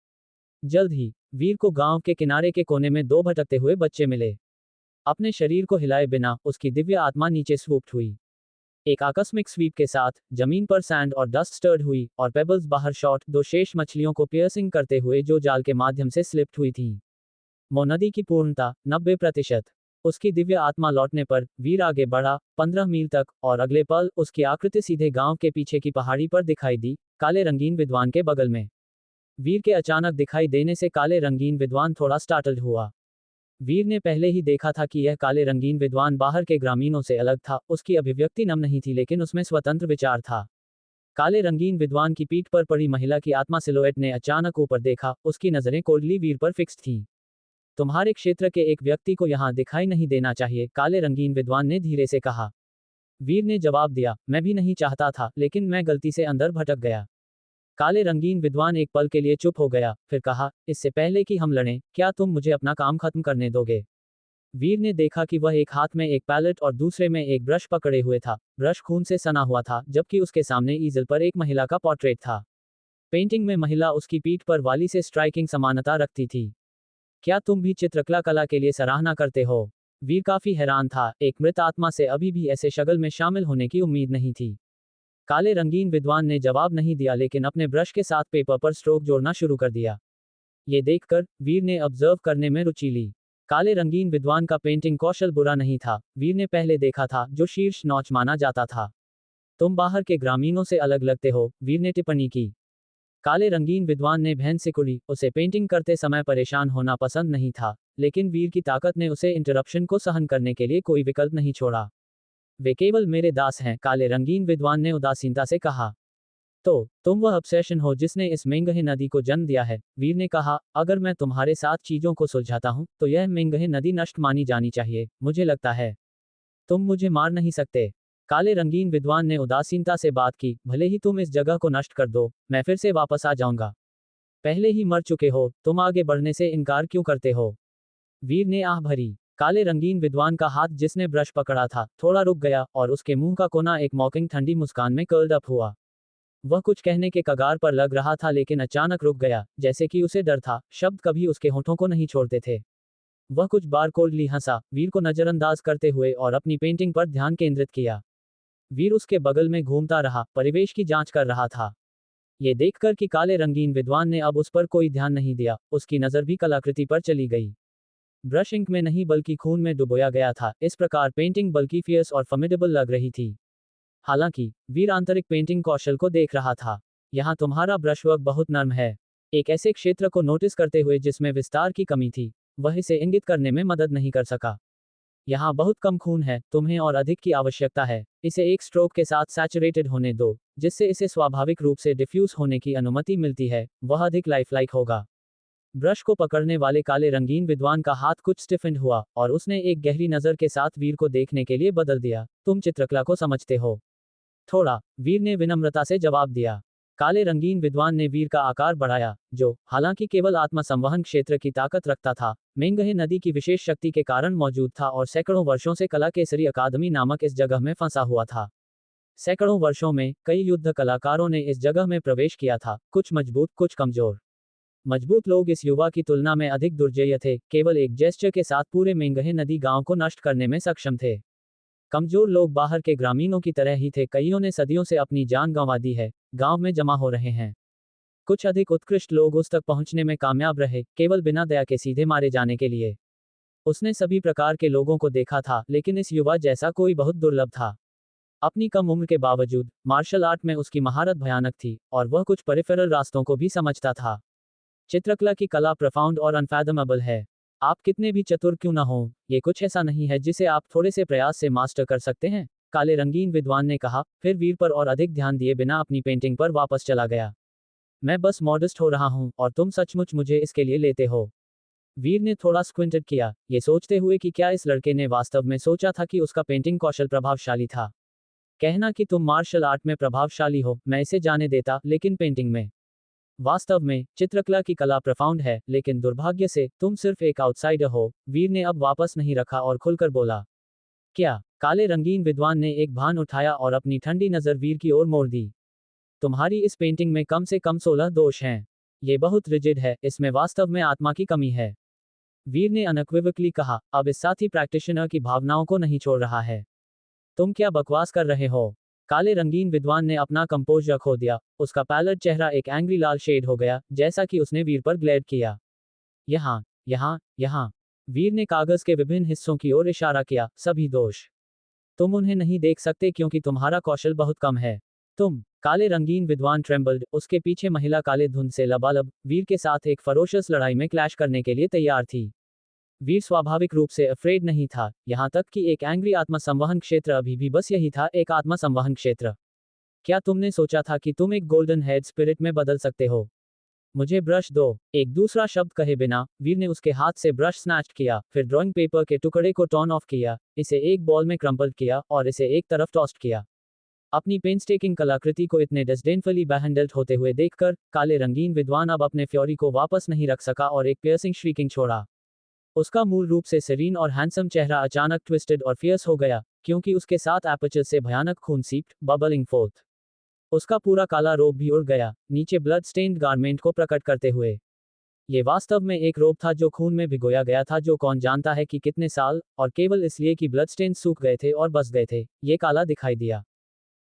जल्द ही वीर को गांव के किनारे के कोने में दो भटकते हुए बच्चे मिले। अपने शरीर को हिलाए बिना उसकी दिव्य आत्मा नीचे स्वूप्ड हुई। एक आकस्मिक स्वीप के साथ जमीन पर सैंड और डस्ट स्टर्ड हुई और पेबल्स बाहर शॉट दो शेष मछलियों को पियर्सिंग करते हुए जो जाल के माध्यम से स्लिप्ड हुई थीं। मो नदी की पूर्णता 90%। उसकी दिव्य आत्मा लौटने पर वीर आगे बढ़ा 15 मील तक और अगले पल उसकी आकृति सीधे गांव के पीछे की पहाड़ी पर दिखाई दी, काले रंगीन विद्वान के बगल में। वीर के अचानक दिखाई देने से काले रंगीन विद्वान थोड़ा स्टार्टल्ड हुआ। वीर ने पहले ही देखा था कि यह काले रंगीन विद्वान बाहर के ग्रामीणों से अलग था, उसकी अभिव्यक्ति नम नहीं थी लेकिन उसमें स्वतंत्र विचार था। काले रंगीन विद्वान की पीठ पर पड़ी महिला की आत्मा सिलोएट ने अचानक ऊपर देखा, उसकी नजरें कोल्डली वीर पर फिक्स्ड थीं। तुम्हारे क्षेत्र के एक व्यक्ति को यहां दिखाई नहीं देना चाहिए, काले रंगीन विद्वान ने धीरे से कहा। वीर ने जवाब दिया, मैं भी नहीं चाहता था, लेकिन मैं गलती से अंदर भटक गया। काले रंगीन विद्वान एक पल के लिए चुप हो गया, फिर कहा, इससे पहले कि हम लड़ें, क्या तुम मुझे अपना काम खत्म करने दोगे? वीर ने देखा कि वह एक हाथ में एक पैलेट और दूसरे में एक ब्रश पकड़े हुए था। ब्रश खून से सना हुआ था, जबकि उसके सामने ईजल पर एक महिला का पोर्ट्रेट था। पेंटिंग में महिला उसकी पीठ पर वाली से स्ट्राइकिंग समानता रखती थी। क्या तुम भी चित्रकला कला के लिए सराहना करते हो? वीर काफी हैरान था, एक मृत आत्मा से अभी भी ऐसे शगल में शामिल होने की उम्मीद नहीं थी। काले रंगीन विद्वान ने जवाब नहीं दिया लेकिन अपने ब्रश के साथ पेपर पर स्ट्रोक जोड़ना शुरू कर दिया। ये देखकर वीर ने ऑब्जर्व करने में रुचि ली। काले रंगीन विद्वान का पेंटिंग कौशल बुरा नहीं था, वीर ने पहले देखा था, जो शीर्ष नौच माना जाता था। तुम बाहर के ग्रामीणों से अलग लगते हो, वीर ने टिप्पणी की। काले रंगीन विद्वान ने बहन से कुड़ी, उसे पेंटिंग करते समय परेशान होना पसंद नहीं था, लेकिन वीर की ताकत ने उसे इंटरप्शन को सहन करने के लिए कोई विकल्प नहीं छोड़ा। वे केवल मेरे दास हैं, काले रंगीन विद्वान ने उदासीनता से कहा। तो तुम वह ऑब्सेशन हो जिसने इस मेंगहे नदी को जन्म दिया है, वीर ने कहा। अगर मैं तुम्हारे साथ चीजों को सुलझाता हूं, तो यह मेंगहे नदी नष्ट मानी जानी चाहिए, मुझे लगता है। तुम मुझे मार नहीं सकते। काले रंगीन विद्वान ने उदासीनता से बात की, भले ही तुम इस जगह को नष्ट कर दो, मैं फिर से वापस आ जाऊंगा। पहले ही मर चुके हो, तुम आगे बढ़ने से इनकार क्यों करते हो? वीर ने आह भरी। काले रंगीन विद्वान का हाथ जिसने ब्रश पकड़ा था, थोड़ा रुक गया और उसके मुंह का कोना एक मॉकिंग ठंडी मुस्कान में कर्ल्ड अप हुआ। वह कुछ कहने के कगार पर लग रहा था लेकिन अचानक रुक गया, जैसे कि उसे डर था, शब्द कभी उसके होठों को नहीं छोड़ते थे। वह कुछ बार कोल्डली हंसा, वीर को नजरअंदाज करते हुए और अपनी पेंटिंग पर ध्यान केंद्रित किया। वीर उसके बगल में घूमता रहा, परिवेश की जांच कर रहा था। ये देखकर कि काले रंगीन विद्वान ने अब उस पर कोई ध्यान नहीं दिया, उसकी नजर भी कलाकृति पर चली गई। ब्रश इंक में नहीं बल्कि खून में डुबोया गया था, इस प्रकार पेंटिंग बल्कि फियर्स और फॉर्मिडेबल लग रही थी। हालांकि वीर आंतरिक पेंटिंग कौशल को देख रहा था। यहाँ तुम्हारा ब्रशवर्क बहुत नर्म है। एक ऐसे क्षेत्र को नोटिस करते हुए जिसमें विस्तार की कमी थी, वह इसे इंगित करने में मदद नहीं कर सका। यहाँ बहुत कम खून है, तुम्हें और अधिक की आवश्यकता है। इसे एक स्ट्रोक के साथ सैचुरेटेड होने दो, जिससे इसे स्वाभाविक रूप से डिफ्यूज होने की अनुमति मिलती है, वह अधिक लाइफलाइक होगा। ब्रश को पकड़ने वाले काले रंगीन विद्वान का हाथ कुछ स्टिफेंड हुआ और उसने एक गहरी नजर के साथ वीर को देखने के लिए बदल दिया। तुम चित्रकला को समझते हो? थोड़ा, वीर ने विनम्रता से जवाब दिया। काले रंगीन विद्वान ने वीर का आकार बढ़ाया, जो हालांकि केवल आत्मसंवहन क्षेत्र की ताकत रखता था, मेंगहे नदी की विशेष शक्ति के कारण मौजूद था और सैकड़ों वर्षों से कला केसरी अकादमी नामक इस जगह में फंसा हुआ था। सैकड़ों वर्षों में कई युद्ध कलाकारों ने इस जगह में प्रवेश किया था, कुछ मजबूत, कुछ कमजोर। मजबूत लोग इस युवा की तुलना में अधिक दुर्जेय थे, केवल एक जेस्चर के साथ पूरे मेंगहे नदी गांव को नष्ट करने में सक्षम थे। कमजोर लोग बाहर के ग्रामीणों की तरह ही थे, कईयों ने सदियों से अपनी जान गंवा दी है, गांव में जमा हो रहे हैं। कुछ अधिक उत्कृष्ट लोग उस तक पहुंचने में कामयाब रहे, केवल बिना दया के सीधे मारे जाने के लिए। उसने सभी प्रकार के लोगों को देखा था, लेकिन इस युवा जैसा कोई बहुत दुर्लभ था। अपनी कम उम्र के बावजूद मार्शल आर्ट में उसकी महारत भयानक थी और वह कुछ पेरिफेरल रास्तों को भी समझता था। चित्रकला की कला प्रफाउंड और अनफैथमेबल है। आप कितने भी चतुर क्यों न हो, ये कुछ ऐसा नहीं है जिसे आप थोड़े से प्रयास से मास्टर कर सकते हैं, काले रंगीन विद्वान ने कहा, फिर वीर पर और अधिक ध्यान दिए बिना अपनी पेंटिंग पर वापस चला गया। मैं बस मॉडस्ट हो रहा हूं और तुम सचमुच मुझे इसके लिए लेते हो। वीर ने थोड़ा स्क्विंटेड किया, ये सोचते हुए कि क्या इस लड़के ने वास्तव में सोचा था कि उसका पेंटिंग कौशल प्रभावशाली था। कहना कि तुम मार्शल आर्ट में प्रभावशाली हो, मैं इसे जाने देता, लेकिन पेंटिंग में। वास्तव में चित्रकला की कला प्रफाउंड है, लेकिन दुर्भाग्य से तुम सिर्फ एक आउटसाइडर हो। वीर ने अब वापस नहीं रखा और खुलकर बोला। क्या? काले रंगीन विद्वान ने एक भान उठाया और अपनी ठंडी नजर वीर की ओर मोड़ दी। तुम्हारी इस पेंटिंग में कम से कम 16 दोष हैं। ये बहुत रिजिड है, इसमें वास्तव में आत्मा की कमी है। वीर ने अनइक्विवोकली कहा, अब इस साथी प्रैक्टिशनर की भावनाओं को नहीं छोड़ रहा है। तुम क्या बकवास कर रहे हो? काले रंगीन विद्वान ने अपना कंपोजर खो दिया, उसका पैलेट चेहरा एक एंग्री लाल शेड हो गया, जैसा कि उसने वीर पर ग्लेयर किया। यहाँ, यहाँ, यहाँ। वीर ने कागज के विभिन्न हिस्सों की ओर इशारा किया, सभी दोष। तुम उन्हें नहीं देख सकते क्योंकि तुम्हारा कौशल बहुत कम है। काले रंगीन विद्वान ट्रेम्बल्ड, उसके पीछे महिला काले धुंध से लबालब, वीर के साथ एक फरोशियस लड़ाई में क्लैश करने के लिए तैयार थी। वीर स्वाभाविक रूप से अफ्रेड नहीं था, यहाँ तक कि एक एंग्री आत्मसंवहन क्षेत्र अभी भी बस यही था, एक आत्मसंवहन क्षेत्र। क्या तुमने सोचा था कि तुम एक गोल्डन हेड स्पिरिट में बदल सकते हो? मुझे ब्रश दो। एक दूसरा शब्द कहे बिना वीर ने उसके हाथ से ब्रश स्नैच किया, फिर ड्राइंग पेपर के टुकड़े को टर्न ऑफ किया, इसे एक बॉल में क्रम्पल किया और इसे एक तरफ टॉस्ट किया। अपनी पेंस्टेकिंग कलाकृति को इतने डिस्डेनफुली हैंडल्ड होते हुए देखकर काले रंगीन विद्वान अब अपने फ्योरी को वापस नहीं रख सका और एक पियर्सिंग श्रीकिंग छोड़ा। उसका मूल रूप से सीरीन और हैंडसम चेहरा अचानक ट्विस्टेड और फियर्स हो गया, क्योंकि उसके साथ एपर्चर से भयानक खून सीप्ड, बबलिंग फोर्थ। उसका पूरा काला रोब भी उड़ गया, नीचे ब्लड स्टेन्ड गारमेंट को प्रकट करते हुए। ये वास्तव में एक रोब था जो खून में भिगोया गया था, जो कौन जानता है कि कितने साल, और केवल इसलिए कि ब्लड स्टेन सूख गए थे और बस गए थे, ये काला दिखाई दिया।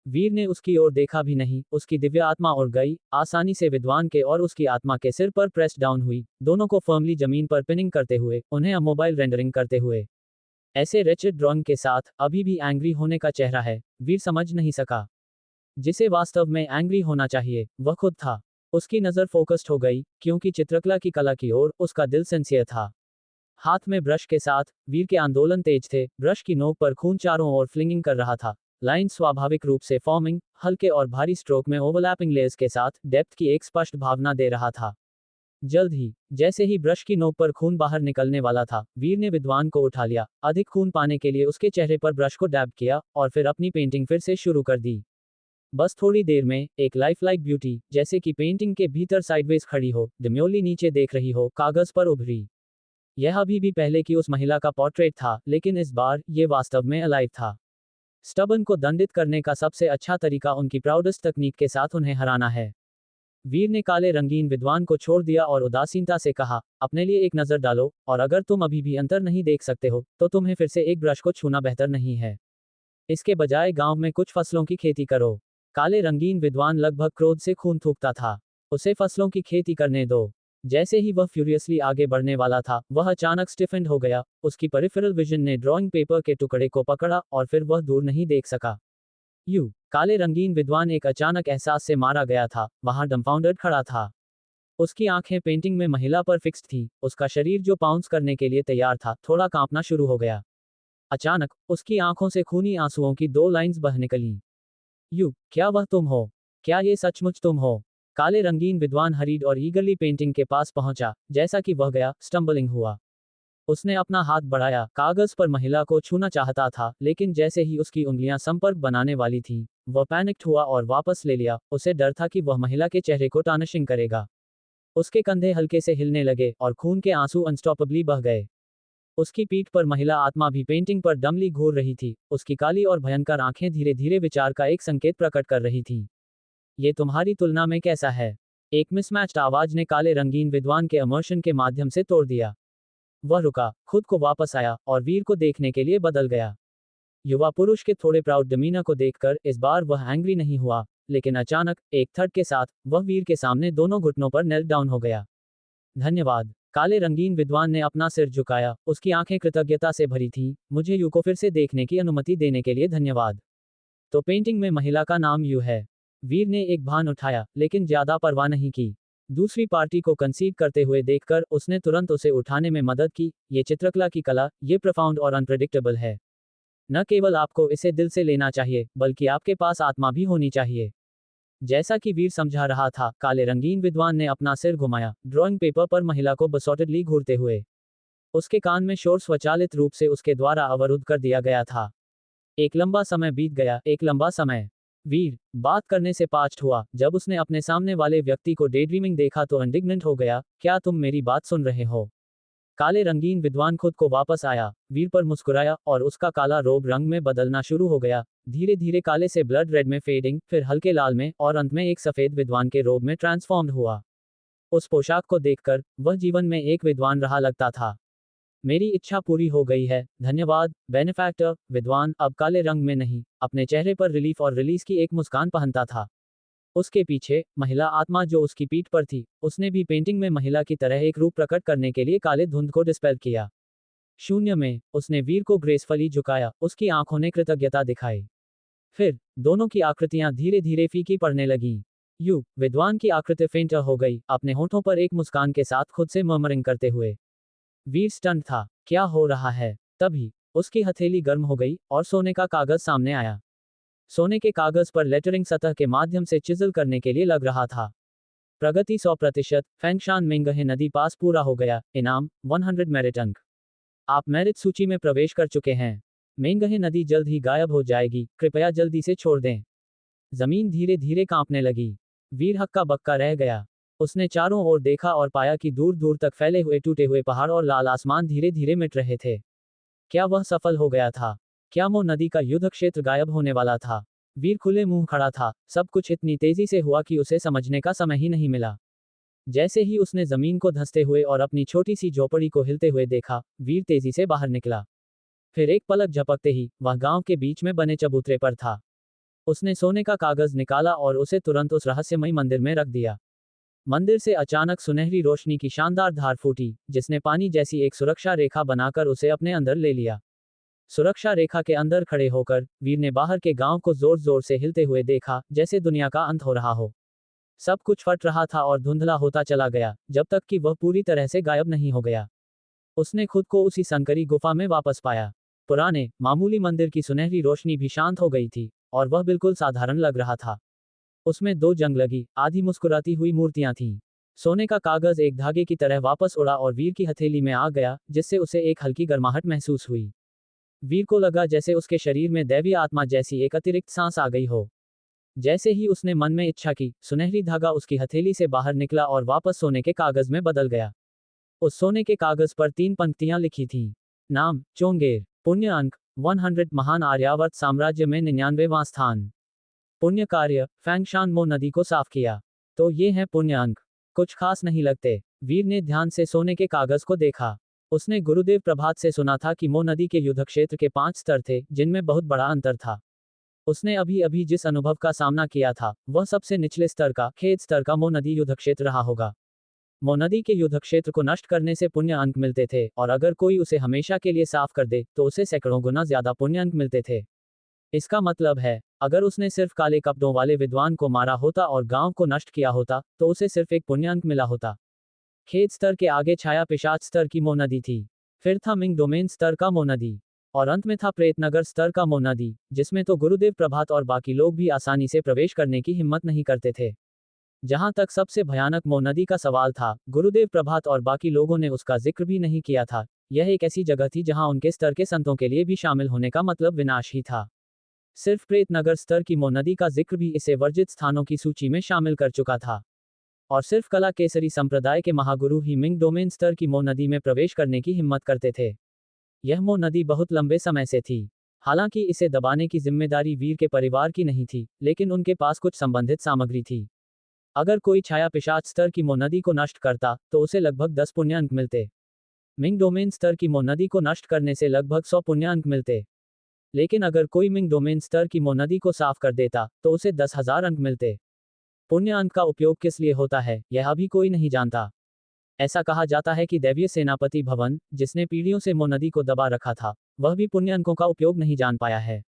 वीर ने उसकी ओर देखा भी नहीं, उसकी दिव्य आत्मा उड़ गई, आसानी से विद्वान के और उसकी आत्मा के सिर पर प्रेस डाउन हुई, दोनों को फर्मली जमीन पर पिनिंग करते हुए, उन्हें अमोबाइल रेंडरिंग करते हुए। ऐसे रेचेड ड्राइंग के साथ अभी भी एंग्री होने का चेहरा है, वीर समझ नहीं सका। जिसे वास्तव में एंग्री होना चाहिए, वह खुद था। उसकी नज़र फोकस्ड हो गई, क्योंकि चित्रकला की कला की ओर उसका दिल सिंसियर था। हाथ में ब्रश के साथ, वीर के आंदोलन तेज थे, ब्रश की नोक पर खून चारों ओर फ्लिंगिंग कर रहा था। लाइन स्वाभाविक रूप से फॉर्मिंग, हल्के और भारी स्ट्रोक में ओवरलैपिंग लेयर्स के साथ, डेप्थ की एक स्पष्ट भावना दे रहा था। जल्द ही, जैसे ही ब्रश की नोक पर खून बाहर निकलने वाला था, वीर ने विद्वान को उठा लिया, अधिक खून पाने के लिए उसके चेहरे पर ब्रश को डैब किया, और फिर अपनी पेंटिंग फिर से शुरू कर दी। बस थोड़ी देर में, एक लाइफ लाइक ब्यूटी, जैसे कि पेंटिंग के भीतर साइडवेज खड़ी हो, डिम्योली नीचे देख रही हो, कागज पर उभरी। यह अभी भी पहले की उस महिला का पोर्ट्रेट था, लेकिन इस बार, ये वास्तव में अलाइव था। स्टबन को दंडित करने का सबसे अच्छा तरीका उनकी प्राउडेस्ट तकनीक के साथ उन्हें हराना है। वीर ने काले रंगीन विद्वान को छोड़ दिया और उदासीनता से कहा, अपने लिए एक नज़र डालो, और अगर तुम अभी भी अंतर नहीं देख सकते हो, तो तुम्हें फिर से एक ब्रश को छूना बेहतर नहीं है। इसके बजाय गांव में कुछ फसलों की खेती करो। काले रंगीन विद्वान लगभग क्रोध से खून थूकता था। उसे फसलों की खेती करने दो। जैसे ही वह फ्यूरियसली आगे बढ़ने वाला था, वह अचानक स्टिफेंड हो गया, उसकी पेरिफेरल विजन ने ड्राइंग पेपर के टुकड़े को पकड़ा, और फिर वह दूर नहीं देख सका। काले रंगीन विद्वान एक अचानक एहसास से मारा गया था, वहां डम्फाउंडर्ड खड़ा था। उसकी आंखें पेंटिंग में महिला पर फिक्स्ड थी, उसका शरीर जो पाउंस करने के लिए तैयार था, थोड़ा कांपना शुरू हो गया। अचानक, उसकी आंखों से खूनी आंसुओं की 2 लाइंस बह निकलीं। क्या वह तुम हो? क्या ये सचमुच तुम हो? काले रंगीन विद्वान हरीड और ईगरली पेंटिंग के पास पहुंचा, जैसा कि वह गया, स्टम्बलिंग हुआ। उसने अपना हाथ बढ़ाया, कागज पर महिला को छूना चाहता था, लेकिन जैसे ही उसकी उंगलियां संपर्क बनाने वाली थीं, वह पैनिक्ड हुआ और वापस ले लिया, उसे डर था कि वह महिला के चेहरे को टार्निशिंग करेगा। उसके कंधे हल्के से हिलने लगे, और खून के आंसू अनस्टॉपेबली बह गए। उसकी पीठ पर महिला आत्मा भी पेंटिंग पर डमली घूर रही थी, उसकी काली और भयंकर आंखें धीरे धीरे विचार का एक संकेत प्रकट कर रही थीं। ये तुम्हारी तुलना में कैसा है? एक मिसमैच्ड आवाज ने काले रंगीन विद्वान के इमोशन के माध्यम से तोड़ दिया। वह रुका, खुद को वापस आया, और वीर को देखने के लिए बदल गया। युवा पुरुष के थोड़े प्राउड डिमीनर को देखकर इस बार वह एंग्री नहीं हुआ, लेकिन अचानक, एक थर्ड के साथ, वह वीर के सामने दोनों घुटनों पर नेल डाउन हो गया। धन्यवाद। काले रंगीन विद्वान ने अपना सिर झुकाया, उसकी आंखें कृतज्ञता से भरी थीं, मुझे यू को फिर से देखने की अनुमति देने के लिए धन्यवाद। तो पेंटिंग में महिला का नाम यू है। वीर ने एक भान उठाया, लेकिन ज्यादा परवाह नहीं की। दूसरी पार्टी को कंसीड करते हुए देखकर उसने तुरंत उसे उठाने में मदद की। ये चित्रकला की कला, ये प्रोफाउंड और अनप्रेडिक्टेबल है। न केवल आपको इसे दिल से लेना चाहिए, बल्कि आपके पास आत्मा भी होनी चाहिए। जैसा कि वीर समझा रहा था, काले रंगीन विद्वान ने अपना सिर घुमाया, ड्राइंग पेपर पर महिला को बसॉटेडली घूरते हुए। उसके कान में शोर स्वचालित रूप से उसके द्वारा अवरुद्ध कर दिया गया था। एक लंबा समय बीत गया, एक लंबा समय। वीर बात करने से पास्ट हुआ। जब उसने अपने सामने वाले व्यक्ति को डेड्रीमिंग देखा तो इंडिग्नेंट हो गया, क्या तुम मेरी बात सुन रहे हो? काले रंगीन विद्वान खुद को वापस आया, वीर पर मुस्कुराया, और उसका काला रोब रंग में बदलना शुरू हो गया, धीरे धीरे काले से ब्लड रेड में फेडिंग, फिर हल्के लाल में, और अंत में एक सफेद विद्वान के रोब में ट्रांसफॉर्म्ड हुआ। उस पोशाक को देखकर वह जीवन में एक विद्वान रहा लगता था। मेरी इच्छा पूरी हो गई है, धन्यवाद बेनेफैक्टर। विद्वान अब काले रंग में नहीं, अपने चेहरे पर रिलीफ और रिलीज की एक मुस्कान पहनता था। उसके पीछे महिला आत्मा जो उसकी पीठ पर थी, उसने भी पेंटिंग में महिला की तरह एक रूप प्रकट करने के लिए काले धुंध को डिस्पेल किया। शून्य में उसने वीर को ग्रेसफुली झुकाया, उसकी आंखों ने कृतज्ञता दिखाई। फिर दोनों की आकृतियां धीरे धीरे फीकी पड़ने लगीं। विद्वान की आकृति फेंट हो गई, अपने होठों पर एक मुस्कान के साथ खुद से मर्मरिंग करते हुए। वीर स्टंट था, क्या हो रहा है? तभी उसकी हथेली गर्म हो गई और सोने का कागज सामने आया। सोने के कागज पर लेटरिंग सतह के माध्यम से चिजल करने के लिए लग रहा था। प्रगति 100%। फैंगशान मेंगहे नदी पास पूरा हो गया। इनाम 100 मेरिट अंक। आप मेरिट सूची में प्रवेश कर चुके हैं। मेंगहे नदी जल्द ही गायब हो जाएगी, कृपया जल्दी से छोड़ दें। जमीन धीरे धीरे कांपने लगी। वीर हक्का बक्का रह गया। उसने चारों ओर देखा और पाया कि दूर दूर तक फैले हुए टूटे हुए पहाड़ और लाल आसमान धीरे धीरे मिट रहे थे। क्या वह सफल हो गया था? क्या मो नदी का युद्ध क्षेत्र गायब होने वाला था? वीर खुले मुंह खड़ा था। सब कुछ इतनी तेजी से हुआ कि उसे समझने का समय ही नहीं मिला। जैसे ही उसने जमीन को धंसते हुए और अपनी छोटी सी झोपड़ी को हिलते हुए देखा, वीर तेजी से बाहर निकला। फिर एक पलक झपकते ही वह गांव के बीच में बने चबूतरे पर था। उसने सोने का कागज निकाला और उसे तुरंत उस रहस्यमयी मंदिर में रख दिया। मंदिर से अचानक सुनहरी रोशनी की शानदार धार फूटी, जिसने पानी जैसी एक सुरक्षा रेखा बनाकर उसे अपने अंदर ले लिया। सुरक्षा रेखा के अंदर खड़े होकर वीर ने बाहर के गांव को जोर जोर से हिलते हुए देखा, जैसे दुनिया का अंत हो रहा हो। सब कुछ फट रहा था और धुंधला होता चला गया, जब तक कि वह पूरी तरह से गायब नहीं हो गया। उसने खुद को उसी संकरी गुफा में वापस पाया। पुराने मामूली मंदिर की सुनहरी रोशनी भी शांत हो गई थी और वह बिल्कुल साधारण लग रहा था। उसमें दो जंग लगी, आधी मुस्कुराती हुई मूर्तियां थीं। सोने का कागज एक धागे की तरह वापस उड़ा और वीर की हथेली में आ गया, जिससे उसे एक हल्की गर्माहट महसूस हुई। वीर को लगा जैसे उसके शरीर में दैवीय आत्मा जैसी एक अतिरिक्त सांस आ गई हो। जैसे ही उसने मन में इच्छा की, सुनहरी धागा उसकी हथेली से बाहर निकला और वापस सोने के कागज में बदल गया। उस सोने के कागज पर 3 पंक्तियां लिखी थीं। नाम चोंगेर। पुण्य अंक 100। महान आर्यावर्त साम्राज्य में 99वां स्थान। पुण्य कार्य फैंगशान मो नदी को साफ किया। तो ये हैं पुण्य अंक। कुछ खास नहीं लगते। वीर ने ध्यान से सोने के कागज को देखा। उसने गुरुदेव प्रभात से सुना था कि मो नदी के युद्ध क्षेत्र के 5 स्तर थे, जिनमें बहुत बड़ा अंतर था। उसने अभी अभी जिस अनुभव का सामना किया था, वह सबसे निचले स्तर का, खेद स्तर का मो नदी युद्ध क्षेत्र रहा होगा। मो नदी के युद्ध क्षेत्र को नष्ट करने से पुण्य अंक मिलते थे, और अगर कोई उसे हमेशा के लिए साफ कर दे, तो उसे सैकड़ों गुना ज्यादा पुण्य अंक मिलते थे। इसका मतलब है, अगर उसने सिर्फ काले कपड़ों वाले विद्वान को मारा होता और गांव को नष्ट किया होता, तो उसे सिर्फ एक पुण्य अंक मिला होता। खेत स्तर के आगे छाया पिशाच स्तर की मो नदी थी। फिर था मिंग डोमेन स्तर का मो नदी। और अंत में था प्रेतनगर स्तर का मो नदी, जिसमें तो गुरुदेव प्रभात और बाकी लोग भी आसानी से प्रवेश करने की हिम्मत नहीं करते थे। जहां तक सबसे भयानक मो नदी का सवाल था, गुरुदेव प्रभात और बाकी लोगों ने उसका जिक्र भी नहीं किया था। यह एक ऐसी जगह थी जहां उनके स्तर के संतों के लिए भी शामिल होने का मतलब विनाश ही था। सिर्फ प्रेतनगर स्तर की मो नदी का जिक्र भी इसे वर्जित स्थानों की सूची में शामिल कर चुका था। और सिर्फ कला केसरी संप्रदाय के महागुरु ही मिंग डोमेन स्तर की मो नदी में प्रवेश करने की हिम्मत करते थे। यह मो नदी बहुत लंबे समय से थी। हालांकि इसे दबाने की जिम्मेदारी वीर के परिवार की नहीं थी, लेकिन उनके पास कुछ संबंधित सामग्री थी। अगर कोई छाया पिशाच स्तर की मो नदी को नष्ट करता, तो उसे लगभग 10 पुण्य अंक मिलते। मिंग डोमेन स्तर की मो नदी को नष्ट करने से लगभग 100 पुण्य अंक मिलते। लेकिन अगर कोई मिंग डोमेन स्तर की मो नदी को साफ कर देता, तो उसे 10,000 अंक मिलते। पुण्य अंक का उपयोग किस लिए होता है, यह अभी कोई नहीं जानता। ऐसा कहा जाता है कि दैवीय सेनापति भवन, जिसने पीढ़ियों से मो नदी को दबा रखा था, वह भी पुण्य अंकों का उपयोग नहीं जान पाया है।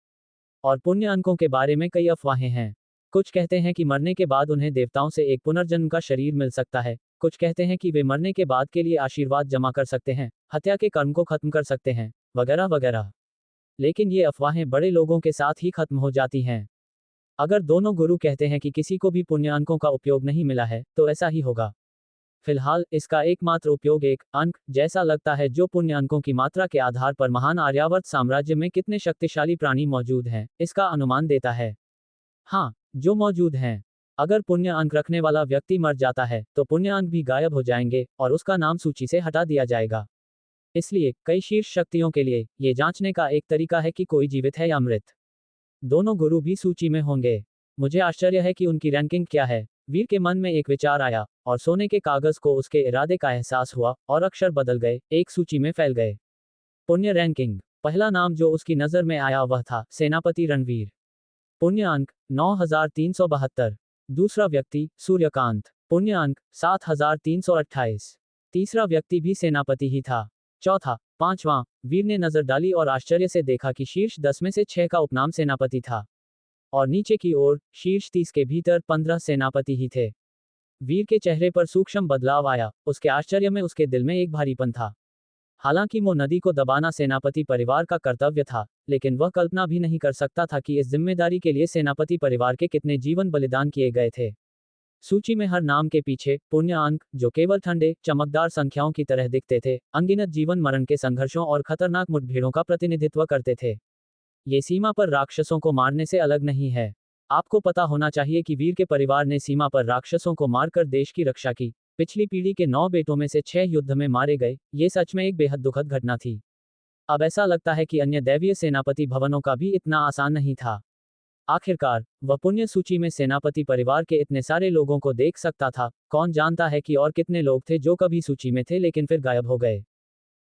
और पुण्य अंकों के बारे में कई अफवाहें हैं। कुछ कहते हैं कि मरने के बाद उन्हें देवताओं से एक पुनर्जन्म का शरीर मिल सकता है। कुछ कहते हैं कि वे मरने के बाद के लिए आशीर्वाद जमा कर सकते हैं, हत्या के कर्म को खत्म कर सकते हैं, वगैरह वगैरह। लेकिन ये अफवाहें बड़े लोगों के साथ ही खत्म हो जाती हैं। अगर दोनों गुरु कहते हैं कि किसी को भी पुण्य अंकों का उपयोग नहीं मिला है, तो ऐसा ही होगा। फिलहाल इसका एकमात्र उपयोग एक अंक जैसा लगता है, जो पुण्य अंकों की मात्रा के आधार पर महान आर्यावर्त साम्राज्य में कितने शक्तिशाली प्राणी मौजूद हैं, इसका अनुमान देता है। हाँ, जो मौजूद हैं। अगर पुण्य अंक रखने वाला व्यक्ति मर जाता है, तो पुण्य अंक भी गायब हो जाएंगे और उसका नाम सूची से हटा दिया जाएगा। इसलिए कई शीर्ष शक्तियों के लिए ये जांचने का एक तरीका है कि कोई जीवित है या मृत। दोनों गुरु भी सूची में होंगे। मुझे आश्चर्य है कि उनकी रैंकिंग क्या है। वीर के मन में एक विचार आया और सोने के कागज को उसके इरादे का एहसास हुआ और अक्षर बदल गए, एक सूची में फैल गए। पुण्य रैंकिंग। पहला नाम जो उसकी नजर में आया वह था सेनापति रणवीर। पुण्य अंक 9372। दूसरा व्यक्ति सूर्यकांत। पुण्य अंक 7328। तीसरा व्यक्ति भी सेनापति ही था। चौथा, पांचवां। वीर ने नजर डाली और आश्चर्य से देखा कि शीर्ष 10 में से 6 का उपनाम सेनापति था और नीचे की ओर शीर्ष 30 के भीतर 15 सेनापति ही थे। वीर के चेहरे पर सूक्ष्म बदलाव आया, उसके आश्चर्य में उसके दिल में एक भारीपन था। हालांकि मो नदी को दबाना सेनापति परिवार का कर्तव्य था, लेकिन वह कल्पना भी नहीं कर सकता था कि इस जिम्मेदारी के लिए सेनापति परिवार के कितने जीवन बलिदान किए गए थे। सूची में हर नाम के पीछे पुण्य अंक, जो केवल ठंडे चमकदार संख्याओं की तरह दिखते थे, अनगिनत जीवन मरण के संघर्षों और खतरनाक मुठभेड़ों का प्रतिनिधित्व करते थे। ये सीमा पर राक्षसों को मारने से अलग नहीं है। आपको पता होना चाहिए कि वीर के परिवार ने सीमा पर राक्षसों को मारकर देश की रक्षा की। पिछली पीढ़ी के 9 बेटों में से 6 युद्ध में मारे गए। ये सच में एक बेहद दुखद घटना थी। अब ऐसा लगता है कि अन्य दैवीय सेनापति भवनों का भी इतना आसान नहीं था। आखिरकार वह पुण्य सूची में सेनापति परिवार के इतने सारे लोगों को देख सकता था। कौन जानता है कि और कितने लोग थे जो कभी सूची में थे लेकिन फिर गायब हो गए।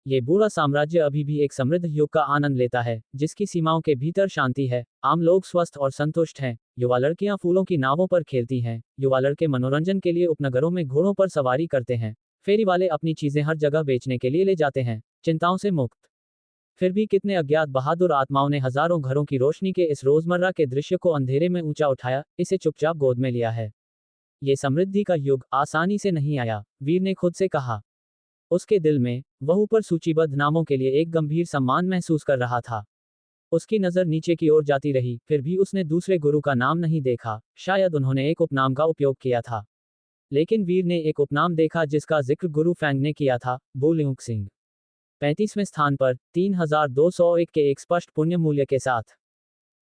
ये बूढ़ा साम्राज्य अभी भी एक समृद्ध युग का आनंद लेता है, जिसकी सीमाओं के भीतर शांति है। आम लोग स्वस्थ और संतुष्ट हैं। युवा लड़कियां फूलों की नावों पर खेलती हैं। युवा लड़के मनोरंजन के लिए उपनगरों में घोड़ों पर सवारी करते हैं। फेरी वाले अपनी चीजें हर जगह बेचने के लिए ले जाते हैं, चिंताओं से मुक्त। फिर भी कितने अज्ञात बहादुर आत्माओं ने हजारों घरों की रोशनी के इस रोजमर्रा के दृश्य को अंधेरे में ऊंचा उठाया, इसे चुपचाप गोद में लिया है। ये समृद्धि का युग आसानी से नहीं आया, वीर ने खुद से कहा। उसके दिल में वह ऊपर सूचीबद्ध नामों के लिए एक गंभीर सम्मान महसूस कर रहा था। उसकी नजर नीचे की ओर जाती रही, फिर भी उसने दूसरे गुरु का नाम नहीं देखा। शायद उन्होंने एक उपनाम का उपयोग किया था। लेकिन वीर ने एक उपनाम देखा जिसका जिक्र गुरु फैंग ने किया था, बू ल्यूक सिंह। 35वें स्थान पर 3201 के एक स्पष्ट पुण्य मूल्य के साथ।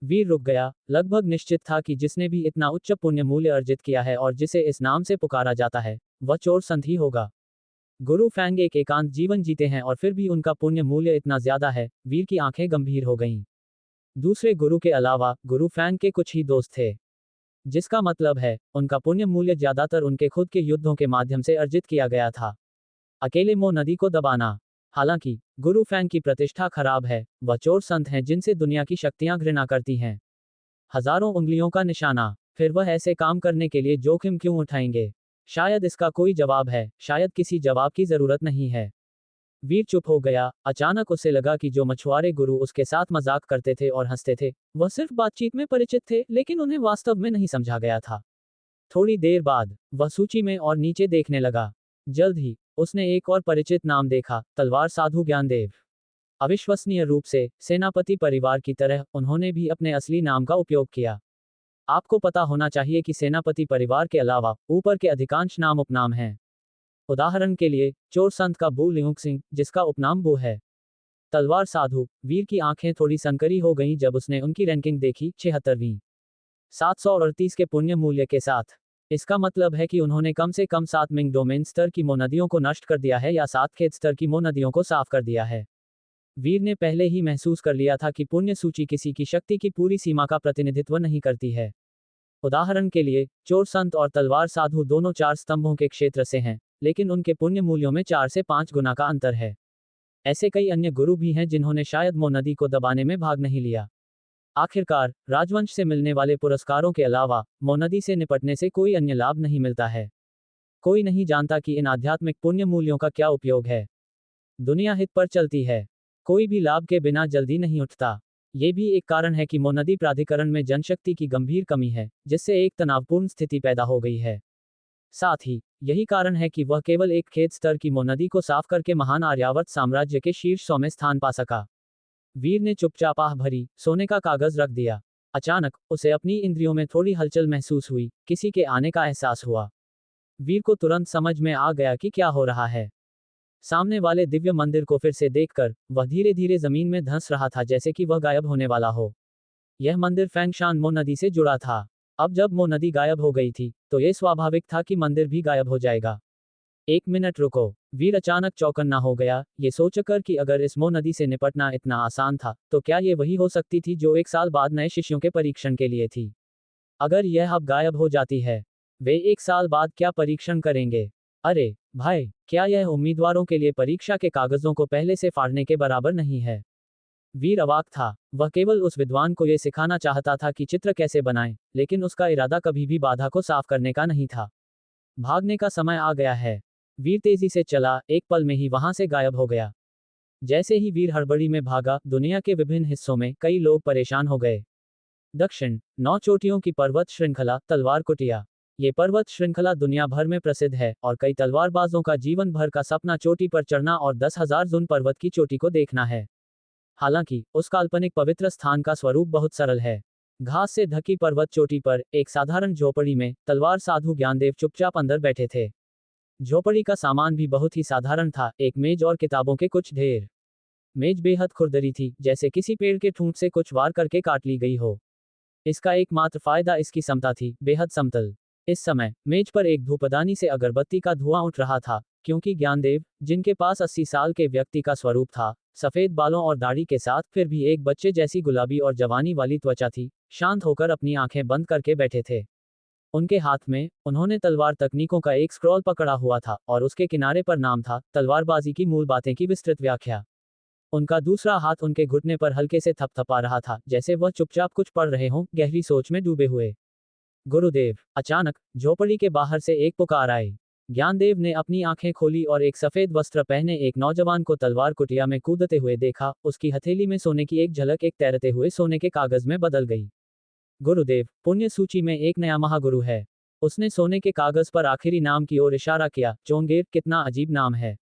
वीर रुक गया, लगभग निश्चित था कि जिसने भी इतना उच्च पुण्य मूल्य अर्जित किया है और जिसे इस नाम से पुकारा जाता है, वह चोर संत ही होगा। गुरु फैंग एक एकांत जीवन जीते हैं और फिर भी उनका पुण्य मूल्य इतना ज्यादा है। वीर की आंखें गंभीर हो गईं। दूसरे गुरु के अलावा गुरु फैंग के कुछ ही दोस्त थे, जिसका मतलब है उनका पुण्य मूल्य ज्यादातर उनके खुद के युद्धों के माध्यम से अर्जित किया गया था। अकेले मो नदी को दबाना। हालांकि गुरु फैंग की प्रतिष्ठा खराब है, वह चोर संत हैं जिनसे दुनिया की शक्तियां घृणा करती हैं। हजारों उंगलियों का निशाना, फिर वह ऐसे काम करने के लिए जोखिम क्यों उठाएंगे? शायद इसका कोई जवाब है, शायद किसी जवाब की जरूरत नहीं है। वीर चुप हो गया। अचानक उसे लगा कि जो मछुआरे गुरु उसके साथ मजाक करते थे और हंसते थे, वह सिर्फ बातचीत में परिचित थे, लेकिन उन्हें वास्तव में नहीं समझा गया था। थोड़ी देर बाद वह सूची में और नीचे देखने लगा। जल्द ही उसने एक और परिचित नाम देखा, तलवार साधु ज्ञानदेव। अविश्वसनीय रूप से सेनापति परिवार की तरह उन्होंने भी अपने असली नाम का उपयोग किया। आपको पता होना चाहिए कि सेनापति परिवार के अलावा ऊपर के अधिकांश नाम उपनाम हैं। उदाहरण के लिए चोर संत का बू ल्यूक सिंह, जिसका उपनाम बू है। तलवार साधु। वीर की आंखें थोड़ी सनकरी हो गईं जब उसने उनकी रैंकिंग देखी, 76वीं, 738 के पुण्य मूल्य के साथ। इसका मतलब है कि उन्होंने कम से कम 7 मिंग डोमेन स्तर की मो नदियों को नष्ट कर दिया है या 7 खेत स्तर की मो नदियों को साफ कर दिया है। वीर ने पहले ही महसूस कर लिया था कि पुण्य सूची किसी की शक्ति की पूरी सीमा का प्रतिनिधित्व नहीं करती है। उदाहरण के लिए चोर संत और तलवार साधु दोनों 4 स्तंभों के क्षेत्र से हैं, लेकिन उनके पुण्य मूल्यों में 4 से 5 गुना का अंतर है। ऐसे कई अन्य गुरु भी हैं जिन्होंने शायद मो नदी को दबाने में भाग नहीं लिया। आखिरकार राजवंश से मिलने वाले पुरस्कारों के अलावा मो नदी से निपटने से कोई अन्य लाभ नहीं मिलता है। कोई नहीं जानता कि इन आध्यात्मिक पुण्य मूल्यों का क्या उपयोग है। दुनिया हित पर चलती है, कोई भी लाभ के बिना जल्दी नहीं उठता। ये भी एक कारण है कि मो नदी प्राधिकरण में जनशक्ति की गंभीर कमी है, जिससे एक तनावपूर्ण स्थिति पैदा हो गई है। साथ ही यही कारण है कि वह केवल एक खेत स्तर की मो नदी को साफ करके महान आर्यावर्त साम्राज्य के शीर्ष 100 में स्थान पा सका। वीर ने चुपचाप आह भरी, सोने का कागज रख दिया। अचानक उसे अपनी इंद्रियों में थोड़ी हलचल महसूस हुई, किसी के आने का एहसास हुआ। वीर को तुरंत समझ में आ गया कि क्या हो रहा है। सामने वाले दिव्य मंदिर को फिर से देखकर वह धीरे धीरे जमीन में धंस रहा था, जैसे कि वह गायब होने वाला हो। यह मंदिर फैंगशान मो नदी से जुड़ा था। अब जब मो नदी गायब हो गई थी, तो यह स्वाभाविक था कि मंदिर भी गायब हो जाएगा। 1 मिनट रुको। वीर अचानक चौकन्ना हो गया, ये सोचकर कि अगर इस मो नदी से निपटना इतना आसान था, तो क्या ये वही हो सकती थी जो 1 साल बाद नए शिष्यों के परीक्षण के लिए थी? अगर यह अब गायब हो जाती है, वे 1 साल बाद क्या परीक्षण करेंगे? अरे भाई, क्या यह उम्मीदवारों के लिए परीक्षा के कागजों को पहले से फाड़ने के बराबर नहीं है? वीर अवाक था। वह केवल उस विद्वान को यह सिखाना चाहता था कि चित्र कैसे बनाएं, लेकिन उसका इरादा कभी भी बाधा को साफ करने का नहीं था। भागने का समय आ गया है। वीर तेजी से चला, एक पल में ही वहां से गायब हो गया। जैसे ही वीर हड़बड़ी में भागा, दुनिया के विभिन्न हिस्सों में कई लोग परेशान हो गए। दक्षिण, 9 चोटियों की पर्वत श्रृंखला, तलवार कुटिया। ये पर्वत श्रृंखला दुनिया भर में प्रसिद्ध है और कई तलवारबाजों का जीवन भर का सपना चोटी पर चढ़ना और 10,000 जुन पर्वत की चोटी को देखना है। हालांकि उस काल्पनिक पवित्र स्थान का स्वरूप बहुत सरल है। घास से ढकी पर्वत चोटी पर एक साधारण झोपड़ी में तलवार साधु ज्ञानदेव चुपचाप अंदर बैठे थे। झोपड़ी का सामान भी बहुत ही साधारण था, एक मेज और किताबों के कुछ ढेर। मेज बेहद खुरदरी थी, जैसे किसी पेड़ के ठूंठ से कुछ वार करके काट ली गई हो। इसका एकमात्र फायदा इसकी समता थी, बेहद समतल। इस समय मेज पर एक धूपदानी से अगरबत्ती का धुआं उठ रहा था, क्योंकि ज्ञानदेव, जिनके पास 80 साल के व्यक्ति का स्वरूप था, सफेद बालों और दाढ़ी के साथ फिर भी एक बच्चे जैसी गुलाबी और जवानी वाली त्वचा थी, शांत होकर अपनी आंखें बंद करके बैठे थे। उनके हाथ में उन्होंने तलवार तकनीकों का एक स्क्रॉल पकड़ा हुआ था और उसके किनारे पर नाम था, तलवारबाजी की मूल बातें की विस्तृत व्याख्या। उनका दूसरा हाथ उनके घुटने पर हल्के से थपथपा रहा था, जैसे वह चुपचाप कुछ पढ़ रहे हों, गहरी सोच में डूबे हुए। गुरुदेव! अचानक झोपड़ी के बाहर से एक पुकार आई। ज्ञानदेव ने अपनी आंखें खोली और एक सफेद वस्त्र पहने एक नौजवान को तलवार कुटिया में कूदते हुए देखा। उसकी हथेली में सोने की एक झलक एक तैरते हुए सोने के कागज में बदल गई। गुरुदेव, पुण्य सूची में एक नया महागुरु है। उसने सोने के कागज पर आखिरी नाम की ओर इशारा किया। चोंगेर, कितना अजीब नाम है।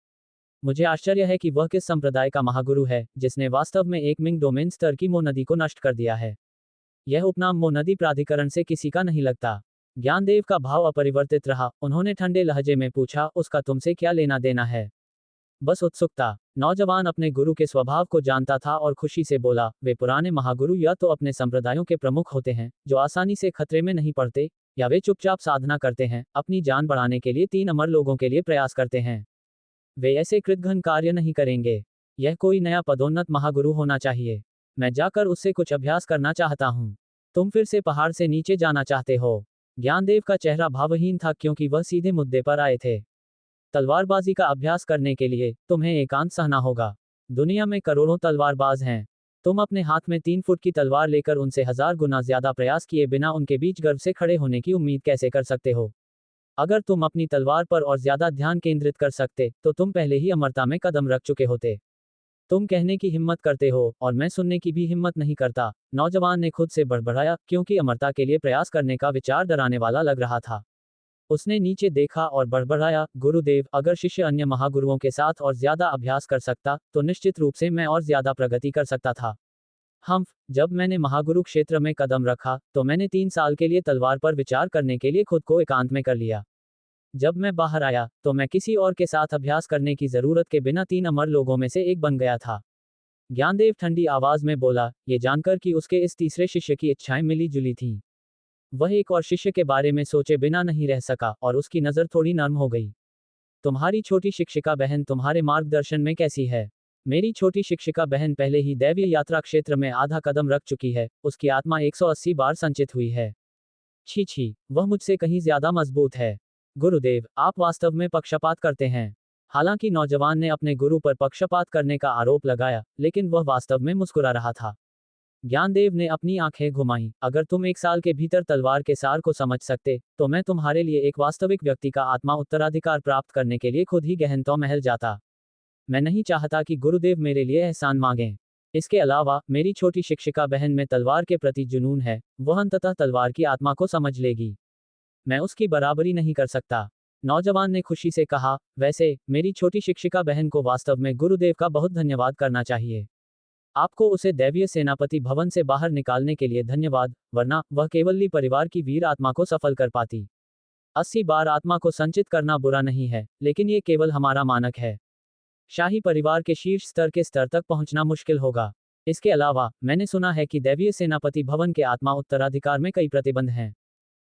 मुझे आश्चर्य है कि वह किस संप्रदाय का महागुरु है, जिसने वास्तव में एक मिंग डोमेन स्तर की मो नदी को नष्ट कर दिया है। यह उपनाम मो नदी प्राधिकरण से किसी का नहीं लगता। ज्ञानदेव का भाव अपरिवर्तित रहा। उन्होंने ठंडे लहजे में पूछा, उसका तुमसे क्या लेना देना है? बस उत्सुकता। नौजवान अपने गुरु के स्वभाव को जानता था और खुशी से बोला, वे पुराने महागुरु या तो अपने संप्रदायों के प्रमुख होते हैं, जो आसानी से खतरे में नहीं पड़ते, या वे चुपचाप साधना करते हैं, अपनी जान बढ़ाने के लिए 3 अमर लोगों के लिए प्रयास करते हैं। वे ऐसे कृतघ्न कार्य नहीं करेंगे। यह कोई नया पदोन्नत महागुरु होना चाहिए। मैं जाकर उससे कुछ अभ्यास करना चाहता हूँ। तुम फिर से पहाड़ से नीचे जाना चाहते हो? ज्ञानदेव का चेहरा भावहीन था, क्योंकि वह सीधे मुद्दे पर आए थे। तलवारबाजी का अभ्यास करने के लिए तुम्हें एकांत सहना होगा। दुनिया में करोड़ों तलवारबाज हैं। तुम अपने हाथ में 3 फुट की तलवार लेकर उनसे 1000 गुना ज्यादा प्रयास किए बिना उनके बीच गर्व से खड़े होने की उम्मीद कैसे कर सकते हो? अगर तुम अपनी तलवार पर और ज्यादा ध्यान केंद्रित कर सकते, तो तुम पहले ही अमरता में कदम रख चुके होते। तुम कहने की हिम्मत करते हो और मैं सुनने की भी हिम्मत नहीं करता। नौजवान ने खुद से बड़बड़ाया, क्योंकि अमरता के लिए प्रयास करने का विचार डराने वाला लग रहा था। उसने नीचे देखा और बड़बड़ाया, गुरुदेव, अगर शिष्य अन्य महागुरुओं के साथ और ज्यादा अभ्यास कर सकता, तो निश्चित रूप से मैं और ज्यादा प्रगति कर सकता था। जब मैंने महागुरु क्षेत्र में कदम रखा, तो मैंने 3 साल के लिए तलवार पर विचार करने के लिए खुद को एकांत में कर लिया। जब मैं बाहर आया, तो मैं किसी और के साथ अभ्यास करने की जरूरत के बिना 3 अमर लोगों में से एक बन गया था। ज्ञानदेव ठंडी आवाज में बोला, ये जानकर कि उसके इस तीसरे शिष्य की इच्छाएं मिली जुली थीं। वह एक और शिष्य के बारे में सोचे बिना नहीं रह सका और उसकी नजर थोड़ी नर्म हो गई। तुम्हारी छोटी शिक्षिका बहन तुम्हारे मार्गदर्शन में कैसी है? मेरी छोटी शिक्षिका बहन पहले ही दैवीय यात्रा क्षेत्र में आधा कदम रख चुकी है। उसकी आत्मा 180 बार संचित हुई है। छी छी, वह मुझसे कहीं ज्यादा मजबूत है। गुरुदेव, आप वास्तव में पक्षपात करते हैं। हालांकि नौजवान ने अपने गुरु पर पक्षपात करने का आरोप लगाया, लेकिन वह वास्तव में मुस्कुरा रहा था। ज्ञानदेव ने अपनी आंखें घुमाईं। अगर तुम 1 साल के भीतर तलवार के सार को समझ सकते, तो मैं तुम्हारे लिए एक वास्तविक व्यक्ति का आत्मा उत्तराधिकार प्राप्त करने के लिए खुद ही गहनतों महल जाता। मैं नहीं चाहता कि गुरुदेव मेरे लिए एहसान मांगें। इसके अलावा मेरी छोटी शिक्षिका बहन में तलवार के प्रति जुनून है। वह अंततः तलवार की आत्मा को समझ लेगी। मैं उसकी बराबरी नहीं कर सकता। नौजवान ने खुशी से कहा, वैसे मेरी छोटी शिक्षिका बहन को वास्तव में गुरुदेव का बहुत धन्यवाद करना चाहिए। आपको उसे दैवीय सेनापति भवन से बाहर निकालने के लिए धन्यवाद, वरना वह केवल्ली परिवार की वीर आत्मा को सफल कर पाती। 80 बार आत्मा को संचित करना बुरा नहीं है, लेकिन ये केवल हमारा मानक है। शाही परिवार के शीर्ष स्तर के स्तर तक पहुंचना मुश्किल होगा। इसके अलावा मैंने सुना है कि दैवीय सेनापति भवन के आत्मा उत्तराधिकार में कई प्रतिबंध हैं।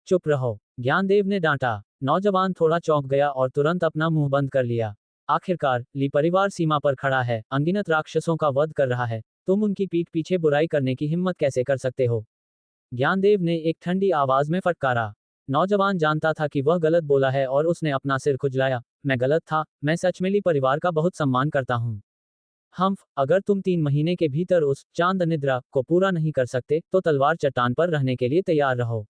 चुप रहो, ज्ञानदेव ने डांटा। नौजवान थोड़ा चौंक गया और तुरंत अपना मुंह बंद कर लिया। आखिरकार, ली परिवार सीमा पर खड़ा है, अनगिनत राक्षसों का वध कर रहा है। तुम उनकी पीठ पीछे बुराई करने की हिम्मत कैसे कर सकते हो? ज्ञानदेव ने एक ठंडी आवाज में फटकारा। नौजवान जानता था कि वह गलत बोला है और उसने अपना सिर खुजलाया। मैं गलत था, मैं सच में ली परिवार का बहुत सम्मान करता हूँ। हम्फ, अगर तुम 3 महीने के भीतर उस चांद निद्रा को पूरा नहीं कर सकते तो तलवार चट्टान पर रहने के लिए तैयार रहो।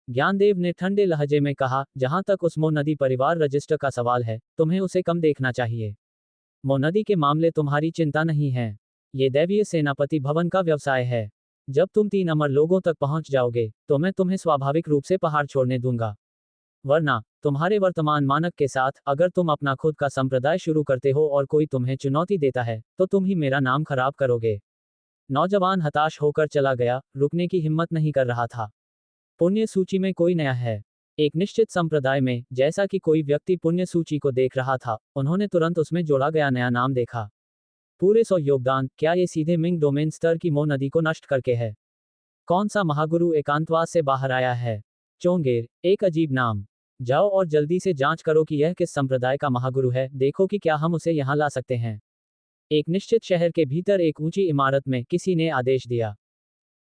ज्ञानदेव ने ठंडे लहजे में कहा, जहां तक उस मोनदी परिवार रजिस्टर का सवाल है, तुम्हें उसे कम देखना चाहिए। मोनदी के मामले तुम्हारी चिंता नहीं है। ये दैवीय सेनापति भवन का व्यवसाय है। जब तुम 3 अमर लोगों तक पहुंच जाओगे तो मैं तुम्हें स्वाभाविक रूप से पहाड़ छोड़ने दूंगा। वरना तुम्हारे वर्तमान मानक के साथ अगर तुम अपना खुद का संप्रदाय शुरू करते हो और कोई तुम्हें चुनौती देता है तो तुम ही मेरा नाम खराब करोगे। नौजवान हताश होकर चला गया, रुकने की हिम्मत नहीं कर रहा था। पुण्य सूची में कोई नया है। एक निश्चित संप्रदाय में जैसा कि कोई व्यक्ति पुण्य सूची को देख रहा था, उन्होंने तुरंत उसमें जोड़ा गया नया नाम देखा। पूरे 100 योगदान, क्या ये सीधे मिंग डोमेन स्तर की मो नदी को नष्ट करके है? कौन सा महागुरु एकांतवास से बाहर आया है? चोंगेर, एक अजीब नाम। जाओ और जल्दी से जांच करो कि यह किस संप्रदाय का महागुरु है, देखो कि क्या हम उसे यहाँ ला सकते हैं। एक निश्चित शहर के भीतर एक ऊंची इमारत में किसी ने आदेश दिया।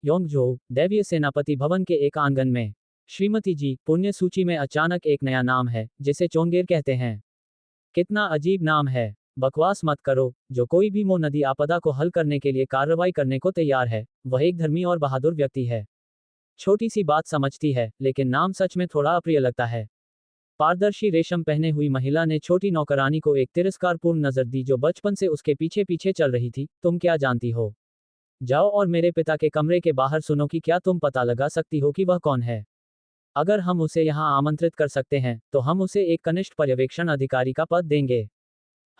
योंगजो, दैवीय सेनापति भवन के एक आंगन में। श्रीमती जी, पुण्य सूची में अचानक एक नया नाम है जिसे चोंगेर कहते हैं। कितना अजीब नाम है। बकवास मत करो। जो कोई भी मो नदी आपदा को हल करने के लिए कार्रवाई करने को तैयार है, वह एक धर्मी और बहादुर व्यक्ति है। छोटी सी बात समझती है, लेकिन नाम सच में थोड़ा अप्रिय लगता है। पारदर्शी रेशम पहने हुई महिला ने छोटी नौकरानी को एक तिरस्कारपूर्ण नजर दी जो बचपन से उसके पीछे पीछे चल रही थी। तुम क्या जानती हो? जाओ और मेरे पिता के कमरे के बाहर सुनो कि क्या तुम पता लगा सकती हो कि वह कौन है। अगर हम उसे यहाँ आमंत्रित कर सकते हैं तो हम उसे एक कनिष्ठ पर्यवेक्षण अधिकारी का पद देंगे।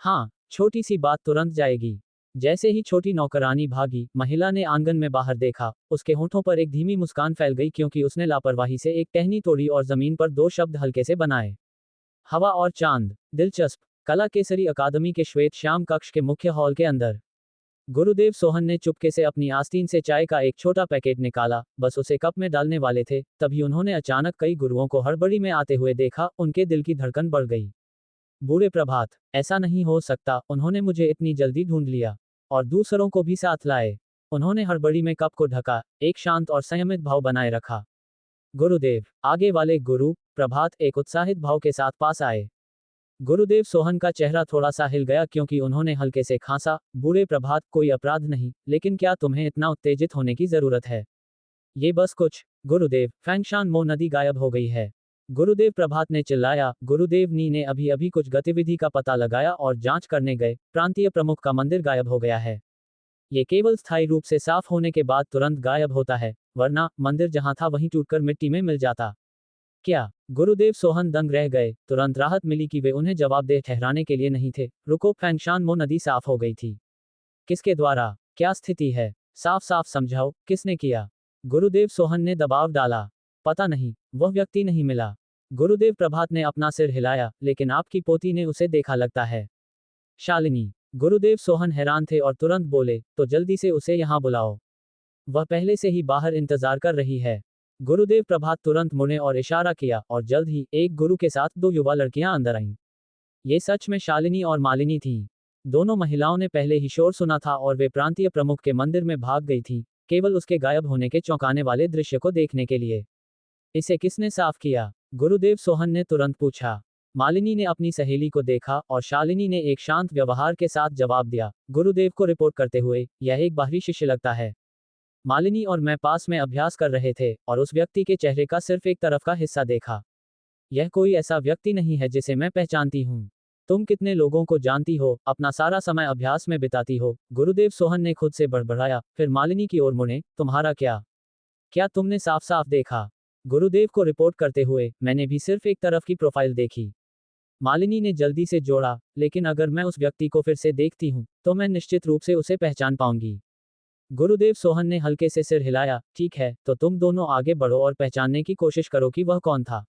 हाँ, छोटी सी बात तुरंत जाएगी। जैसे ही छोटी नौकरानी भागी, महिला ने आंगन में बाहर देखा। उसके होठों पर एक धीमी मुस्कान फैल गई क्योंकि उसने लापरवाही से एक टहनी तोड़ी और जमीन पर 2 शब्द हल्के से बनाए। हवा और चांद। दिलचस्प। कला केसरी अकादमी के श्वेत श्याम कक्ष के मुख्य हॉल के अंदर गुरुदेव सोहन ने चुपके से अपनी आस्तीन से चाय का एक छोटा पैकेट निकाला, बस उसे कप में डालने वाले थे, तभी उन्होंने अचानक कई गुरुओं को हड़बड़ी में आते हुए देखा। उनके दिल की धड़कन बढ़ गई। बूढ़े प्रभात, ऐसा नहीं हो सकता, उन्होंने मुझे इतनी जल्दी ढूंढ लिया। और दूसरों को भी साथ लाए। उन्होंने हड़बड़ी में कप को ढका, एक शांत और संयमित भाव बनाए रखा। गुरुदेव, आगे वाले गुरु प्रभात एक उत्साहित भाव के साथ पास आए। गुरुदेव सोहन का चेहरा थोड़ा सा हिल गया क्योंकि उन्होंने हल्के से खांसा। बूढ़े प्रभात, कोई अपराध नहीं, लेकिन क्या तुम्हें इतना उत्तेजित होने की जरूरत है? ये बस कुछ। गुरुदेव, फैंगशान मो नदी गायब हो गई है। गुरुदेव प्रभात ने चिल्लाया। गुरुदेव नी ने अभी अभी कुछ गतिविधि का पता लगाया और जांच करने गए। प्रांतीय प्रमुख का मंदिर गायब हो गया है। ये केवल स्थायी रूप से साफ होने के बाद तुरंत गायब होता है, वरना मंदिर जहां था वहीं टूटकर मिट्टी में मिल जाता। क्या? गुरुदेव सोहन दंग रह गए। तुरंत राहत मिली कि वे उन्हें जवाबदेह ठहराने के लिए नहीं थे। रुको, फैंगशान मो नदी साफ हो गई थी। किसके द्वारा? क्या स्थिति है? साफ साफ समझाओ, किसने किया? गुरुदेव सोहन ने दबाव डाला। पता नहीं, वह व्यक्ति नहीं मिला। गुरुदेव प्रभात ने अपना सिर हिलाया, लेकिन आपकी पोती ने उसे देखा लगता है। शालिनी। गुरुदेव सोहन हैरान थे और तुरंत बोले, तो जल्दी से उसे यहाँ बुलाओ। वह पहले से ही बाहर इंतजार कर रही है। गुरुदेव प्रभात तुरंत मुड़े और इशारा किया और जल्द ही एक गुरु के साथ 2 युवा लड़कियां अंदर आईं। ये सच में शालिनी और मालिनी थीं। दोनों महिलाओं ने पहले ही शोर सुना था और वे प्रांतीय प्रमुख के मंदिर में भाग गई थीं, केवल उसके गायब होने के चौंकाने वाले दृश्य को देखने के लिए। इसे किसने साफ किया? गुरुदेव सोहन ने तुरंत पूछा। मालिनी ने अपनी सहेली को देखा और शालिनी ने एक शांत व्यवहार के साथ जवाब दिया, गुरुदेव को रिपोर्ट करते हुए, यह एक बाहरी शिष्य लगता है। मालिनी और मैं पास में अभ्यास कर रहे थे और उस व्यक्ति के चेहरे का सिर्फ एक तरफ का हिस्सा देखा। यह कोई ऐसा व्यक्ति नहीं है जिसे मैं पहचानती हूँ। तुम कितने लोगों को जानती हो, अपना सारा समय अभ्यास में बिताती हो? गुरुदेव सोहन ने खुद से बड़बड़ाया, फिर मालिनी की ओर मुड़े, तुम्हारा क्या? क्या तुमने साफ साफ देखा? गुरुदेव को रिपोर्ट करते हुए, मैंने भी सिर्फ एक तरफ की प्रोफाइल देखी। मालिनी ने जल्दी से जोड़ा, लेकिन अगर मैं उस व्यक्ति को फिर से देखती हूँ, तो मैं निश्चित रूप से उसे पहचान पाऊंगी। गुरुदेव सोहन ने हल्के से सिर हिलाया। ठीक है, तो तुम दोनों आगे बढ़ो और पहचानने की कोशिश करो कि वह कौन था।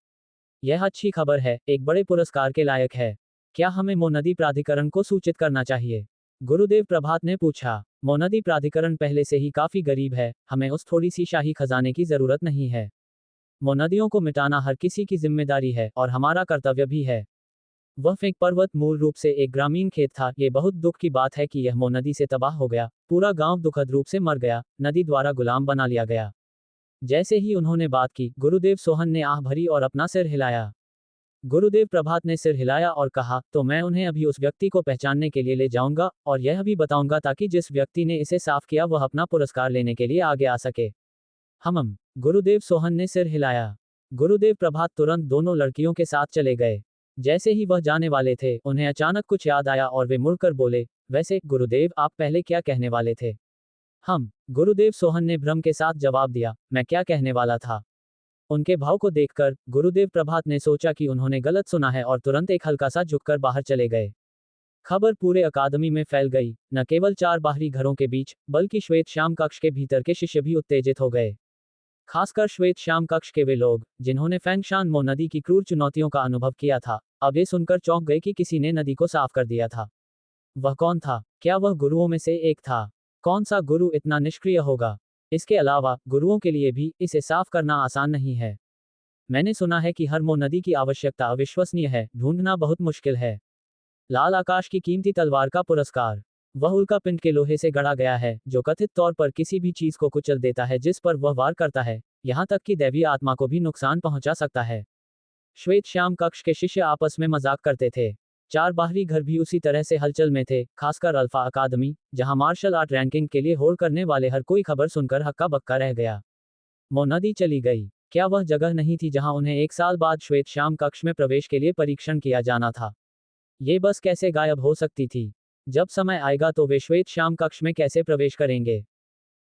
यह अच्छी खबर है, एक बड़े पुरस्कार के लायक है। क्या हमें मो नदी प्राधिकरण को सूचित करना चाहिए? गुरुदेव प्रभात ने पूछा। मो नदी प्राधिकरण पहले से ही काफी गरीब है, हमें उस थोड़ी सी शाही खजाने की जरूरत नहीं है। मो नदियों को मिटाना हर किसी की जिम्मेदारी है और हमारा कर्तव्य भी है। वह फेंक पर्वत मूल रूप से एक ग्रामीण खेत था। ये बहुत दुख की बात है कि यह मो नदी से तबाह हो गया। पूरा गांव दुखद रूप से मर गया, नदी द्वारा गुलाम बना लिया गया। जैसे ही उन्होंने बात की, गुरुदेव सोहन ने आह भरी और अपना सिर हिलाया। गुरुदेव प्रभात ने सिर हिलाया और कहा, तो मैं उन्हें अभी उस व्यक्ति को पहचानने के लिए ले जाऊंगा और यह भी बताऊंगा ताकि जिस व्यक्ति ने इसे साफ किया वह अपना पुरस्कार लेने के लिए आगे आ सके। गुरुदेव सोहन ने सिर हिलाया। गुरुदेव प्रभात तुरंत दोनों लड़कियों के साथ चले गए। जैसे ही वह जाने वाले थे, उन्हें अचानक कुछ याद आया और वे मुड़कर बोले, वैसे गुरुदेव आप पहले क्या कहने वाले थे? गुरुदेव सोहन ने भ्रम के साथ जवाब दिया, मैं क्या कहने वाला था? उनके भाव को देखकर गुरुदेव प्रभात ने सोचा कि उन्होंने गलत सुना है और तुरंत एक हल्का सा झुककर बाहर चले गए। खबर पूरे अकादमी में फैल गई। न केवल 4 बाहरी घरों के बीच, बल्कि श्वेत श्याम कक्ष के भीतर के शिष्य भी उत्तेजित हो गए। खासकर श्वेत श्याम कक्ष के वे लोग जिन्होंने फैंगशान मो नदी की क्रूर चुनौतियों का अनुभव किया था, अब ये सुनकर चौंक गए कि किसी ने नदी को साफ कर दिया था। वह कौन था? क्या वह गुरुओं में से एक था? कौन सा गुरु इतना निष्क्रिय होगा? इसके अलावा गुरुओं के लिए भी इसे साफ करना आसान नहीं है। मैंने सुना है कि हर मो नदी की आवश्यकता अविश्वसनीय है, ढूंढना बहुत मुश्किल है। लाल आकाश की कीमती तलवार का पुरस्कार। वह उल्का पिंड के लोहे से गढ़ा गया है, जो कथित तौर पर किसी भी चीज को कुचल देता है जिस पर वह वार करता है, यहां तक कि दैवीय आत्मा को भी नुकसान पहुंचा सकता है। श्वेत श्याम कक्ष के शिष्य आपस में मजाक करते थे। 4 बाहरी घर भी उसी तरह से हलचल में थे, खासकर अल्फा अकादमी, जहां मार्शल आर्ट रैंकिंग के लिए होड़ करने वाले हर कोई खबर सुनकर हक्का बक्का रह गया। मो नदी चली गई। क्या वह जगह नहीं थी जहां उन्हें 1 साल बाद श्वेत श्याम कक्ष में प्रवेश के लिए परीक्षण किया जाना था? ये बस कैसे गायब हो सकती थी? जब समय आएगा तो वे श्वेत श्याम कक्ष में कैसे प्रवेश करेंगे?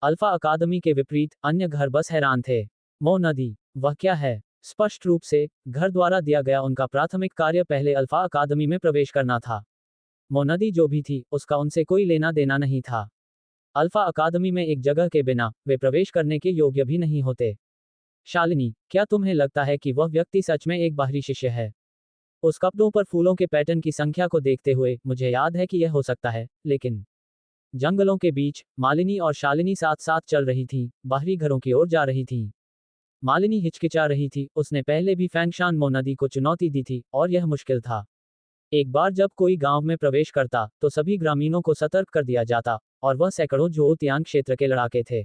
अल्फा अकादमी के विपरीत अन्य घर बस हैरान थे। मो नदी, वह क्या है? स्पष्ट रूप से घर द्वारा दिया गया उनका प्राथमिक कार्य पहले अल्फा अकादमी में प्रवेश करना था। मो नदी जो भी थी, उसका उनसे कोई लेना देना नहीं था। अल्फा अकादमी में एक जगह के बिना वे प्रवेश करने के योग्य भी नहीं होते। शालिनी, क्या तुम्हें लगता है कि वह व्यक्ति सच में एक बाहरी शिष्य है? उस कपड़ों पर फूलों के पैटर्न की संख्या को देखते हुए मुझे याद है कि यह हो सकता है, लेकिन जंगलों के बीच मालिनी और शालिनी साथ साथ चल रही थीं, बाहरी घरों की ओर जा रही थीं। मालिनी हिचकिचा रही थी, उसने पहले भी फैंगशान मो नदी को चुनौती दी थी और यह मुश्किल था। एक बार जब कोई गांव में प्रवेश करता तो सभी ग्रामीणों को सतर्क कर दिया जाता, और वह सैकड़ों जोतियांग क्षेत्र के लड़ाके थे।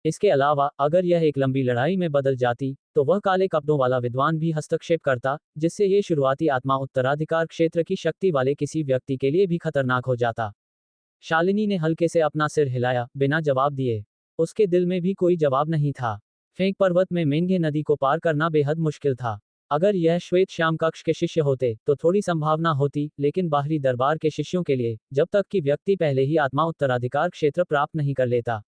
इसके अलावा अगर यह एक लंबी लड़ाई में बदल जाती तो वह काले कपड़ों वाला विद्वान भी हस्तक्षेप करता, जिससे ये शुरुआती आत्मा उत्तराधिकार क्षेत्र की शक्ति वाले किसी व्यक्ति के लिए भी खतरनाक हो जाता। शालिनी ने हल्के से अपना सिर हिलाया, बिना जवाब दिए। उसके दिल में भी कोई जवाब नहीं था। फेंक पर्वत में मेंगे नदी को पार करना बेहद मुश्किल था। अगर यह श्वेत श्याम कक्ष के शिष्य होते तो थोड़ी संभावना होती, लेकिन बाहरी दरबार के शिष्यों के लिए, जब तक कि व्यक्ति पहले ही आत्मा उत्तराधिकार क्षेत्र प्राप्त नहीं कर लेता।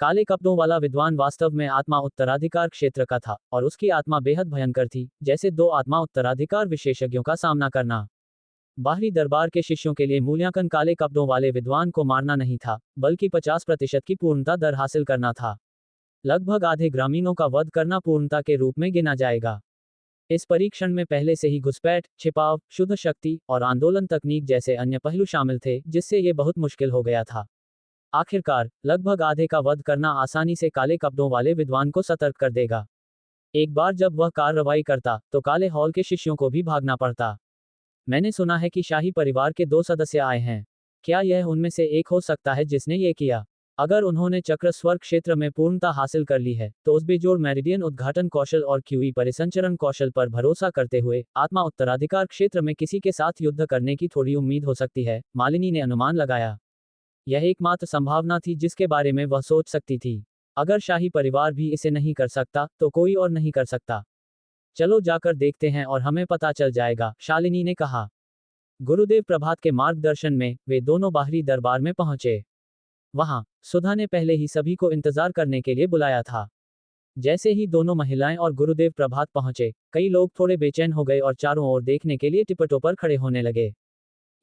काले कपड़ों वाला विद्वान वास्तव में आत्मा उत्तराधिकार क्षेत्र का था, और उसकी आत्मा बेहद भयंकर थी, जैसे 2 आत्मा उत्तराधिकार विशेषज्ञों का सामना करना। बाहरी दरबार के शिष्यों के लिए मूल्यांकन काले कपड़ों वाले विद्वान को मारना नहीं था, बल्कि 50% की पूर्णता दर हासिल करना था। लगभग आधे ग्रामीणों का वध करना पूर्णता के रूप में गिना जाएगा। इस परीक्षण में पहले से ही घुसपैठ, छिपाव, शुद्ध शक्ति और आंदोलन तकनीक जैसे अन्य पहलू शामिल थे, जिससे ये बहुत मुश्किल हो गया था। आखिरकार लगभग आधे का वध करना आसानी से काले कपड़ों वाले विद्वान को सतर्क कर देगा। एक बार जब वह कार्रवाई करता तो काले हॉल के शिष्यों को भी भागना पड़ता। मैंने सुना है कि शाही परिवार के 2 सदस्य आए हैं। क्या यह उनमें से एक हो सकता है जिसने ये किया? अगर उन्होंने चक्र स्वर्ग क्षेत्र में पूर्णता हासिल कर ली है, तो उस बेजोड़ मेरिडियन उद्घाटन कौशल और क्यूई परिसंचरण कौशल पर भरोसा करते हुए आत्मा उत्तराधिकार क्षेत्र में किसी के साथ युद्ध करने की थोड़ी उम्मीद हो सकती है, मालिनी ने अनुमान लगाया। यह एकमात्र संभावना थी जिसके बारे में वह सोच सकती थी। अगर शाही परिवार भी इसे नहीं कर सकता, तो कोई और नहीं कर सकता। चलो जाकर देखते हैं और हमें पता चल जाएगा, शालिनी ने कहा। गुरुदेव प्रभात के मार्गदर्शन में वे दोनों बाहरी दरबार में पहुंचे। वहां सुधा ने पहले ही सभी को इंतजार करने के लिए बुलाया था। जैसे ही दोनों महिलाएं और गुरुदेव प्रभात पहुंचे, कई लोग थोड़े बेचैन हो गए और चारों ओर देखने के लिए टिपटों पर खड़े होने लगे।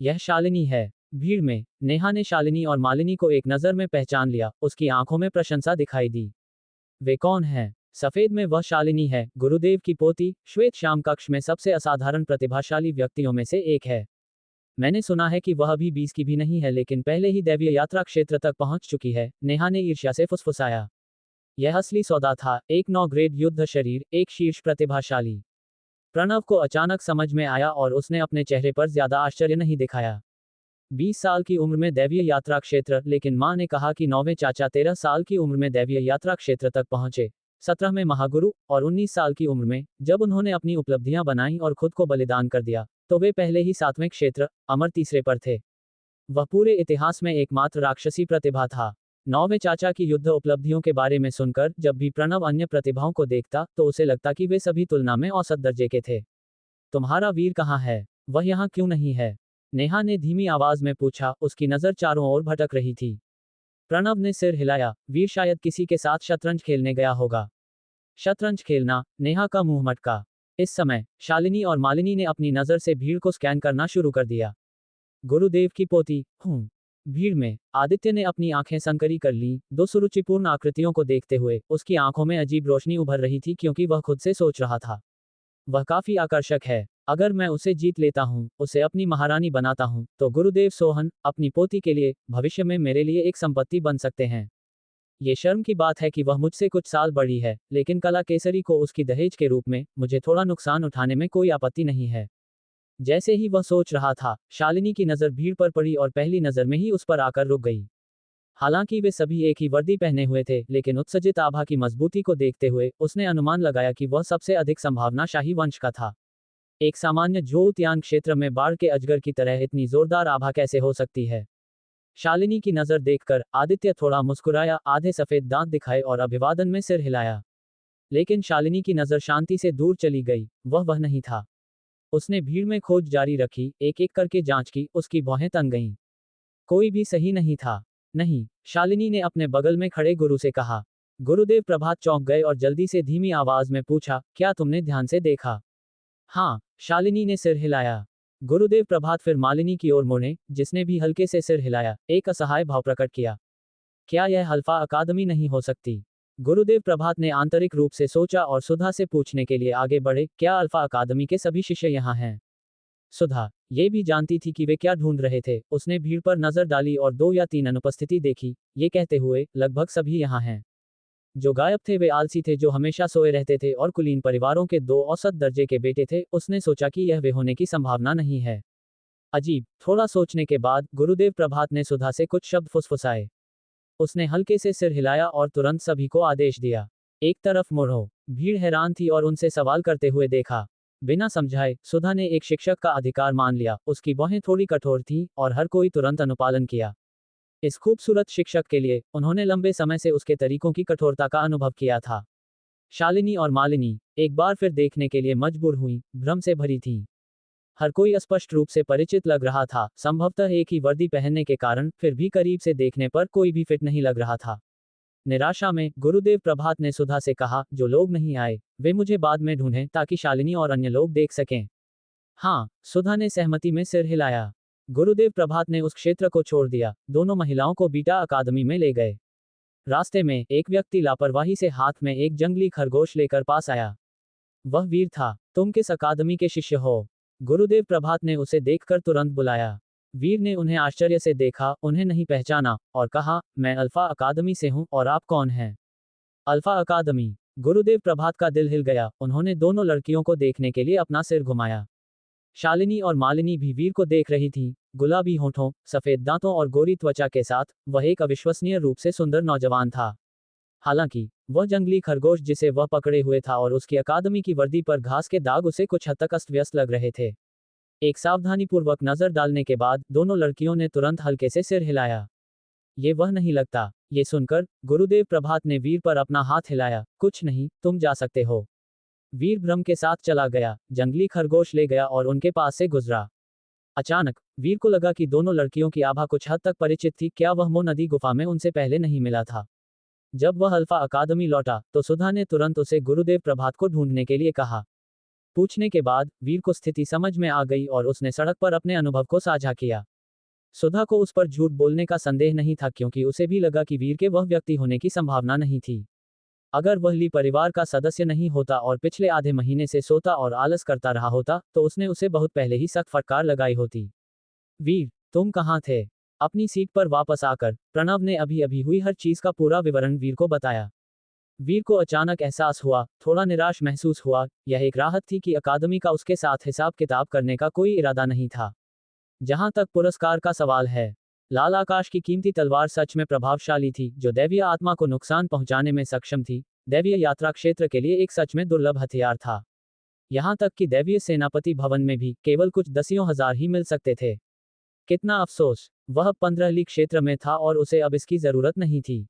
यह शालिनी है। भीड़ में नेहा ने शालिनी और मालिनी को एक नजर में पहचान लिया, उसकी आंखों में प्रशंसा दिखाई दी। वे कौन है? सफेद में वह शालिनी है, गुरुदेव की पोती, श्वेत श्याम कक्ष में सबसे असाधारण प्रतिभाशाली व्यक्तियों में से एक है। मैंने सुना है कि वह अभी 20 की भी नहीं है, लेकिन पहले ही दैवीय यात्रा क्षेत्र तक पहुंच चुकी है, नेहा ने ईर्ष्या से फुसफुसाया। यह असली सौदा था, एक 9 ग्रेड युद्ध शरीर, एक शीर्ष प्रतिभाशाली। प्रणव को अचानक समझ में आया और उसने अपने चेहरे पर ज्यादा आश्चर्य नहीं दिखाया। 20 साल की उम्र में दैवीय यात्रा क्षेत्र, लेकिन मां ने कहा कि 9वें चाचा 13 साल की उम्र में दैवीय यात्रा क्षेत्र तक पहुंचे। 17 में महागुरु और 19 साल की उम्र में जब उन्होंने अपनी उपलब्धियां बनाई और खुद को बलिदान कर दिया, तो वे पहले ही 7वें क्षेत्र अमर तीसरे पर थे। वह पूरे इतिहास में एकमात्र राक्षसी प्रतिभा था। 9वें चाचा की युद्ध उपलब्धियों के बारे में सुनकर जब भी प्रणव अन्य प्रतिभाओं को देखता तो उसे लगता कि वे सभी तुलना में औसत दर्जे के थे। तुम्हारा वीर कहाँ है? वह यहाँ क्यों नहीं है? नेहा ने धीमी आवाज में पूछा, उसकी नजर चारों ओर भटक रही थी। प्रणव ने सिर हिलाया, वीर शायद किसी के साथ शतरंज खेलने गया होगा। शतरंज खेलना? नेहा का मुंह मटका। इस समय शालिनी और मालिनी ने अपनी नजर से भीड़ को स्कैन करना शुरू कर दिया। गुरुदेव की पोती हूँ। भीड़ में आदित्य ने अपनी आंखें संकरी कर लीं, दो सुरुचिपूर्ण आकृतियों को देखते हुए उसकी आंखों में अजीब रोशनी उभर रही थी क्योंकि वह खुद से सोच रहा था, वह काफी आकर्षक है। अगर मैं उसे जीत लेता हूँ, उसे अपनी महारानी बनाता हूँ, तो गुरुदेव सोहन अपनी पोती के लिए भविष्य में मेरे लिए एक संपत्ति बन सकते हैं। ये शर्म की बात है कि वह मुझसे कुछ साल बड़ी है, लेकिन कला केसरी को उसकी दहेज के रूप में मुझे थोड़ा नुकसान उठाने में कोई आपत्ति नहीं है। जैसे ही वह सोच रहा था, शालिनी की नजर भीड़ पर पड़ी और पहली नजर में ही उस पर आकर रुक गई। हालांकि वे सभी एक ही वर्दी पहने हुए थे, लेकिन उत्सर्जित आभा की मजबूती को देखते हुए उसने अनुमान लगाया कि वह सबसे अधिक संभावना शाही वंश का था। एक सामान्य ज्योतियान क्षेत्र में बाढ़ के अजगर की तरह इतनी जोरदार आभा कैसे हो सकती है? शालिनी की नजर देखकर आदित्य थोड़ा मुस्कुराया, आधे सफेद दांत दिखाए और अभिवादन में सिर हिलाया। लेकिन शालिनी की नजर शांति से दूर चली गई, वह नहीं था। उसने भीड़ में खोज जारी रखी, एक एक करके जांच की, उसकी भौहें तन गईं। कोई भी सही नहीं था। नहीं, शालिनी ने अपने बगल में खड़े गुरु से कहा। गुरुदेव प्रभात चौंक गए और जल्दी से धीमी आवाज में पूछा, क्या तुमने ध्यान से देखा? हाँ, शालिनी ने सिर हिलाया। गुरुदेव प्रभात फिर मालिनी की ओर मुड़े, जिसने भी हल्के से सिर हिलाया, एक असहाय भाव प्रकट किया। क्या यह अल्फा अकादमी नहीं हो सकती? गुरुदेव प्रभात ने आंतरिक रूप से सोचा और सुधा से पूछने के लिए आगे बढ़े, क्या अल्फा अकादमी के सभी शिष्य यहाँ हैं? सुधा ये भी जानती थी कि वे क्या ढूंढ रहे थे। उसने भीड़ पर नजर डाली और 2 या 3 अनुपस्थिति देखी, ये कहते हुए लगभग सभी यहाँ हैं। जो गायब थे वे आलसी थे जो हमेशा सोए रहते थे और कुलीन परिवारों के 2 औसत दर्जे के बेटे थे। उसने सोचा कि यह वे होने की संभावना नहीं है। अजीब। थोड़ा सोचने के बाद गुरुदेव प्रभात ने सुधा से कुछ शब्द फुसफुसाए। उसने हल्के से सिर हिलाया और तुरंत सभी को आदेश दिया, एक तरफ मुड़ो। भीड़ हैरान थी और उनसे सवाल करते हुए देखा। बिना समझाए सुधा ने एक शिक्षक का अधिकार मान लिया। उसकी बाहें थोड़ी कठोर थीं और हर कोई तुरंत अनुपालन किया। इस खूबसूरत शिक्षक के लिए उन्होंने लंबे समय से उसके तरीकों की कठोरता का अनुभव किया था। शालिनी और मालिनी एक बार फिर देखने के लिए मजबूर हुई, भ्रम से भरी थीं। हर कोई स्पष्ट रूप से परिचित लग रहा था, संभवतः एक ही वर्दी पहनने के कारण, फिर भी करीब से देखने पर कोई भी फिट नहीं लग रहा था। निराशा में गुरुदेव प्रभात ने सुधा से कहा, जो लोग नहीं आए वे मुझे बाद में ढूंढें ताकि शालिनी और अन्य लोग देख सकें। हाँ, सुधा ने सहमति में सिर हिलाया। गुरुदेव प्रभात ने उस क्षेत्र को छोड़ दिया। दोनों महिलाओं को बीटा अकादमी में ले गए। रास्ते में एक व्यक्ति लापरवाही से हाथ में एक जंगली खरगोश लेकर पास आया। वह वीर था। तुम किस अकादमी के शिष्य हो? गुरुदेव प्रभात ने उसे देखकर तुरंत बुलाया। वीर ने उन्हें आश्चर्य से देखा, उन्हें नहीं पहचाना और कहा, मैं अल्फा अकादमी से हूं और आप कौन हैं? अल्फा अकादमी। गुरुदेव प्रभात का दिल हिल गया। उन्होंने दोनों लड़कियों को देखने के लिए अपना सिर घुमाया। शालिनी और मालिनी भी वीर को देख रही थीं। गुलाबी होठों, सफेद दांतों और गोरी त्वचा के साथ वह एक अविश्वसनीय रूप से सुंदर नौजवान था। हालांकि वह जंगली खरगोश जिसे वह पकड़े हुए था और उसकी अकादमी की वर्दी पर घास के दाग उसे कुछ हद तक अस्त व्यस्त लग रहे थे। एक सावधानीपूर्वक नजर डालने के बाद दोनों लड़कियों ने तुरंत हल्के से सिर हिलाया। ये वह नहीं लगता। ये सुनकर गुरुदेव प्रभात ने वीर पर अपना हाथ हिलाया। कुछ नहीं, तुम जा सकते हो। वीर भ्रम के साथ चला गया। जंगली खरगोश ले गया और उनके पास से गुजरा। अचानक वीर को लगा कि दोनों लड़कियों की आभा कुछ हद तक परिचित थी। क्या वह मो नदी गुफा में उनसे पहले नहीं मिला था? जब वह अल्फा अकादमी लौटा तो सुधा ने तुरंत उसे गुरुदेव प्रभात को ढूंढने के लिए कहा। पूछने के बाद वीर को स्थिति समझ में आ गई और उसने सड़क पर अपने अनुभव को साझा किया। सुधा को उस पर झूठ बोलने का संदेह नहीं था क्योंकि उसे भी लगा कि वीर के वह व्यक्ति होने की संभावना नहीं थी। अगर वह ली परिवार का सदस्य नहीं होता और पिछले आधे महीने से सोता और आलस करता रहा होता तो उसने उसे बहुत पहले ही सख्त फटकार लगाई होती। वीर, तुम कहाँ थे? अपनी सीट पर वापस आकर प्रणव ने अभी अभी हुई हर चीज का पूरा विवरण वीर को बताया। वीर को अचानक एहसास हुआ, थोड़ा निराश महसूस हुआ। यह एक राहत थी कि अकादमी का उसके साथ हिसाब किताब करने का कोई इरादा नहीं था। जहां तक पुरस्कार का सवाल है, लाल आकाश की कीमती तलवार सच में प्रभावशाली थी, जो दैवीय आत्मा को नुकसान पहुंचाने में सक्षम थी। दैवीय यात्रा क्षेत्र के लिए एक सच में दुर्लभ हथियार था। यहाँ तक कि दैवीय सेनापति भवन में भी केवल कुछ दसियों हजार ही मिल सकते थे। कितना अफसोस, वह 15 लीग क्षेत्र में था और उसे अब इसकी जरूरत नहीं थी।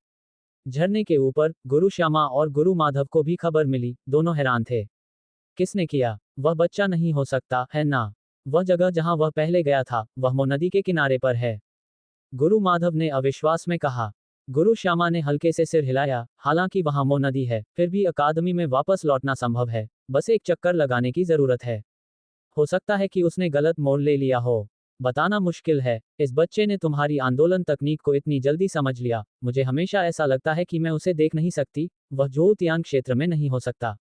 झरने के ऊपर गुरु श्यामा और गुरु माधव को भी खबर मिली, दोनों हैरान थे। किसने किया? वह बच्चा नहीं हो सकता है ना? वह जगह जहां वह पहले गया था, वह मो नदी के किनारे पर है। गुरु माधव ने अविश्वास में कहा। गुरु श्यामा ने हल्के से सिर हिलाया, हालांकि वहां मो नदी है, फिर भी अकादमी में वापस लौटना संभव है, बस एक चक्कर लगाने की जरूरत है। हो सकता है कि उसने गलत मोड़ ले लिया हो। बताना मुश्किल है। इस बच्चे ने तुम्हारी आंदोलन तकनीक को इतनी जल्दी समझ लिया। मुझे हमेशा ऐसा लगता है कि मैं उसे देख नहीं सकती। वह ज्योतियान क्षेत्र में नहीं हो सकता।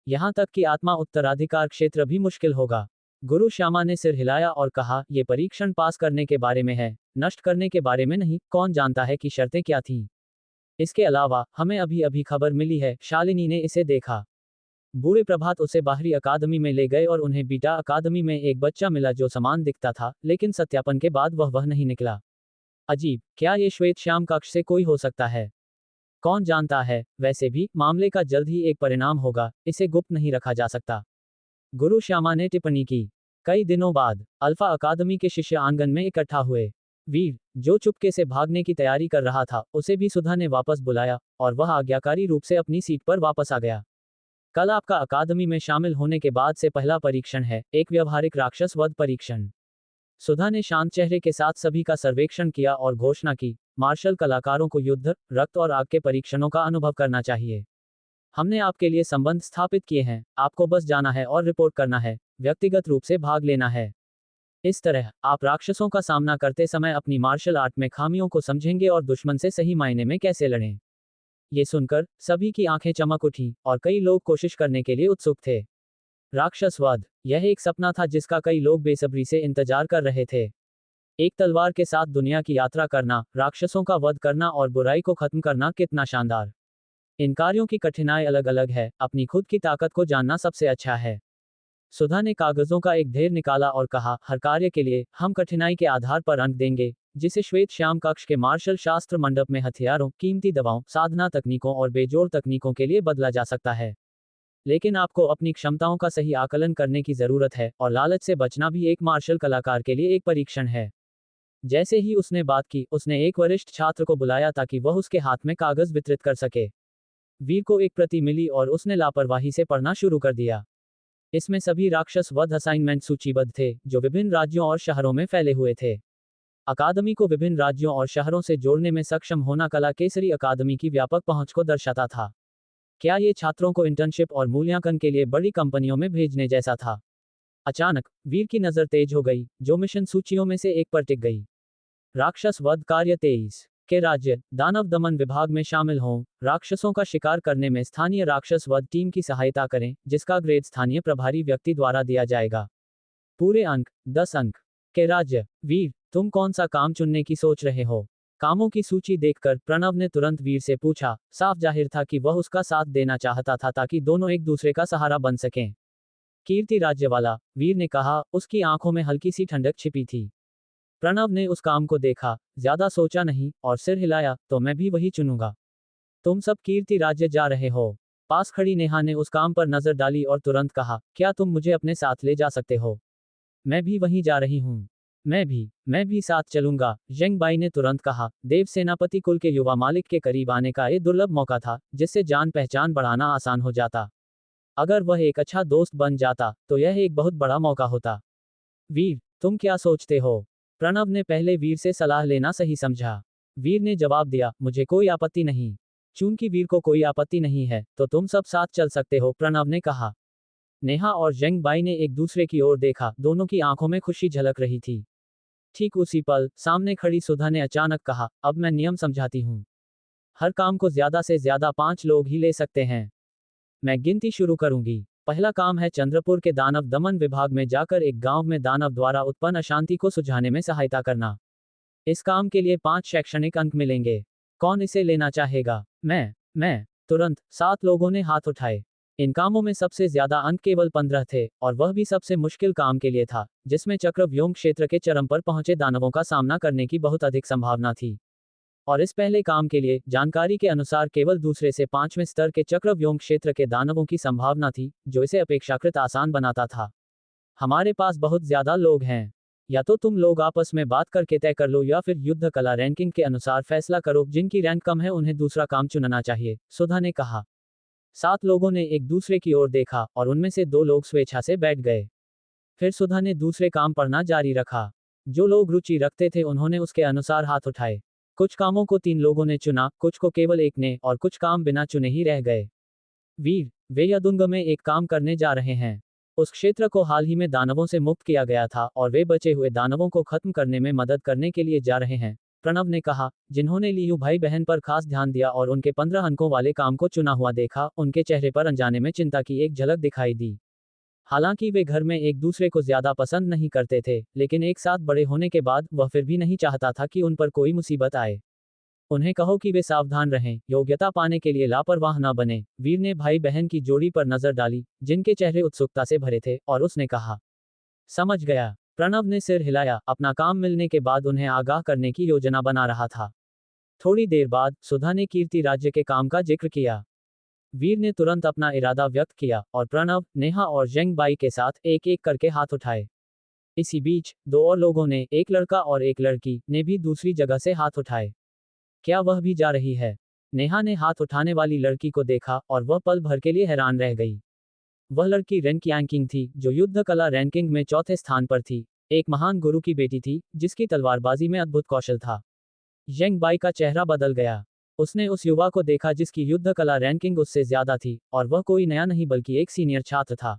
यहाँ तक कि आत्मा उत्तराधिकार क्षेत्र भी मुश्किल होगा। गुरु श्यामा ने सिर हिलाया और कहा, यह परीक्षण पास करने के बारे में है, नष्ट करने के बारे में नहीं। कौन जानता है कि शर्तें क्या थीं। इसके अलावा हमें अभी अभी खबर मिली है, शालिनी ने इसे देखा। बूढ़े प्रभात उसे बाहरी अकादमी में ले गए और उन्हें बीटा अकादमी में एक बच्चा मिला जो समान दिखता था, लेकिन सत्यापन के बाद वह नहीं निकला। अजीब, क्या ये श्वेत श्याम कक्ष से कोई हो सकता है? कौन जानता है, वैसे भी मामले का जल्द ही एक परिणाम होगा, इसे गुप्त नहीं रखा जा सकता। गुरु श्यामा ने टिप्पणी की। कई दिनों बाद अल्फा अकादमी के शिष्य आंगन में इकट्ठा हुए। वीर, जो चुपके से भागने की तैयारी कर रहा था, उसे भी सुधा ने वापस बुलाया और वह आज्ञाकारी रूप से अपनी सीट पर वापस आ गया। कल आपका अकादमी में शामिल होने के बाद से पहला परीक्षण है, एक व्यवहारिक राक्षस वध परीक्षण। सुधा ने शांत चेहरे के साथ सभी का सर्वेक्षण किया और घोषणा की, मार्शल कलाकारों को युद्ध, रक्त और आग के परीक्षणों का अनुभव करना चाहिए। हमने आपके लिए संबंध स्थापित किए हैं, आपको बस जाना है और रिपोर्ट करना है, व्यक्तिगत रूप से भाग लेना है। इस तरह आप राक्षसों का सामना करते समय अपनी मार्शल आर्ट में खामियों को समझेंगे और दुश्मन से सही मायने में कैसे लड़ें। ये सुनकर सभी की आंखें चमक उठी और कई लोग कोशिश करने के लिए उत्सुक थे। राक्षस वध, यह एक सपना था जिसका कई लोग बेसब्री से इंतजार कर रहे थे। एक तलवार के साथ दुनिया की यात्रा करना, राक्षसों का वध करना और बुराई को खत्म करना, कितना शानदार। इन कार्यों की कठिनाई अलग अलग है, अपनी खुद की ताकत को जानना सबसे अच्छा है। सुधा ने कागजों का एक ढेर निकाला और कहा, हर कार्य के लिए हम कठिनाई के आधार पर अंक देंगे, जिसे श्वेत श्याम कक्ष के मार्शल शास्त्र मंडप में हथियारों, कीमती दवाओं, साधना तकनीकों और बेजोड़ तकनीकों के लिए बदला जा सकता है। लेकिन आपको अपनी क्षमताओं का सही आकलन करने की जरूरत है और लालच से बचना भी एक मार्शल कलाकार के लिए एक परीक्षण है। जैसे ही उसने बात की, उसने एक वरिष्ठ छात्र को बुलाया ताकि वह उसके हाथ में कागज वितरित कर सके। वीर को एक प्रति मिली और उसने लापरवाही से पढ़ना शुरू कर दिया। इसमें सभी राक्षस वध असाइनमेंट सूचीबद्ध थे, जो विभिन्न राज्यों और शहरों में फैले हुए थे। अकादमी को विभिन्न राज्यों और शहरों से जोड़ने में सक्षम होना कला केसरी अकादमी की व्यापक पहुंच को दर्शाता था। क्या ये छात्रों को इंटर्नशिप और मूल्यांकन के लिए बड़ी कंपनियों में भेजने जैसा था? अचानक वीर की नजर तेज हो गई, जो मिशन सूचियों में से एक पर टिक गई। राक्षस वध कार्य 23 के राज्य दानव दमन विभाग में शामिल हों। राक्षसों का शिकार करने में स्थानीय राक्षस वध टीम की सहायता करें, जिसका ग्रेड स्थानीय प्रभारी व्यक्ति द्वारा दिया जाएगा। पूरे अंक 10 अंक के राज्य। वीर, तुम कौन सा काम चुनने की सोच रहे हो? कामों की सूची देखकर प्रणव ने तुरंत वीर से पूछा। साफ जाहिर था कि वह उसका साथ देना चाहता था ताकि दोनों एक दूसरे का सहारा बन सकें। कीर्ति राज्य वाला, वीर ने कहा, उसकी आंखों में हल्की सी ठंडक छिपी थी। प्रणव ने उस काम को देखा, ज्यादा सोचा नहीं और सिर हिलाया, तो मैं भी वही चुनूंगा। तुम सब कीर्ति राज्य जा रहे हो? पास खड़ी नेहा ने उस काम पर नजर डाली और तुरंत कहा, क्या तुम मुझे अपने साथ ले जा सकते हो? मैं भी वहीं जा रही हूँ। मैं भी साथ चलूंगा, जेंग बाई ने तुरंत कहा। देव सेनापति कुल के युवा मालिक के करीब आने का ये दुर्लभ मौका था, जिससे जान पहचान बढ़ाना आसान हो जाता। अगर वह एक अच्छा दोस्त बन जाता, तो यह एक बहुत बड़ा मौका होता। वीर, तुम क्या सोचते हो? प्रणव ने पहले वीर से सलाह लेना सही समझा। वीर ने जवाब दिया, मुझे कोई आपत्ति नहीं। चूंकि वीर को कोई आपत्ति नहीं है, तो तुम सब साथ चल सकते हो, प्रणव ने कहा। नेहा और जेंग बाई ने एक दूसरे की ओर देखा, दोनों की आंखों में खुशी झलक रही थी। ठीक उसी पल सामने खड़ी सुधा ने अचानक कहा, अब मैं नियम समझाती हूँ। हर काम को ज्यादा से ज्यादा 5 लोग ही ले सकते हैं। मैं गिनती शुरू करूंगी। पहला काम है चंद्रपुर के दानव दमन विभाग में जाकर एक गांव में दानव द्वारा उत्पन्न अशांति को सुलझाने में सहायता करना। इस काम के लिए 5 शैक्षणिक अंक मिलेंगे। कौन इसे लेना चाहेगा? मैं। तुरंत 7 लोगों ने हाथ उठाए। इन कामों में सबसे ज्यादा अंक केवल 15 थे, और वह भी सबसे मुश्किल काम के लिए था, जिसमें चक्रव्यूह क्षेत्र के चरम पर पहुंचे दानवों का सामना करने की बहुत अधिक संभावना थी। और इस पहले काम के लिए जानकारी के अनुसार केवल दूसरे से 5वें स्तर के चक्रव्यूह क्षेत्र के दानवों की संभावना थी, जो इसे अपेक्षाकृत आसान बनाता था। हमारे पास बहुत ज्यादा लोग हैं। या तो तुम लोग आपस में बात करके तय कर लो या फिर युद्ध कला रैंकिंग के अनुसार फैसला करो। जिनकी रैंक कम है उन्हें दूसरा काम चुनना चाहिए, सुधा ने कहा। 7 लोगों ने एक दूसरे की ओर देखा और उनमें से 2 लोग स्वेच्छा से बैठ गए। फिर सुधा ने दूसरे काम पढ़ना जारी रखा। जो लोग रुचि रखते थे उन्होंने उसके अनुसार हाथ उठाए। कुछ कामों को 3 लोगों ने चुना, कुछ को केवल एक ने, और कुछ काम बिना चुने ही रह गए। वीर, वे यदुंग में एक काम करने जा रहे हैं। उस क्षेत्र को हाल ही में दानवों से मुक्त किया गया था और वे बचे हुए दानवों को खत्म करने में मदद करने के लिए जा रहे हैं, प्रणव ने कहा। जिन्होंने लियू भाई बहन पर खास ध्यान दिया और उनके 15 अंकों वाले काम को चुना हुआ देखा, उनके चेहरे पर अनजाने में चिंता की एक झलक दिखाई दी। हालांकि वे घर में एक दूसरे को ज्यादा पसंद नहीं करते थे, लेकिन एक साथ बड़े होने के बाद वह फिर भी नहीं चाहता था कि उन पर कोई मुसीबत आए। उन्हें कहो कि वे सावधान रहें, योग्यता पाने के लिए लापरवाह न बने। वीर ने भाई बहन की जोड़ी पर नजर डाली, जिनके चेहरे उत्सुकता से भरे थे, और उसने कहा, समझ गया। प्रणव ने सिर हिलाया, अपना काम मिलने के बाद उन्हें आगाह करने की योजना बना रहा था। थोड़ी देर बाद सुधा ने कीर्ति राज्य के काम का जिक्र किया। वीर ने तुरंत अपना इरादा व्यक्त किया और प्रणव, नेहा और जेंग बाई के साथ एक एक करके हाथ उठाए। इसी बीच 2 और लोगों ने, एक लड़का और एक लड़की, ने भी दूसरी जगह से हाथ उठाए। क्या वह भी जा रही है? नेहा ने हाथ उठाने वाली लड़की को देखा और वह पल भर के लिए हैरान रह गई। वह लड़की रैंक यांकिंग थी, जो युद्ध कला रैंकिंग में 4थे स्थान पर थी। एक महान गुरु की बेटी थी, जिसकी तलवारबाजी में अद्भुत कौशल था। जेंग बाई का चेहरा बदल गया। उसने उस युवा को देखा जिसकी युद्ध कला रैंकिंग उससे ज्यादा थी, और वह कोई नया नहीं बल्कि एक सीनियर छात्र था।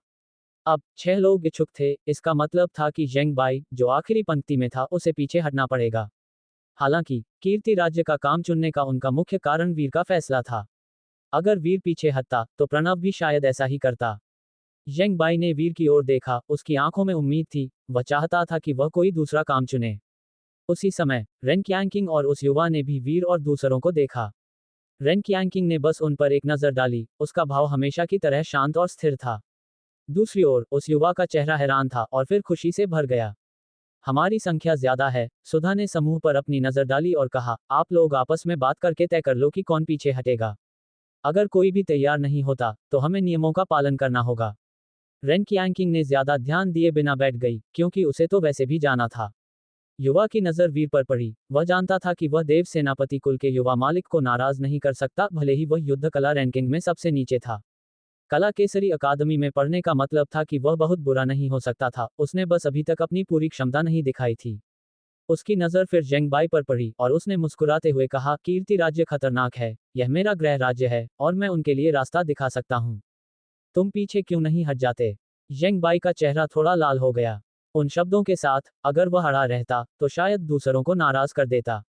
अब 6 लोग इच्छुक थे, इसका मतलब था कि जेंग बाई, जो आखिरी पंक्ति में था, उसे पीछे हटना पड़ेगा। हालांकि कीर्ति राज्य का काम चुनने का उनका मुख्य कारण वीर का फैसला था। अगर वीर पीछे हटता तो प्रणव भी शायद ऐसा ही करता। जेंग बाई ने वीर की ओर देखा, उसकी आंखों में उम्मीद थी। वह चाहता था कि वह कोई दूसरा काम चुने। उसी समय रेंक यांकिंग और उस युवा ने भी वीर और दूसरों को देखा। रेंक यांकिंग ने बस उन पर एक नजर डाली, उसका भाव हमेशा की तरह शांत और स्थिर था। दूसरी ओर उस युवा का चेहरा हैरान था और फिर खुशी से भर गया। हमारी संख्या ज्यादा है, सुधा ने समूह पर अपनी नजर डाली और कहा, आप लोग आपस में बात करके तय कर लो कि कौन पीछे हटेगा। अगर कोई भी तैयार नहीं होता, तो हमें नियमों का पालन करना होगा। रेंक यांकिंग ने ज्यादा ध्यान दिए बिना बैठ गई, क्योंकि उसे तो वैसे भी जाना था। युवा की नजर वीर पर पड़ी। वह जानता था कि वह देव सेनापति कुल के युवा मालिक को नाराज नहीं कर सकता, भले ही वह युद्ध कला रैंकिंग में सबसे नीचे था। कला केसरी अकादमी में पढ़ने का मतलब था कि वह बहुत बुरा नहीं हो सकता था, उसने बस अभी तक अपनी पूरी क्षमता नहीं दिखाई थी। उसकी नज़र फिर जेंग बाई पर पड़ी और उसने मुस्कुराते हुए कहा, कीर्ति राज्य खतरनाक है, यह मेरा गृह राज्य है, और मैं उनके लिए रास्ता दिखा सकता हूँ। तुम पीछे क्यों नहीं हट जाते? जेंग बाई का चेहरा थोड़ा लाल हो गया। उन शब्दों के साथ, अगर वह अड़ा रहता, तो शायद दूसरों को नाराज कर देता।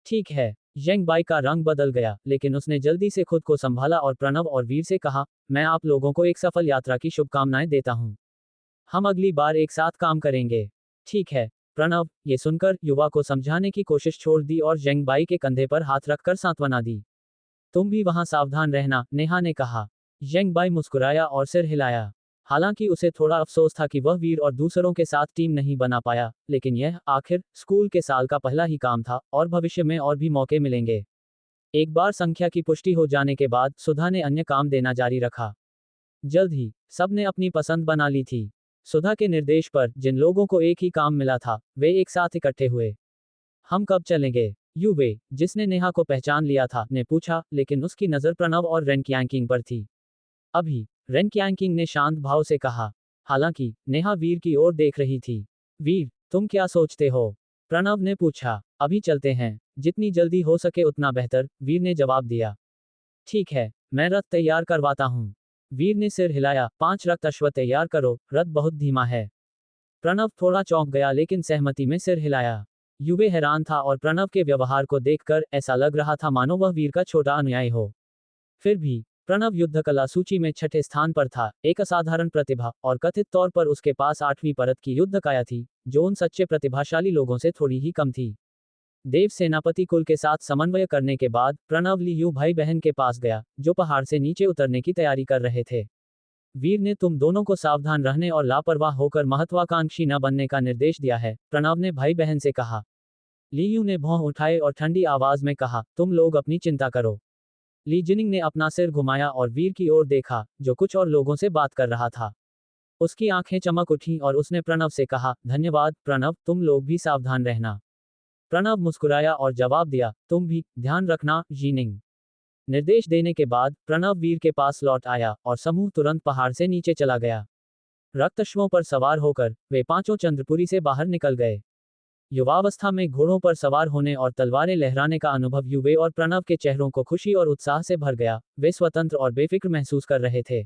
ठीक है। जेंग बाई का रंग बदल गया, लेकिन उसने जल्दी से खुद को संभाला और प्रणव और वीर से कहा, मैं आप लोगों को एक सफल यात्रा की शुभकामनाएं देता हूं। हम अगली बार एक साथ काम करेंगे। ठीक है। प्रणव, ये सुनकर, युवा को समझाने की कोशिश छोड़ दी और जेंग बाई के कंधे पर हाथ रखकर सांत्वना दी। तुम भी वहां सावधान रहना, नेहा ने कहा। जेंग बाई मुस्कुराया और सिर हिलाया। हालांकि उसे थोड़ा अफसोस था कि वह वीर और दूसरों के साथ टीम नहीं बना पाया, लेकिन यह, आखिर, स्कूल के साल का पहला ही काम था, और भविष्य में और भी मौके मिलेंगे। एक बार संख्या की पुष्टि हो जाने के बाद सुधा ने अन्य काम देना जारी रखा। जल्द ही सबने अपनी पसंद बना ली थी। सुधा के निर्देश पर जिन लोगों को एक ही काम मिला था, वे एक साथ इकट्ठे हुए। हम कब चलेंगे? युवे, जिसने नेहा को पहचान लिया था, ने पूछा, लेकिन उसकी नजर प्रणव और रेंक यांकिंग पर थी। अभी, रेंक यांकिंग ने शांत भाव से कहा। हालांकि नेहा वीर की ओर देख रही थी। वीर, तुम क्या सोचते हो? प्रणव ने पूछा। अभी चलते हैं, जितनी जल्दी हो सके उतना बेहतर, वीर ने जवाब दिया। ठीक है, मैं रथ तैयार करवाता हूँ। वीर ने सिर हिलाया। 5 रथ अश्व तैयार करो, रथ बहुत धीमा है। प्रणव थोड़ा चौंक गया लेकिन सहमति में सिर हिलाया। युवे हैरान था और प्रणव के व्यवहार को देखकर ऐसा लग रहा था मानो वह वीर का छोटा अनुयायी हो। फिर भी प्रणव युद्ध कला सूची में 6ठे स्थान पर था, एक असाधारण प्रतिभा, और कथित तौर पर उसके पास 8वीं परत की युद्ध काया थी, जो उन सच्चे प्रतिभाशाली लोगों से थोड़ी ही कम थी। देव सेनापति कुल के साथ समन्वय करने के बाद प्रणव लियू भाई बहन के पास गया, जो पहाड़ से नीचे उतरने की तैयारी कर रहे थे। वीर ने तुम दोनों को सावधान रहने और लापरवाह होकर महत्वाकांक्षी न बनने का निर्देश दिया है, प्रणव ने भाई बहन से कहा। लीयू ने भौं उठाए और ठंडी आवाज में कहा, तुम लोग अपनी चिंता करो। ली जिनिंग ने अपना सिर घुमाया और वीर की ओर देखा, जो कुछ और लोगों से बात कर रहा था। उसकी आंखें चमक उठीं और उसने प्रणव से कहा, धन्यवाद प्रणव, तुम लोग भी सावधान रहना। प्रणव मुस्कुराया और जवाब दिया, तुम भी ध्यान रखना जिनिंग। निर्देश देने के बाद प्रणव वीर के पास लौट आया और समूह तुरंत पहाड़ से नीचे चला गया। रक्तश्वों पर सवार होकर वे पांचों चंद्रपुरी से बाहर निकल गए। युवावस्था में घोड़ों पर सवार होने और तलवारें लहराने का अनुभव युवे और प्रणव के चेहरों को खुशी और उत्साह से भर गया। वे स्वतंत्र और बेफिक्र महसूस कर रहे थे।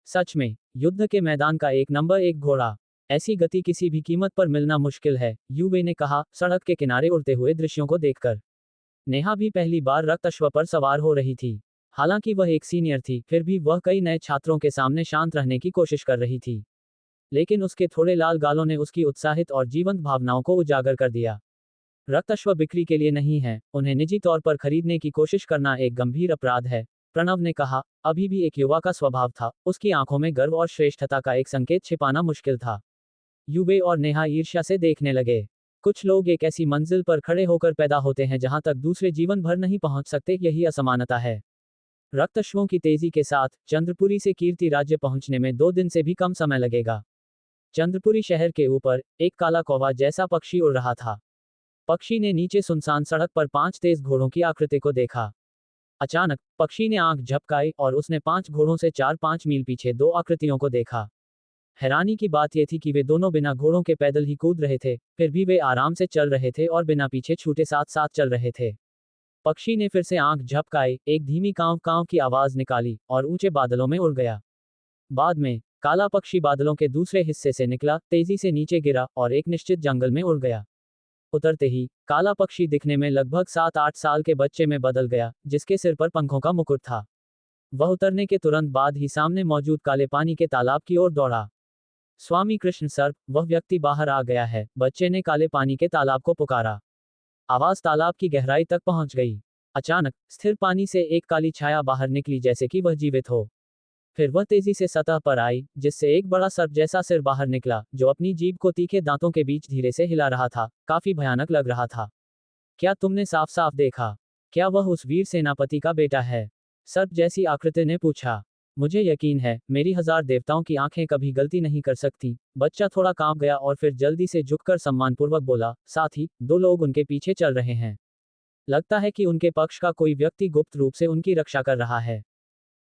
सच में, युद्ध के मैदान का एक नंबर एक घोड़ा। ऐसी गति किसी भी कीमत पर मिलना मुश्किल है, युवे ने कहा, सड़क के किनारे उड़ते हुए दृश्यों को देखकर। नेहा भी पहली बार रक्तश्व पर सवार हो रही थी। हालांकि वह एक सीनियर थी, फिर भी वह कई नए छात्रों के सामने शांत रहने की कोशिश कर रही थी। लेकिन उसके थोड़े लाल गालों ने उसकी उत्साहित और जीवंत भावनाओं को उजागर कर दिया। रक्तश्व बिक्री के लिए नहीं है, उन्हें निजी तौर पर खरीदने की कोशिश करना एक गंभीर अपराध है, प्रणव ने कहा। अभी भी एक युवा का स्वभाव था, उसकी आंखों में गर्व और श्रेष्ठता का एक संकेत छिपाना मुश्किल था। युवे और नेहा ईर्ष्या से देखने लगे। कुछ लोग एक ऐसी मंजिल पर खड़े होकर पैदा होते हैं जहां तक दूसरे जीवन भर नहीं पहुंच सकते, यही असमानता है। रक्तश्वों की तेजी के साथ चंद्रपुरी से कीर्ति राज्य पहुंचने में 2 दिन से भी कम समय लगेगा। चंद्रपुरी शहर के ऊपर एक काला कौवा जैसा पक्षी उड़ रहा था। पक्षी ने नीचे सुनसान सड़क पर 5 तेज घोड़ों की आकृति को देखा। अचानक पक्षी ने आंख झपकाई और उसने 5 घोड़ों से 4-5 मील पीछे 2 आकृतियों को देखा। हैरानी की बात यह थी कि वे दोनों बिना घोड़ों के पैदल ही कूद रहे थे, फिर भी वे आराम से चल रहे थे और बिना पीछे छूटे साथ साथ चल रहे थे। पक्षी ने फिर से आंख झपकाई, एक धीमी कांव कांव की आवाज निकाली और ऊंचे बादलों में उड़ गया। बाद में काला पक्षी बादलों के दूसरे हिस्से से निकला, तेजी से नीचे गिरा और एक निश्चित जंगल में उड़ गया। उतरते ही काला पक्षी दिखने में लगभग 7-8 साल के बच्चे में बदल गया, जिसके सिर पर पंखों का मुकुट था। वह उतरने के तुरंत बाद ही सामने मौजूद काले पानी के तालाब की ओर दौड़ा। स्वामी कृष्ण सर, वह व्यक्ति बाहर आ गया है, बच्चे ने काले पानी के तालाब को पुकारा। आवाज तालाब की गहराई तक पहुंच गई। अचानक स्थिर पानी से एक काली छाया बाहर निकली, जैसे कि वह जीवित हो। फिर वह तेजी से सतह पर आई, जिससे एक बड़ा सर्प जैसा सिर बाहर निकला, जो अपनी जीभ को तीखे दांतों के बीच धीरे से हिला रहा था। काफी भयानक लग रहा था। क्या तुमने साफ साफ देखा? क्या वह उस वीर सेनापति का बेटा है? सर्प जैसी आकृति ने पूछा। मुझे यकीन है, मेरी 1000 देवताओं की आंखें कभी गलती नहीं कर सकती। बच्चा थोड़ा कांप गया और फिर जल्दी से झुककर सम्मानपूर्वक बोला, साथ ही 2 लोग उनके पीछे चल रहे हैं। लगता है कि उनके पक्ष का कोई व्यक्ति गुप्त रूप से उनकी रक्षा कर रहा है।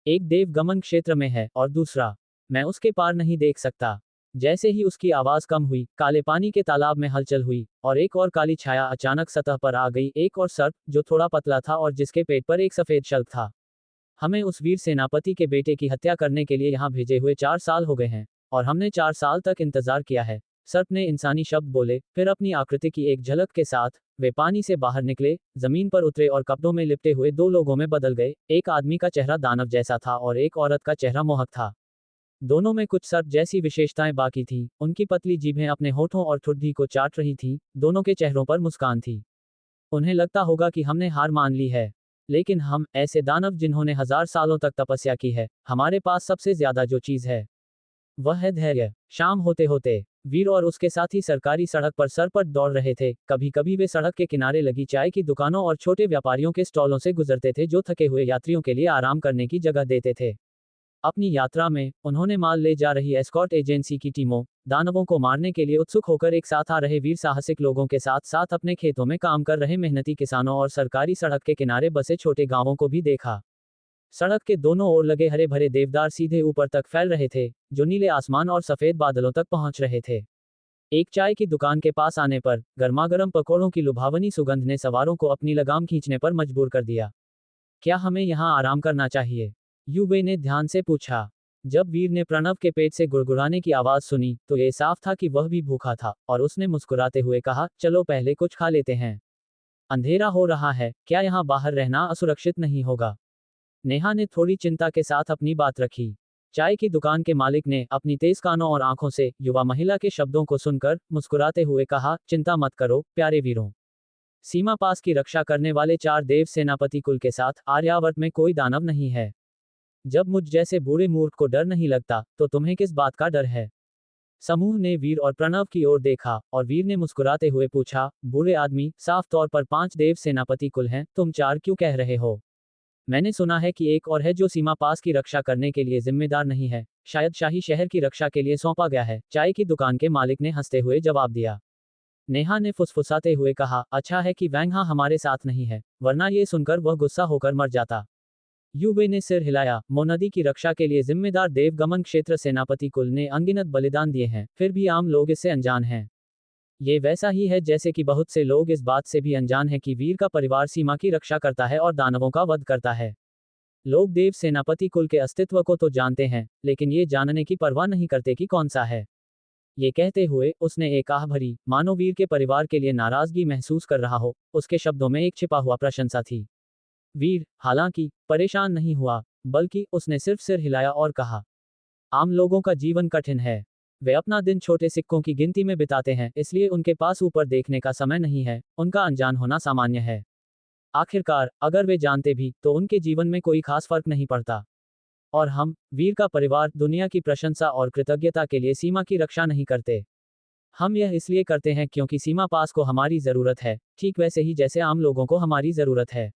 एक देव गमन क्षेत्र में है और दूसरा, मैं उसके पार नहीं देख सकता। जैसे ही उसकी आवाज कम हुई, काले पानी के तालाब में हलचल हुई और एक और काली छाया अचानक सतह पर आ गई, एक और सर्प, जो थोड़ा पतला था और जिसके पेट पर एक सफेद शल्क था। हमें उस वीर सेनापति के बेटे की हत्या करने के लिए यहाँ भेजे हुए 4 साल हो गए हैं, और हमने 4 साल तक इंतजार किया है। सर्प ने इंसानी शब्द बोले, फिर अपनी आकृति की एक झलक के साथ वे पानी से बाहर निकले, जमीन पर उतरे और कपड़ों में लिपटे हुए 2 लोगों में बदल गए। एक आदमी का चेहरा दानव जैसा था और एक औरत का चेहरा मोहक था। दोनों में कुछ सर्प जैसी विशेषताएं बाकी थीं। उनकी पतली जीभें अपने होठों और ठुड्डी को चाट रही थीं। दोनों के चेहरों पर मुस्कान थी। उन्हें लगता होगा कि हमने हार मान ली है, लेकिन हम, ऐसे दानव जिन्होंने 1000 सालों तक तपस्या की है, हमारे पास सबसे ज्यादा जो चीज है वह है धैर्य। शाम होते होते वीर और उसके साथी सरकारी सड़क पर सरपट दौड़ रहे थे। कभी कभी वे सड़क के किनारे लगी चाय की दुकानों और छोटे व्यापारियों के स्टॉलों से गुजरते थे, जो थके हुए यात्रियों के लिए आराम करने की जगह देते थे। अपनी यात्रा में उन्होंने माल ले जा रही एस्कॉर्ट एजेंसी की टीमों, दानवों को मारने के लिए उत्सुक होकर एक साथ आ रहे वीर साहसिक लोगों के साथ साथ अपने खेतों में काम कर रहे मेहनती किसानों और सरकारी सड़क के किनारे बसे छोटे गांवों को भी देखा। सड़क के दोनों ओर लगे हरे भरे देवदार सीधे ऊपर तक फैल रहे थे, जो नीले आसमान और सफेद बादलों तक पहुंच रहे थे। एक चाय की दुकान के पास आने पर गर्मागर्म पकौड़ों की लुभावनी सुगंध ने सवारों को अपनी लगाम खींचने पर मजबूर कर दिया। क्या हमें यहाँ आराम करना चाहिए? युवे ने ध्यान से पूछा। जब वीर ने प्रणव के पेट से गुड़गुड़ाने की आवाज सुनी, तो ये साफ था कि वह भी भूखा था, और उसने मुस्कुराते हुए कहा, चलो पहले कुछ खा लेते हैं। अंधेरा हो रहा है, क्या यहाँ बाहर रहना असुरक्षित नहीं होगा? नेहा ने थोड़ी चिंता के साथ अपनी बात रखी। चाय की दुकान के मालिक ने अपनी तेज कानों और आंखों से युवा महिला के शब्दों को सुनकर मुस्कुराते हुए कहा, चिंता मत करो प्यारे वीरों। सीमा पास की रक्षा करने वाले 4 देव सेनापति कुल के साथ आर्यावर्त में कोई दानव नहीं है। जब मुझ जैसे बूढ़े मूर्ख को डर नहीं लगता, तो तुम्हें किस बात का डर है? समूह ने वीर और प्रणव की ओर देखा और वीर ने मुस्कुराते हुए पूछा, बूढ़े आदमी, साफ तौर पर 5 देव सेनापति कुल हैं, तुम 4 क्यों कह रहे हो? मैंने सुना है कि एक और है जो सीमा पास की रक्षा करने के लिए जिम्मेदार नहीं है, शायद शाही शहर की रक्षा के लिए सौंपा गया है, चाय की दुकान के मालिक ने हंसते हुए जवाब दिया। नेहा ने फुसफुसाते हुए कहा, अच्छा है कि वैंगहा हमारे साथ नहीं है, वरना ये सुनकर वह गुस्सा होकर मर जाता। युवे ने सिर हिलाया, मोनदी की रक्षा के लिए जिम्मेदार देवगमन क्षेत्र सेनापति कुल ने अनगिनत बलिदान दिए हैं, फिर भी आम लोग इससे अनजान हैं। ये वैसा ही है जैसे कि बहुत से लोग इस बात से भी अनजान हैं कि वीर का परिवार सीमा की रक्षा करता है और दानवों का वध करता है। लोग देव सेनापति कुल के अस्तित्व को तो जानते हैं, लेकिन ये जानने की परवाह नहीं करते कि कौन सा है। ये कहते हुए उसने एक आह भरी, मानो वीर के परिवार के लिए नाराजगी महसूस कर रहा हो, उसके शब्दों में एक छिपा हुआ प्रशंसा थी। वीर, हालांकि, परेशान नहीं हुआ, बल्कि उसने सिर्फ सिर हिलाया और कहा, आम लोगों का जीवन कठिन है। वे अपना दिन छोटे सिक्कों की गिनती में बिताते हैं, इसलिए उनके पास ऊपर देखने का समय नहीं है, उनका अनजान होना सामान्य है। आखिरकार, अगर वे जानते भी, तो उनके जीवन में कोई खास फर्क नहीं पड़ता। और हम, वीर का परिवार, दुनिया की प्रशंसा और कृतज्ञता के लिए सीमा की रक्षा नहीं करते। हम यह इसलिए करते हैं क्योंकि सीमा पास को हमारी जरूरत है, ठीक वैसे ही जैसे आम लोगों को हमारी जरूरत है।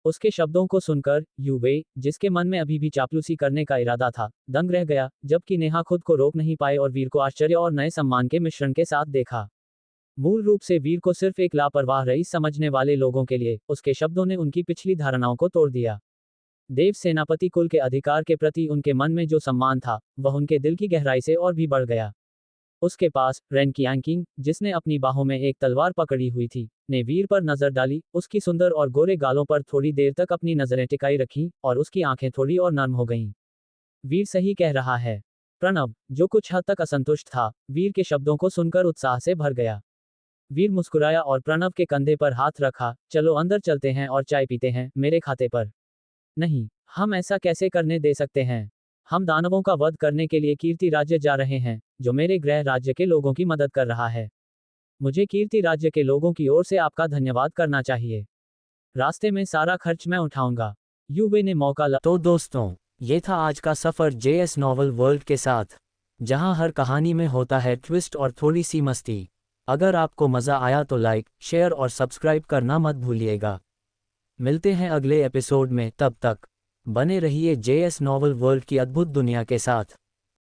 उसके शब्दों को सुनकर युवे, जिसके मन में अभी भी चापलूसी करने का इरादा था, दंग रह गया, जबकि नेहा खुद को रोक नहीं पाए और वीर को आश्चर्य और नए सम्मान के मिश्रण के साथ देखा। मूल रूप से वीर को सिर्फ एक लापरवाह रईस समझने वाले लोगों के लिए उसके शब्दों ने उनकी पिछली धारणाओं को तोड़ दिया। देव सेनापति कुल के अधिकार के प्रति उनके मन में जो सम्मान था, वह उनके दिल की गहराई से और भी बढ़ गया। उसके पास रेन कियांकिंग, जिसने अपनी बाहों में एक तलवार पकड़ी हुई थी, ने वीर पर नजर डाली, उसकी सुंदर और गोरे गालों पर थोड़ी देर तक अपनी नजरें टिकाई रखीं, और उसकी आंखें थोड़ी और नर्म हो गईं। वीर सही कह रहा है। प्रणव, जो कुछ हद तक असंतुष्ट था, वीर के शब्दों को सुनकर उत्साह से भर गया। वीर मुस्कुराया और प्रणव के कंधे पर हाथ रखा, चलो अंदर चलते हैं और चाय पीते हैं, मेरे खाते पर। नहीं, हम ऐसा कैसे करने दे सकते हैं? हम दानवों का वध करने के लिए कीर्ति राज्य जा रहे हैं, जो मेरे गृह राज्य के लोगों की मदद कर रहा है। मुझे कीर्ति राज्य के लोगों की ओर से आपका धन्यवाद करना चाहिए। रास्ते में सारा खर्च मैं उठाऊंगा। युवे ने मौका तो दोस्तों, ये था आज का सफर जेएस नॉवल वर्ल्ड के साथ, जहां हर कहानी में होता है ट्विस्ट और थोड़ी सी मस्ती। अगर आपको मजा आया तो लाइक, शेयर और सब्सक्राइब करना मत भूलिएगा। मिलते हैं अगले एपिसोड में, तब तक बने रहिए जेएस नॉवल वर्ल्ड की अद्भुत दुनिया के साथ।